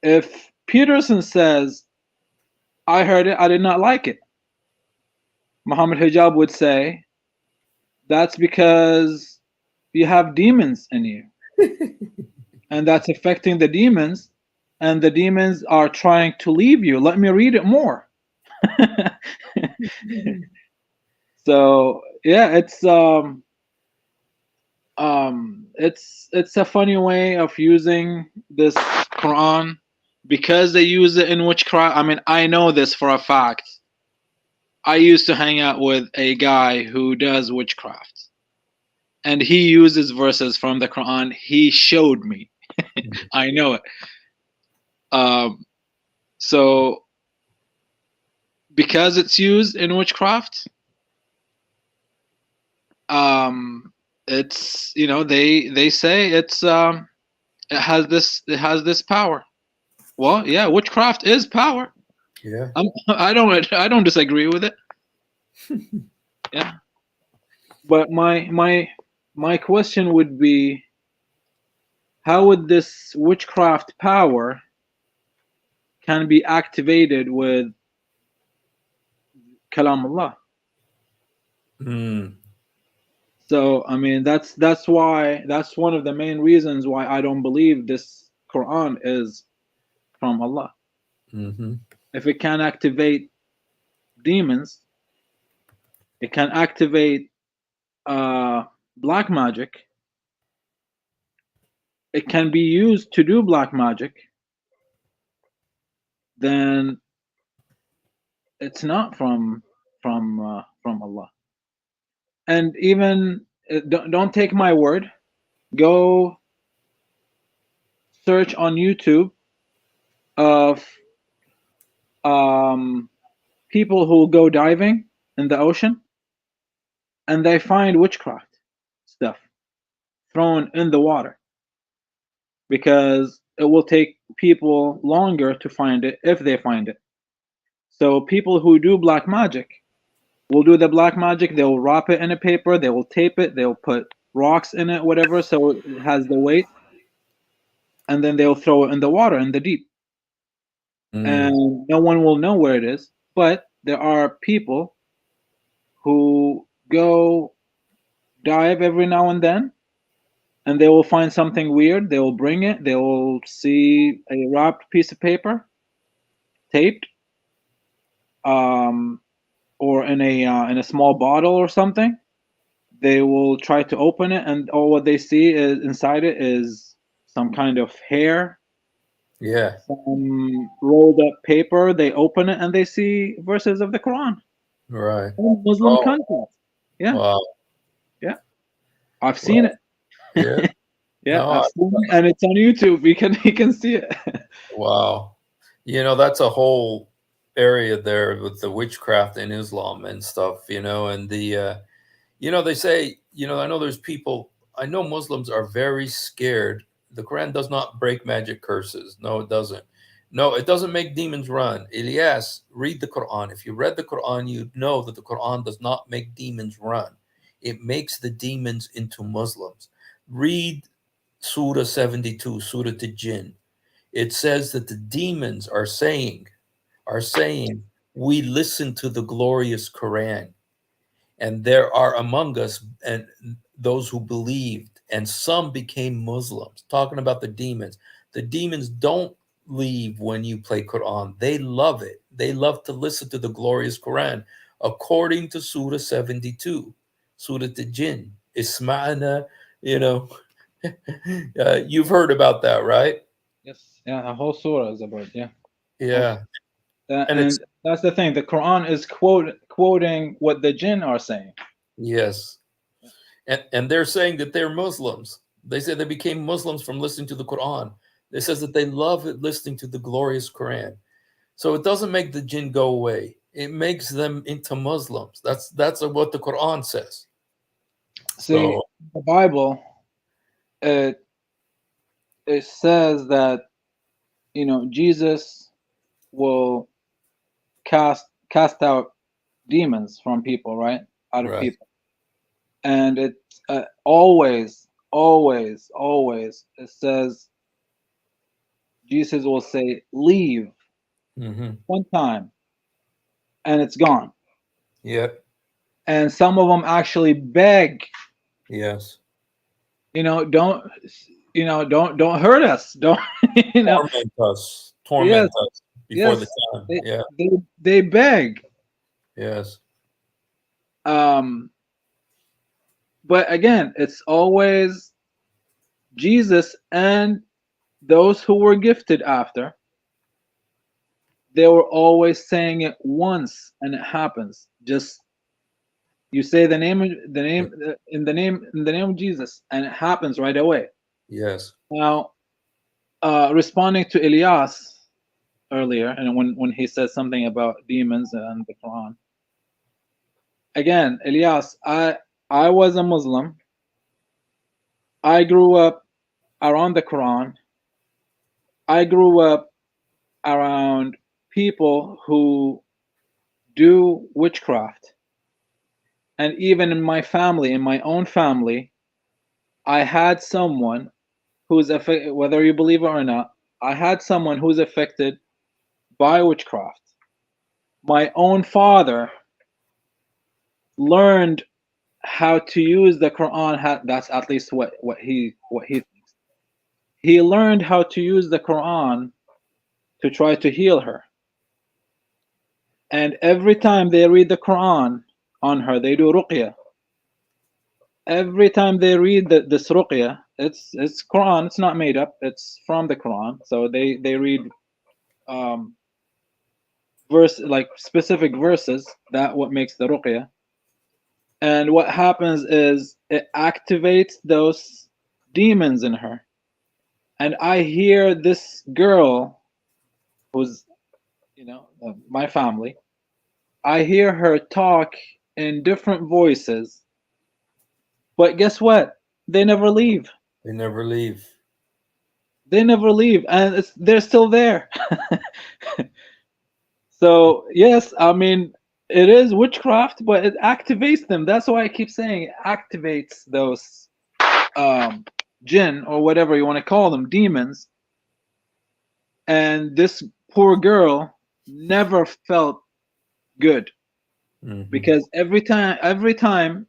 S8: If Peterson says, "I heard it, I did not like it," Muhammad Hijab would say, "That's because you have demons in you." And that's affecting the demons, and the demons are trying to leave you. Let me read it more. So yeah, it's a funny way of using this Quran, because they use it in witchcraft. I mean, I know this for a fact. I used to hang out with a guy who does witchcraft, and he uses verses from the Quran. He showed me. I know it. So because it's used in witchcraft, it's, you know, they say it's it has this power. Well, yeah, witchcraft is power.
S1: Yeah.
S8: I don't disagree with it. Yeah. But my question would be, how would this witchcraft power can be activated with Kalam Allah? So I mean, that's why, that's one of the main reasons why I don't believe this Quran is from Allah. If it can activate demons, it can activate black magic, it can be used to do black magic, then it's not from Allah. And even don't take my word. Go search on YouTube of people who go diving in the ocean, and they find witchcraft stuff thrown in the water, because it will take people longer to find it if they find it. So people who do black magic will do the black magic. They will wrap it in a paper. They will tape it. They'll put rocks in it, whatever, so it has the weight. And then they'll throw it in the water, in the deep. And no one will know where it is. But there are people who go dive every now and then, and they will find something weird. They will bring it. They will see a wrapped piece of paper, taped, or in a small bottle or something. They will try to open it, and all what they see is inside it is some kind of hair, some rolled up paper. They open it and they see verses of the Quran.
S1: Right.
S8: In Muslim countries. Yeah.
S1: Wow.
S8: Yeah. I've seen it.
S1: Yeah.
S8: Yeah,
S1: No,
S8: I've seen it, and it's on YouTube. You can see it.
S1: Wow. You know, that's a whole area there with the witchcraft in Islam and stuff, you know, and the, you know, they say, you know, I know there's people, I know Muslims are very scared. The Quran does not break magic curses. No, it doesn't. No, it doesn't make demons run. Ilyas, read the Quran. If you read the Quran, you'd know that the Quran does not make demons run. It makes the demons into Muslims. Read Surah 72, Surah Al-Jinn. It says that the demons are saying, we listen to the glorious Quran. And there are among us and those who believed, and some became Muslims. Talking about the demons. The demons don't leave when you play Quran. They love it. They love to listen to the glorious Quran. According to Surah 72, Surah Al-Jinn, Isma'ana, you know, you've heard about that, right?
S8: Yes. Yeah, a whole surah is about, yeah.
S1: Yeah.
S8: And that's the thing. The Quran is quoting what the jinn are saying.
S1: Yes. And they're saying that they're Muslims. They say they became Muslims from listening to the Quran. It says that they love it listening to the glorious Quran. So it doesn't make the jinn go away. It makes them into Muslims. That's what the Quran says.
S8: See, the Bible, it says that, you know, Jesus will cast out demons from people, right? Out of people. And it always it says Jesus will say leave one time and it's gone.
S1: Yep.
S8: And some of them actually beg,
S1: yes,
S8: you know, don't hurt us, don't, you know,
S1: torment us before
S8: yes,
S1: the time.
S8: they beg.
S1: Yes.
S8: But again, it's always Jesus and those who were gifted after. They were always saying it once, and it happens. Just you say the name in the name of Jesus, and it happens right away.
S1: Yes.
S8: Now, responding to Ilyas earlier, and when he said something about demons and the Quran. Again, Ilyas, I was a Muslim. I grew up around the Quran. I grew up around people who do witchcraft. And even in my family, in my own family, I had someone who's affected, whether you believe it or not, I had someone who's affected by witchcraft. My own father learned how to use the Quran. That's at least what he thinks. He learned how to use the Quran to try to heal her. And every time they read the Quran on her, they do ruqya. every time they read this ruqya, it's Quran. It's not made up. It's from the Quran. So they read verse, like specific verses. That what makes the ruqya. And what happens is it activates those demons in her. And I hear this girl, who's, my family, I hear her talk in different voices. But guess what? They never leave.
S1: They never leave.
S8: They never leave, and they're still there. So yes, I mean, it is witchcraft, but it activates them. That's why I keep saying it activates those jinn, or whatever you want to call them, demons. And this poor girl never felt good, because every time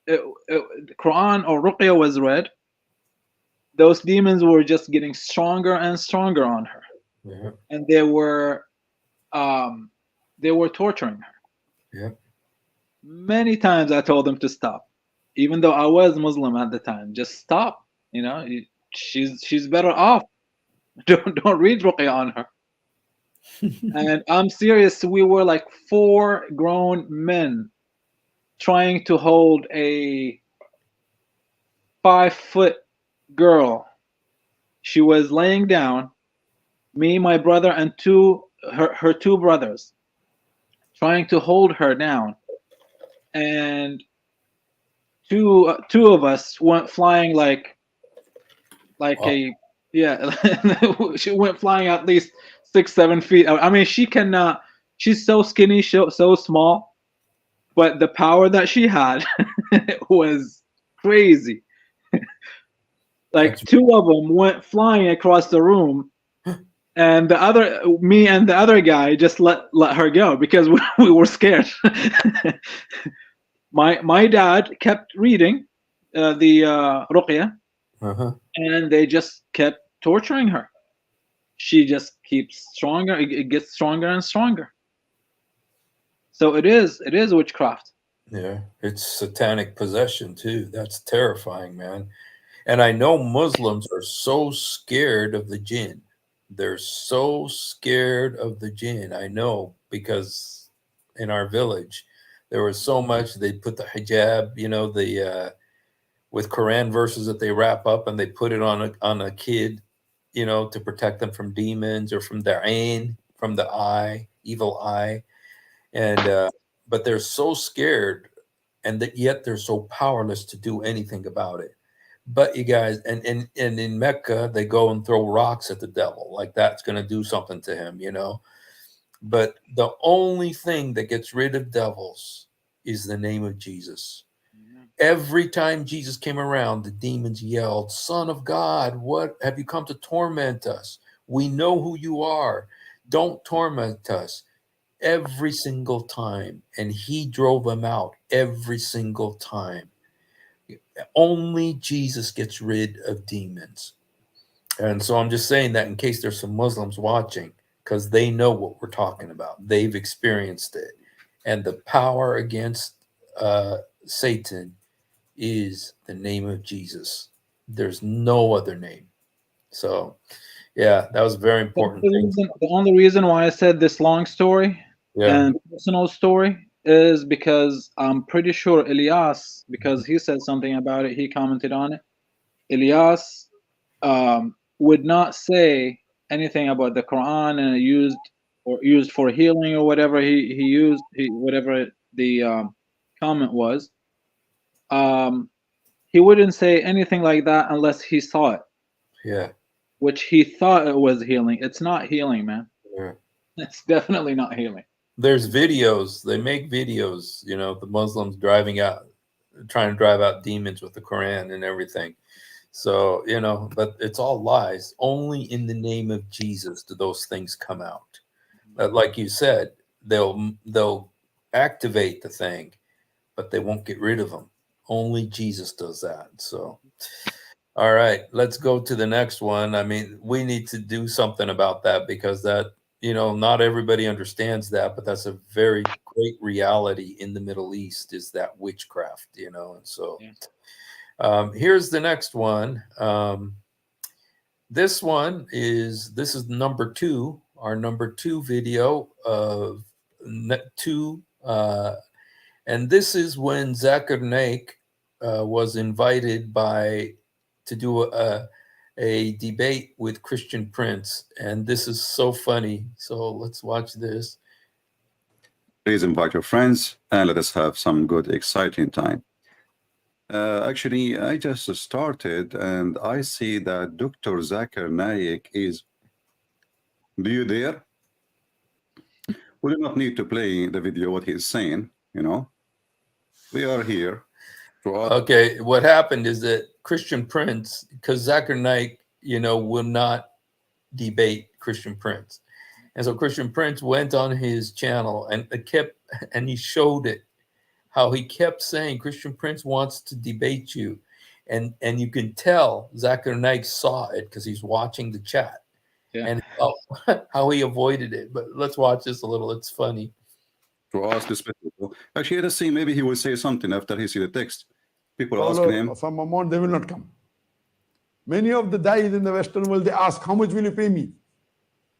S8: Quran or Ruqya was read, those demons were just getting stronger and stronger on her.
S1: Yeah.
S8: And they were torturing her.
S1: Yeah.
S8: Many times I told them to stop, even though I was Muslim at the time. Just stop. She's better off. Don't read Ruqya on her. And I'm serious. We were like 4 grown men trying to hold a 5-foot girl. She was laying down. Me, my brother, and her 2 brothers, trying to hold her down, and two of us went flying like she went flying at least 6-7 feet. I mean, she cannot. She's so skinny, so small, but the power that she had was crazy. Like 2 of them went flying across the room. And me and the other guy just let her go because we were scared. My dad kept reading the Ruqya, and they just kept torturing her. She just keeps stronger. It gets stronger and stronger. So it is witchcraft.
S1: Yeah, it's satanic possession too. That's terrifying, man. And I know Muslims are so scared of the jinn. They're so scared of the jinn. I know, because in our village, there was so much. They put the hijab, with Quran verses that they wrap up, and they put it on a kid, to protect them from demons or from their ain, from the eye, evil eye. And but they're so scared, and yet they're so powerless to do anything about it. But you guys, and in Mecca, they go and throw rocks at the devil, like that's going to do something to him, But the only thing that gets rid of devils is the name of Jesus. Every time Jesus came around, the demons yelled, "Son of God, what have you come to torment us? We know who you are. Don't torment us." Every single time. And he drove them out every single time. Only Jesus gets rid of demons. And so I'm just saying that in case there's some Muslims watching, because they know what we're talking about. They've experienced it. And the power against Satan is the name of Jesus. There's no other name. So, yeah, that was a very important thing.
S8: The only reason why I said this long story and personal story is because I'm pretty sure Elias, because he said something about it, he commented on it. Elias would not say anything about the Quran and used for healing or whatever he used, whatever the comment was. He wouldn't say anything like that unless he saw it.
S1: Yeah.
S8: Which he thought it was healing. It's not healing, man.
S1: Yeah.
S8: It's definitely not healing.
S1: There's videos. They make videos, the Muslims trying to drive out demons with the Quran and everything. So, but it's all lies. Only in the name of Jesus do those things come out. Like you said, they'll activate the thing, but they won't get rid of them. Only Jesus does that. So, all right, let's go to the next one. I mean, we need to do something about that, because that you know, not everybody understands that, but that's a very great reality in the Middle East, is that witchcraft, you know. And so here's the next one. This is number 2, our number 2 video of two, and this is when Zakir Naik was invited to do a debate with Christian Prince, and this is so funny. So let's watch this.
S2: Please invite your friends and let us have some good, exciting time. Actually, I just started and I see that Dr. Zakir Naik is. Do you dare? We do not need to play the video what he's saying, you know. We are here.
S1: Okay, what happened is that Christian Prince, because Zakir Naik, you know, will not debate Christian Prince. And so Christian Prince went on his channel and he showed it, how he kept saying Christian Prince wants to debate you. And you can tell Zakir Naik saw it because he's watching the chat.
S8: Yeah.
S1: And how he avoided it. But let's watch this a little. It's funny.
S2: To ask this people. Actually, let's see, maybe he will say something after he see the text. People asking him.
S5: Some amount, they will not come. Many of the dais in the Western world, they ask, how much will you pay me?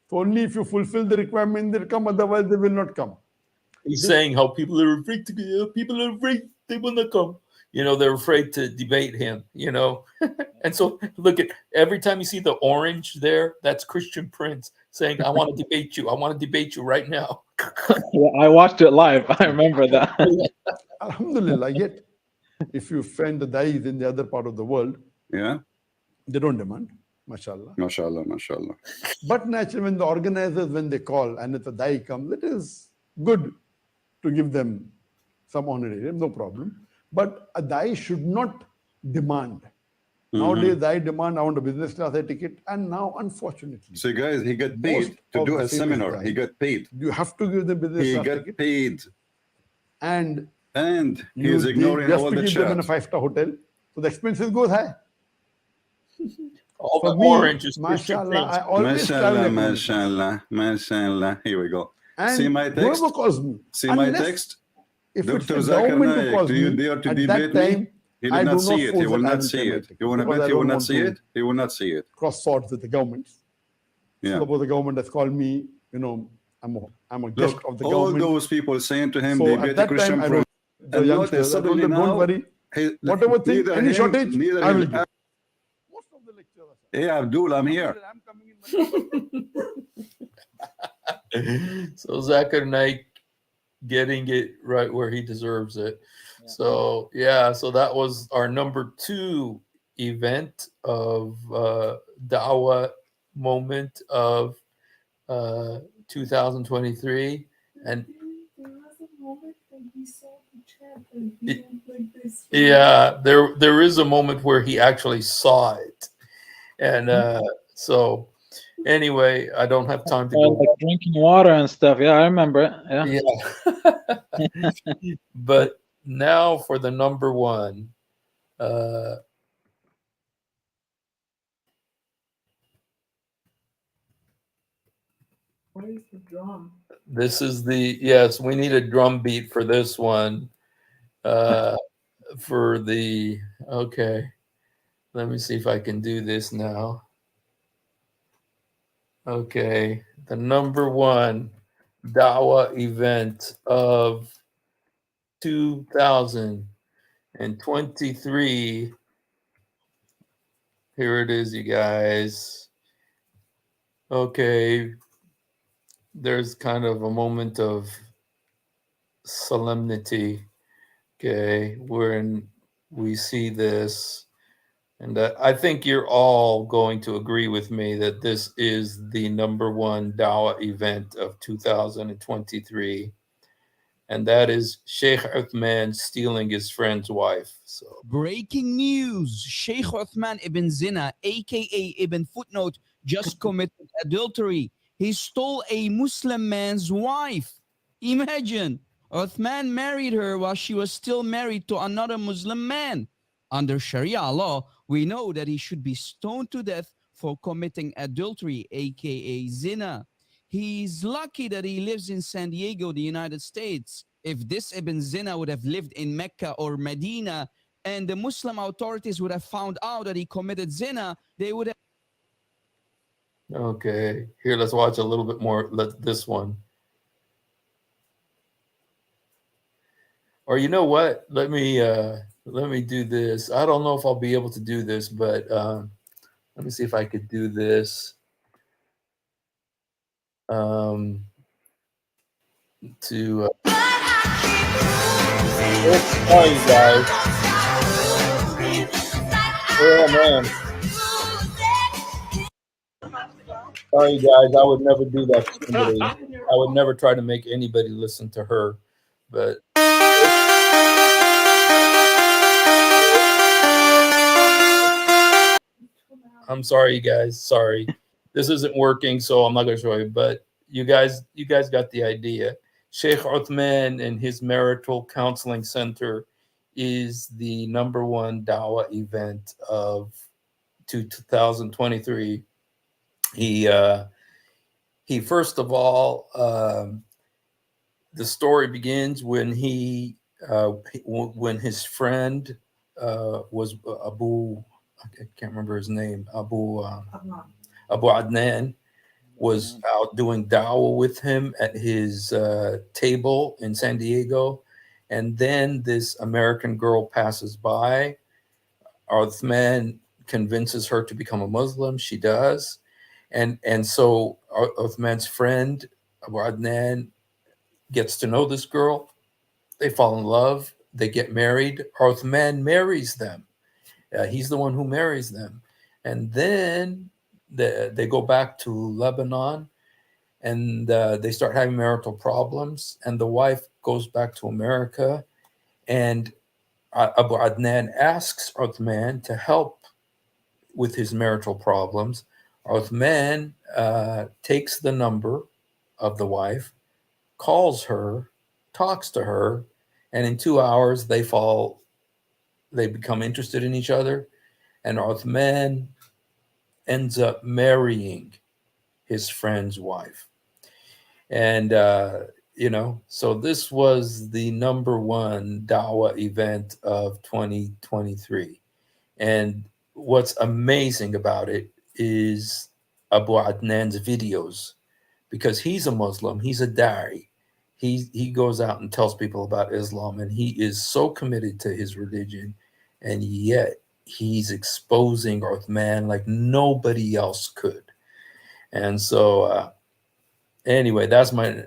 S5: So only if you fulfill the requirement, they'll come, otherwise they will not come.
S1: He's saying how people are afraid they will not come. You know, they're afraid to debate him, you know. And so look at, every time you see the orange there, that's Christian Prince saying, I want to debate you. I want to debate you right now.
S8: Yeah, I watched it live. I remember that.
S5: Alhamdulillah, yet if you find the dais in the other part of the world, they don't demand. Mashallah.
S2: Mashallah, mashallah.
S5: But naturally, when the organizers, when they call and if a dai comes, it is good to give them some honorarium, no problem. But a dai should not demand. Nowadays, dai demand, I want a business class ticket, and now, unfortunately.
S2: So, guys, he got paid to do a seminar. He got paid.
S5: You have to give them business class ticket.
S2: He got paid.
S5: And
S2: he is ignoring all the chat.
S5: Just to keep them in a 5-star hotel, so the expenses goes high.
S1: All the orange is
S5: mashallah, I always travel.
S2: Mashallah. Here we go.
S5: And
S2: see my text?
S5: Whoever calls me.
S2: See my text?
S5: If
S2: Dr.
S5: it's the
S2: Zakir
S5: government who
S2: Naik,
S5: calls
S2: do you
S5: me,
S2: dare to
S5: at
S2: debate
S5: that time,
S2: me? He
S5: I
S2: did
S5: do
S2: not see it. He
S5: force
S2: will
S5: that I
S2: not see it. You want to
S5: because
S2: bet
S5: I
S2: he will
S5: don't
S2: not
S5: want
S2: see
S5: to
S2: it? He will not see it.
S5: Cross swords with the governments.
S2: Yeah.
S5: Suppose the government has called me, you know, I'm a guest
S2: Look,
S5: of the
S2: all
S5: government.
S2: those people saying to him,
S5: So
S2: debate
S5: at
S2: the
S5: that
S2: Christian
S5: time,
S2: Prince.
S5: the
S2: And
S5: youngsters,
S2: notice,
S5: I told
S2: suddenly
S5: them, don't
S2: now,
S5: worry. Whatever thing,
S2: neither
S5: any
S2: him,
S5: shortage,
S2: neither
S5: I will
S2: him.
S5: give.
S2: Hey, Abdul, I'm here.
S1: So Zakir Naik getting it right where he deserves it. So yeah, so that was our number 2 event of Dawa moment of 2023. And yeah, there is a moment where he actually saw it. And so anyway, I don't have time to go.
S8: Like drinking water and stuff. Yeah, I remember it.
S1: Yeah. But now for the number 1.
S9: Where's the drum?
S1: This is yes, we need a drum beat for this one. Okay. Let me see if I can do this now. Okay, the number 1 Dawa event of 2023. Here it is, you guys. Okay, there's kind of a moment of solemnity. Okay, when we see this. And I think you're all going to agree with me that this is the number 1 Dawa event of 2023. And that is Sheikh Uthman stealing his friend's wife. So
S6: breaking news, Sheikh Uthman ibn Zina, aka Ibn Footnote, just committed adultery. He stole a Muslim man's wife. Imagine, Uthman married her while she was still married to another Muslim man. Under Sharia law, we know that he should be stoned to death for committing adultery, aka zina. He's lucky that he lives in San Diego, the United States. If this Ibn Zina would have lived in Mecca or Medina, and the Muslim authorities would have found out that he committed zina, they would have.
S1: Okay, here, let's watch a little bit more. This one. Or you know what? Let me do this. I don't know if I'll be able to do this, but let me see if I could do this. Sorry, guys. Oh man. Sorry, guys. I would never do that to somebody. I would never try to make anybody listen to her, but. I'm sorry, you guys. Sorry, this isn't working, so I'm not going to show you. But you guys got the idea. Sheikh Uthman and his marital counseling center is the #1 Dawa event of 2023. He first of all, the story begins when when his friend was Abu. I can't remember his name. Abu Adnan was out doing Dawa with him at his table in San Diego. And then this American girl passes by. Uthman convinces her to become a Muslim. She does. And so Uthman's friend, Abu Adnan, gets to know this girl. They fall in love. They get married. Uthman marries them. He's the one who marries them. And then they go back to Lebanon, and they start having marital problems. And the wife goes back to America. And Abu Adnan asks Uthman to help with his marital problems. Uthman takes the number of the wife, calls her, talks to her, and in 2 hours they become interested in each other, and Uthman ends up marrying his friend's wife. And so this was the #1 Dawa event of 2023. And what's amazing about it is Abu Adnan's videos, because he's a Muslim, he's a da'i. He goes out and tells people about Islam, and he is so committed to his religion, and yet he's exposing Uthman like nobody else could. And so anyway, that's my.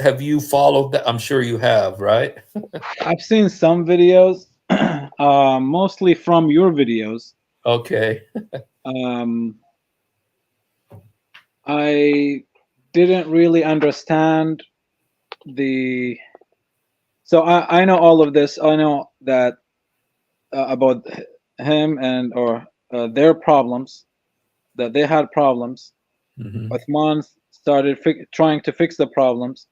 S1: Have you followed that? I'm sure you have, right?
S8: I've seen some videos, mostly from your videos.
S1: Okay.
S8: I didn't really understand so I know all of this. I know that about him and their problems, that they had problems. Uthman started trying to fix the problems,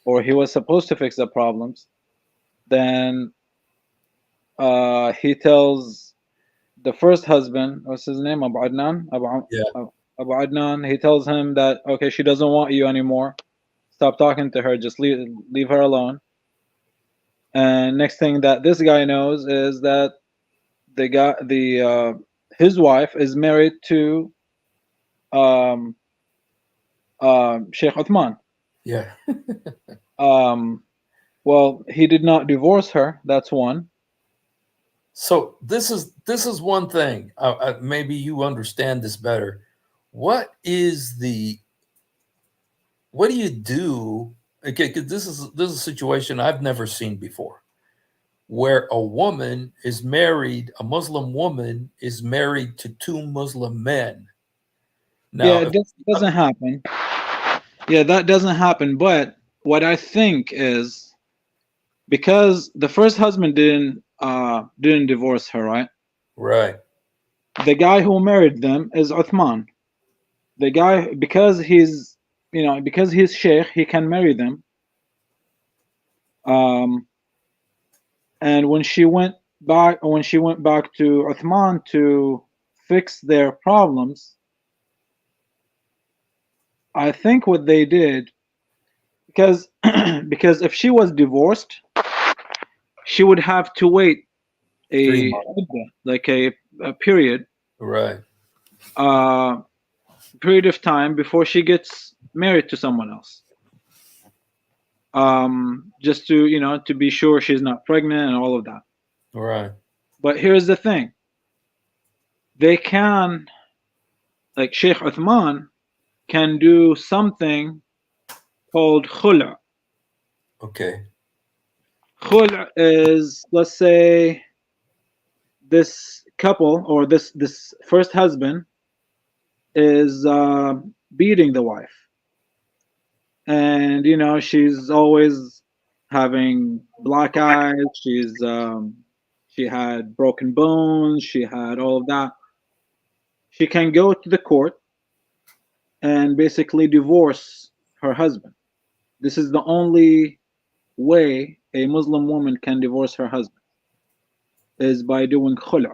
S8: or he was supposed to fix the problems. Then he tells the first husband, what's his name, Abu Adnan? Abu Adnan, he tells him that, okay, she doesn't want you anymore. Stop talking to her. Just leave her alone. And next thing that this guy knows is that his wife is married to Sheikh Uthman.
S1: Yeah.
S8: Well, he did not divorce her. That's one.
S1: So this is one thing. Maybe you understand this better. What do you do? Okay, because this is a situation I've never seen before, where a woman is married, a Muslim woman is married to 2 Muslim men. Now,
S8: yeah, that doesn't happen. Yeah, that doesn't happen. But what I think is, because the first husband didn't divorce her, right?
S1: Right.
S8: The guy who married them is Uthman. The guy, because he's sheikh, he can marry them. And when she went back to Uthman to fix their problems, I think what they did, because because if she was divorced, she would have to wait
S1: 3
S8: a
S1: months.
S8: like a period,
S1: Right.
S8: Period of time before she gets married to someone else. Just to to be sure she's not pregnant and all of that.
S1: Right.
S8: But here's the thing. They can, like Sheikh Uthman, can do something called khul'.
S1: Okay.
S8: Khul' is, let's say, this couple or this first husband is beating the wife, and she's always having black eyes. She had broken bones. She had all of that. She can go to the court and basically divorce her husband. This is the only way a Muslim woman can divorce her husband, is by doing khul'.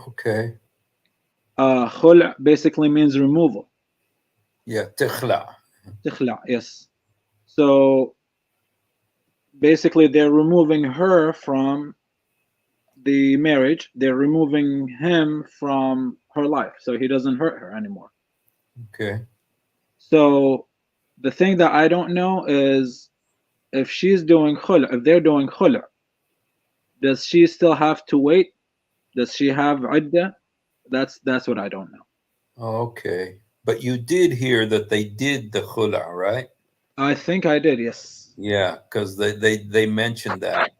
S1: Okay.
S8: Khul' basically means removal.
S1: Yeah, تخلع.
S8: Tikhla, yes. So basically they're removing her from the marriage. They're removing him from her life, so he doesn't hurt her anymore.
S1: Okay.
S8: So the thing that I don't know is if she's doing khul', if they're doing khul', does she still have to wait? Does she have iddah? That's what I don't know.
S1: Okay. But you did hear that they did the khula, right?
S8: I think I did, yes.
S1: Yeah, because they mentioned that.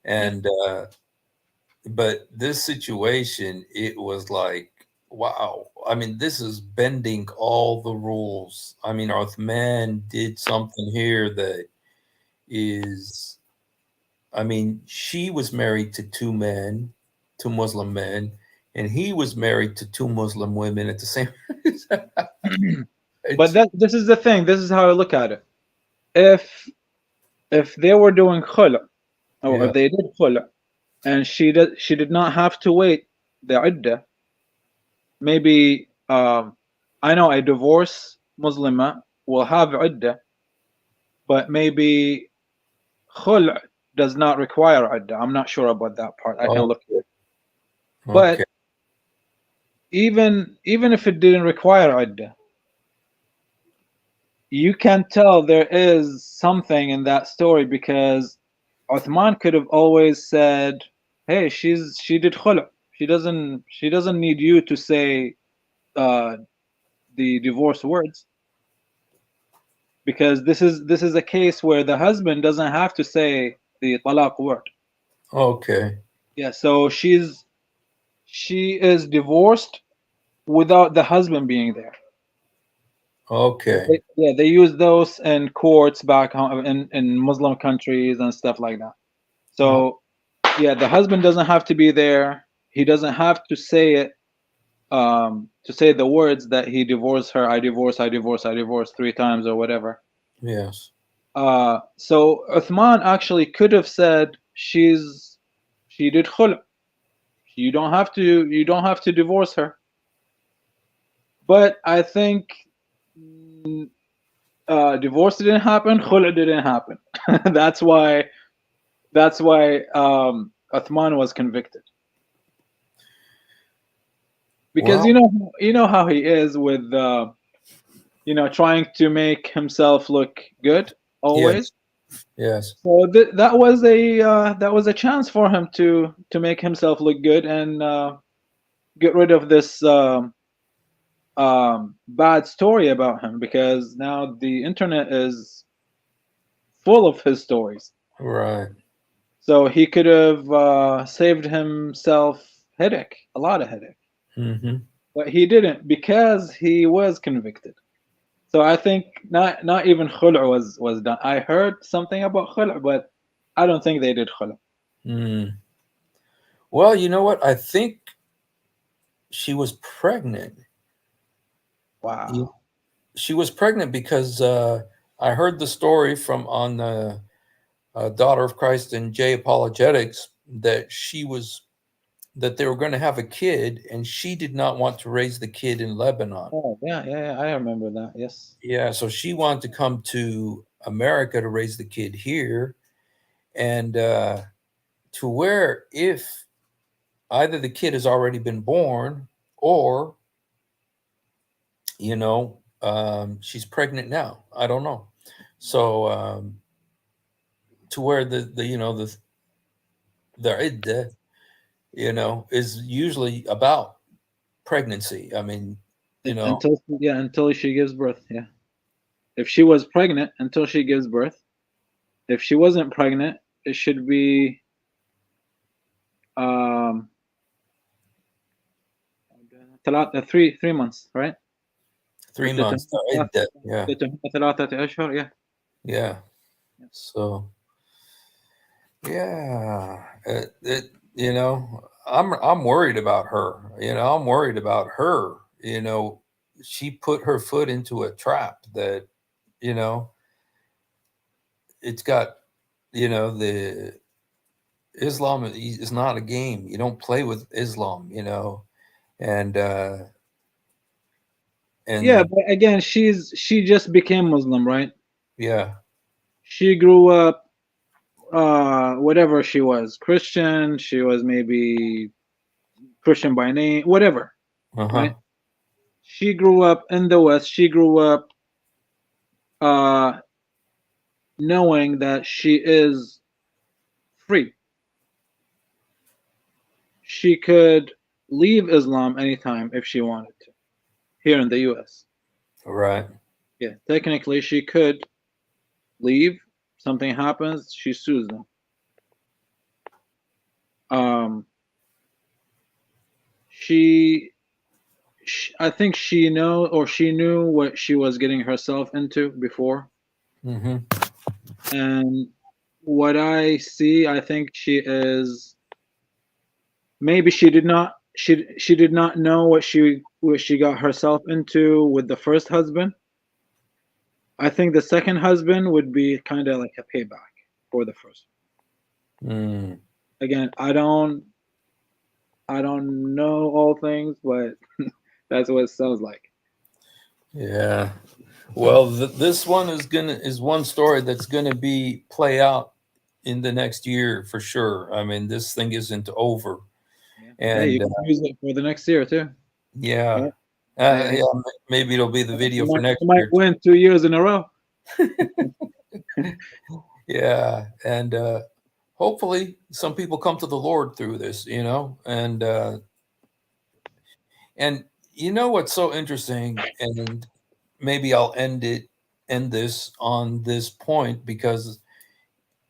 S1: And but this situation, it was like, wow. I mean, this is bending all the rules. I mean, Uthman did something here that is, I mean, she was married to 2 men, 2 Muslim men, and he was married to 2 Muslim women at the same
S8: But this is the thing. This is how I look at it. If they were doing khul', or
S1: Yeah.
S8: if they did khul', and she did not have to wait the iddah, maybe I know a divorce Muslima will have iddah, but maybe khul' does not require iddah. I'm not sure about that part. I can look at it. But
S1: Okay.
S8: even if it didn't require iddah, you can tell there is something in that story, because Uthman could have always said, "Hey, she did khul'. She doesn't need you to say the divorce words." Because this is a case where the husband doesn't have to say the talaq word.
S1: Okay.
S8: Yeah, so she is divorced without the husband being there.
S1: Okay.
S8: They use those in courts back home in Muslim countries and stuff like that. So yeah, the husband doesn't have to be there. He doesn't have to say it, to say the words that he divorced her. I divorce 3 times or whatever.
S1: Yes.
S8: So Uthman actually could have said she did khul'. You don't have to divorce her. But I think divorce didn't happen, khul' didn't happen. That's why Uthman was convicted. Because you know how he is with trying to make himself look good always.
S1: Yes.
S8: So that was a chance for him to make himself look good and get rid of this bad story about him, because now the internet is full of his stories.
S1: Right.
S8: So he could have saved himself a lot of headache.
S1: Mm-hmm.
S8: But he didn't, because he was convicted. So I think not even khul' was done. I heard something about khul', but I don't think they did khul'.
S1: Mm. Well, you know what? I think she was pregnant.
S8: Wow.
S1: She was pregnant because I heard the story from on the Daughter of Christ and J Apologetics that she was that they were going to have a kid, and she did not want to raise the kid in Lebanon.
S8: Oh, yeah, I remember that. Yes.
S1: Yeah, so she wanted to come to America to raise the kid here, and to where if either the kid has already been born or, she's pregnant now. I don't know. So to where the iddah, is usually about pregnancy. I mean,
S8: until she gives birth. Yeah. If she was pregnant, until she gives birth. If she wasn't pregnant, it should be 3 months, right?
S1: 3 months. Yeah.
S8: Yeah.
S1: Yeah. So yeah, I'm worried about her. I'm worried about her. She put her foot into a trap that, it's got, the Islam is not a game. You don't play with Islam, and
S8: yeah, but again, she just became Muslim, right?
S1: Yeah.
S8: She grew up, whatever she was, Christian. She was maybe Christian by name, whatever, right? She grew up in the West. She grew up knowing that she is free. She could leave Islam anytime if she wanted to, here in the U.S.
S1: Right.
S8: Yeah, technically she could leave. Something happens, she sues them. I think she knew what she was getting herself into before.
S1: Mm-hmm.
S8: And what I see, I think she is, maybe she did not know what she got herself into with the first husband. I think the second husband would be kind of like a payback for the first. Again, I don't know all things, but that's what it sounds like.
S1: Yeah. Well, this one is one story that's gonna play out in the next year for sure. I mean, this thing isn't over. And
S8: you can use it for the next year too.
S1: Yeah. Yeah, maybe it'll be the video for next
S8: might
S1: year.
S8: win 2 years in a row.
S1: Yeah, and hopefully some people come to the Lord through this, and what's so interesting, and maybe I'll end this on this point, because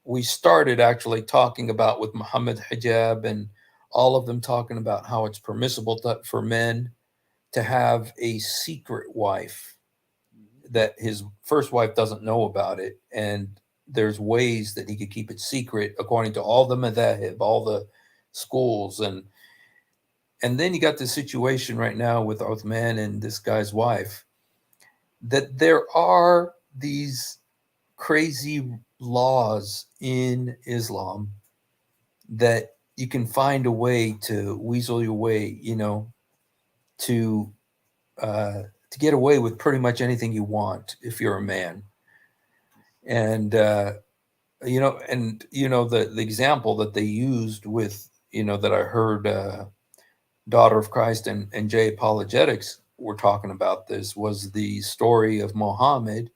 S1: we started actually talking about with Muhammad hijab and all of them talking about how it's permissible for men to have a secret wife, that his first wife doesn't know about it, and there's ways that he could keep it secret according to all the madhahib, all the schools, and then you got the situation right now with Uthman and this guy's wife, that there are these crazy laws in Islam that you can find a way to weasel your way, to get away with pretty much anything you want if you're a man. And the example that they used with, that I heard Daughter of Christ and J Apologetics were talking about this, was the story of Muhammad,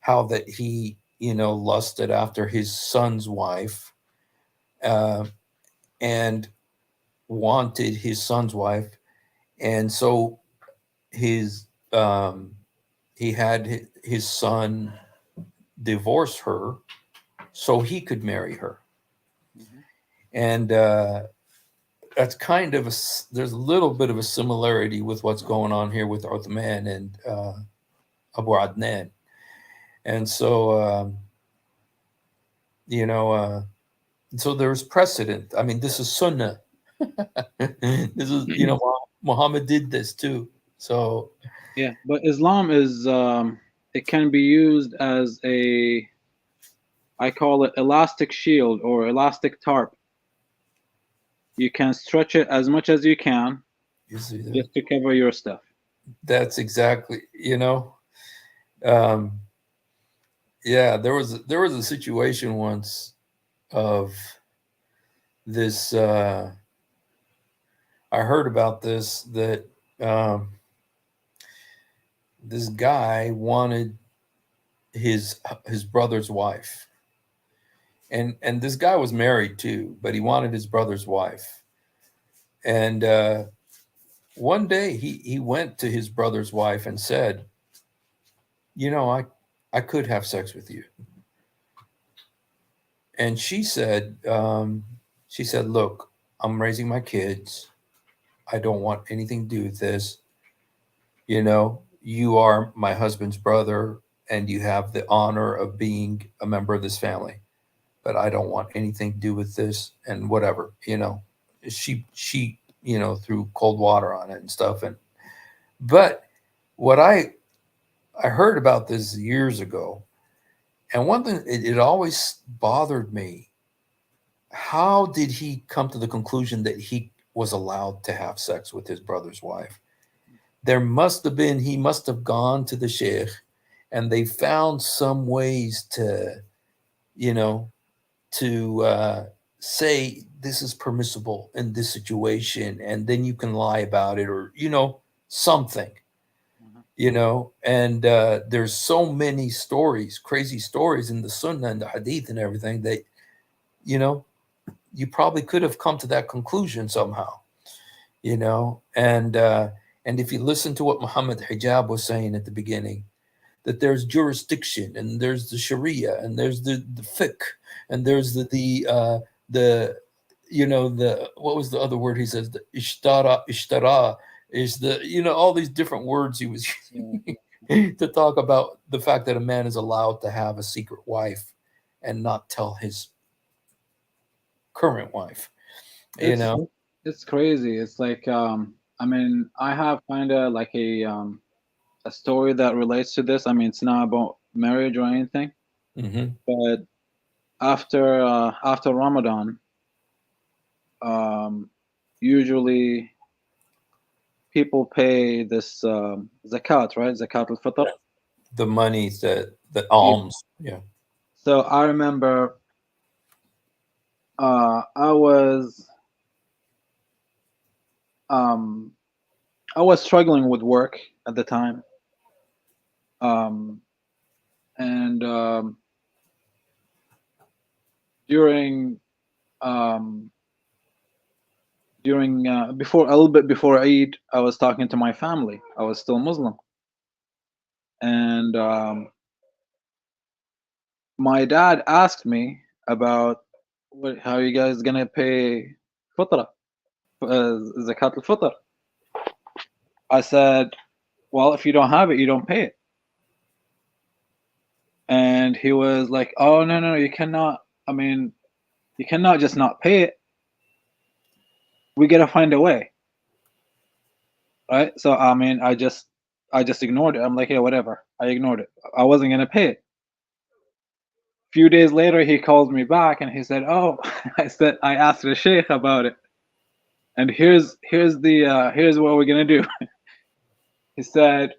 S1: how that he, lusted after his son's wife, and wanted his son's wife. And so he had his son divorce her so he could marry her. And that's kind of there's a little bit of a similarity with what's going on here with Uthman and Abu Adnan. And so, so there's precedent. I mean, this is Sunnah. This is, Muhammad did this too. So
S8: yeah, but Islam is it can be used as I call it elastic shield or elastic tarp. you can stretch it as much as you can
S1: You see that?
S8: just to cover your stuff.
S1: That's exactly, yeah, there was a situation once of this. I heard about this, that this guy wanted his brother's wife, and this guy was married too, but he wanted his brother's wife. And one day he went to his brother's wife and said, I could have sex with you. And she said, look, I'm raising my kids. I don't want anything to do with this. You are my husband's brother and you have the honor of being a member of this family, but I don't want anything to do with this, and whatever, she threw cold water on it and stuff. But what I heard about this years ago, and one thing, it always bothered me. How did he come to the conclusion that he was allowed to have sex with his brother's wife? He must have gone to the sheikh, and they found some ways to, say this is permissible in this situation, and then you can lie about it, or, something. And there's so many stories, crazy stories in the Sunnah and the Hadith and everything that, you probably could have come to that conclusion somehow, and if you listen to what Muhammad Hijab was saying at the beginning, that there's jurisdiction, and there's the Sharia, and there's the fiqh, and there's the what was the other word he says, the ishtara is the, all these different words he was using to talk about the fact that a man is allowed to have a secret wife and not tell his current wife.
S8: It's crazy. It's like I have kind of like a story that relates to this. It's not about marriage or anything, but after Ramadan, usually people pay this zakat, right? Zakat al-fitr.
S1: The money, the alms. Yeah.
S8: So I remember I was struggling with work at the time, and during before, a little bit before Eid, I was talking to my family. I was still Muslim, and my dad asked me about how you guys gonna pay fitra, zakat al-fitr. I said, well, if you don't have it, you don't pay it. And he was like, oh, no, you cannot. You cannot just not pay it. We gotta find a way, right? So I just ignored it. I'm like, yeah, whatever. I ignored it. I wasn't gonna pay it. A few days later, he calls me back and he said, oh, I asked the sheikh about it, and here's what we're gonna do. He said,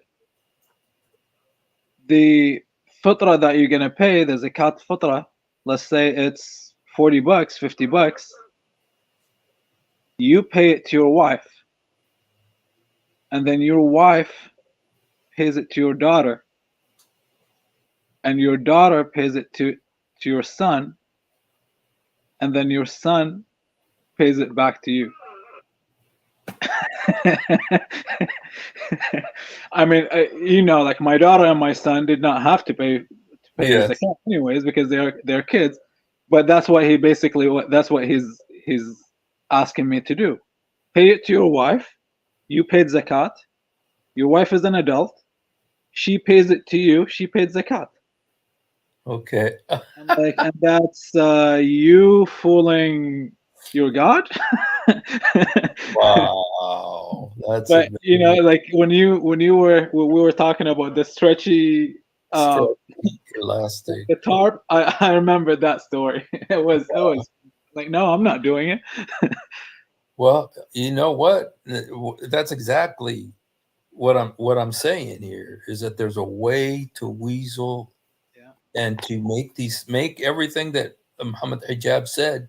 S8: the fitra that you're gonna pay, the zakat fitra, let's say it's $40, $50. You pay it to your wife, and then your wife pays it to your daughter, and your daughter pays it to your son, and then your son pays it back to you. Like my daughter and my son did not have to pay
S1: Yes.
S8: the zakat anyways, because they're kids, but that's what he's asking me to do. Pay it to your wife. You paid zakat. Your wife is an adult. She pays it to you. She paid zakat.
S1: Okay.
S8: And that's you fooling your God.
S1: Wow, that's.
S8: But like when we were talking about the stretchy
S1: elastic,
S8: the tarp, I remember that story. It was like, no, I'm not doing it.
S1: Well, you know what? That's exactly what I'm saying here, is that there's a way to weasel and to make everything that Muhammad Hijab said,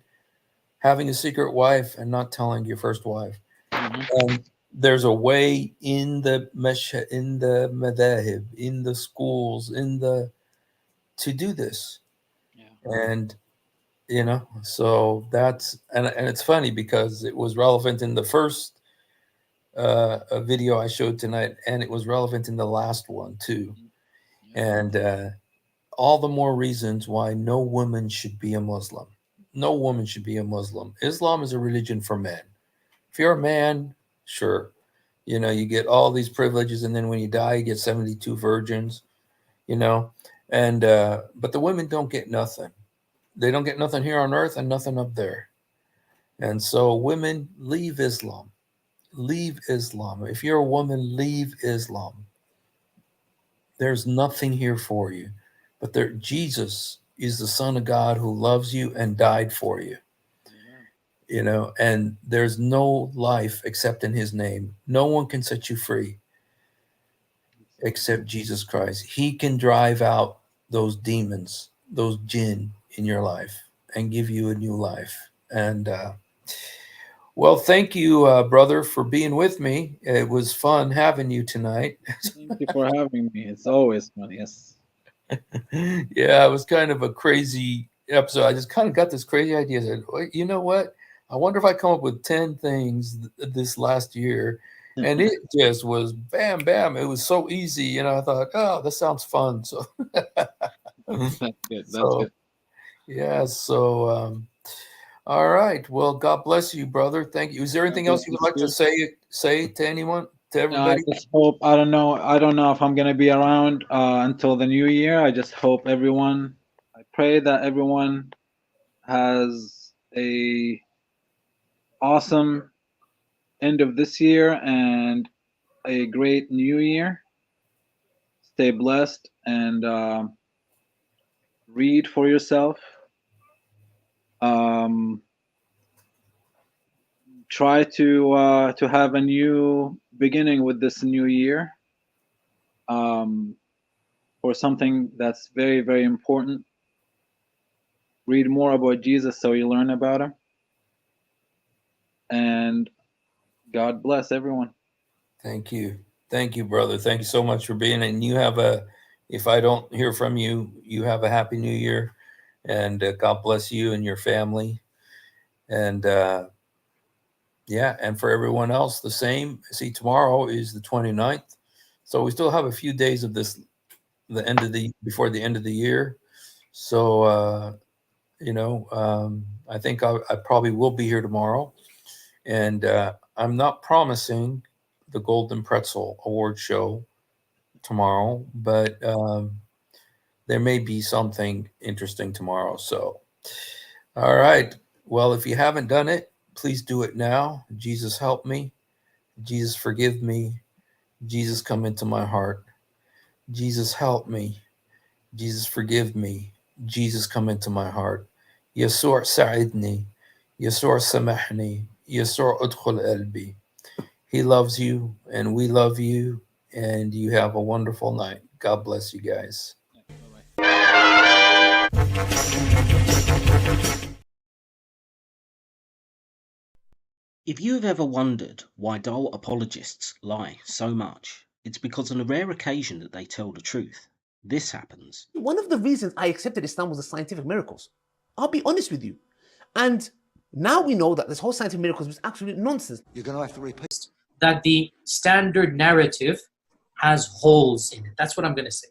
S1: having a secret wife and not telling your first wife. And there's a way in the madahib, in the schools, to do this. And so that's and it's funny because it was relevant in the first video I showed tonight, and it was relevant in the last one too. And all the more reasons why no woman should be a Muslim. No woman should be a Muslim. Islam is a religion for men. If you're a man, sure, you get all these privileges, and then when you die, you get 72 virgins, and but the women don't get nothing. They don't get nothing here on earth and nothing up there. And so women, leave Islam. Leave Islam. If you're a woman, leave Islam. There's nothing here for you. But Jesus is the Son of God who loves you and died for you. And there's no life except in his name. No one can set you free except Jesus Christ. He can drive out those demons, those jinn in your life, and give you a new life. And well, thank you, brother, for being with me. It was fun having you tonight.
S8: Thank you for having me. It's always fun. Yes.
S1: Yeah, it was kind of a crazy episode. I just kind of got this crazy idea. I said, well, you know what? I wonder if I come up with 10 things this last year. And it just was bam, bam. It was so easy. I thought, oh, that sounds fun. So
S8: That's good. That's good.
S1: Yeah. So, all right. Well, God bless you, brother. Thank you. Is there anything else you would like to say to anyone, to everybody?
S8: I just hope, I don't know if I'm going to be around until the new year. I just hope I pray that everyone has a awesome end of this year and a great new year. Stay blessed and read for yourself. Try to have a new beginning with this new year for something that's very, very important. Read more about Jesus so you learn about him. And God bless everyone.
S1: Thank you. Thank you, brother. Thank you so much for being. And if I don't hear from you, you have a happy new year. And God bless you and your family. And and for everyone else, the same. See, tomorrow is the 29th. So we still have a few days of this, before the end of the year. So, I think I probably will be here tomorrow. And I'm not promising the Golden Pretzel Award show tomorrow, but there may be something interesting tomorrow. So, all right. Well, if you haven't done it, please do it now. Jesus, help me. Jesus, forgive me. Jesus, come into my heart. Jesus, help me. Jesus, forgive me. Jesus, come into my heart. Yesur sa'idni. Yesur samahni. Yesur udkhul qalbi. He loves you and we love you, and you have a wonderful night. God bless you guys.
S16: If you have ever wondered why Dawa apologists lie so much, it's because on a rare occasion that they tell the truth, this happens.
S3: One of the reasons I accepted Islam was the scientific miracles. I'll be honest with you. And now we know that this whole scientific miracles was absolute nonsense.
S4: You're going to have to repeat
S7: that the standard narrative has holes in it. That's what I'm going to say.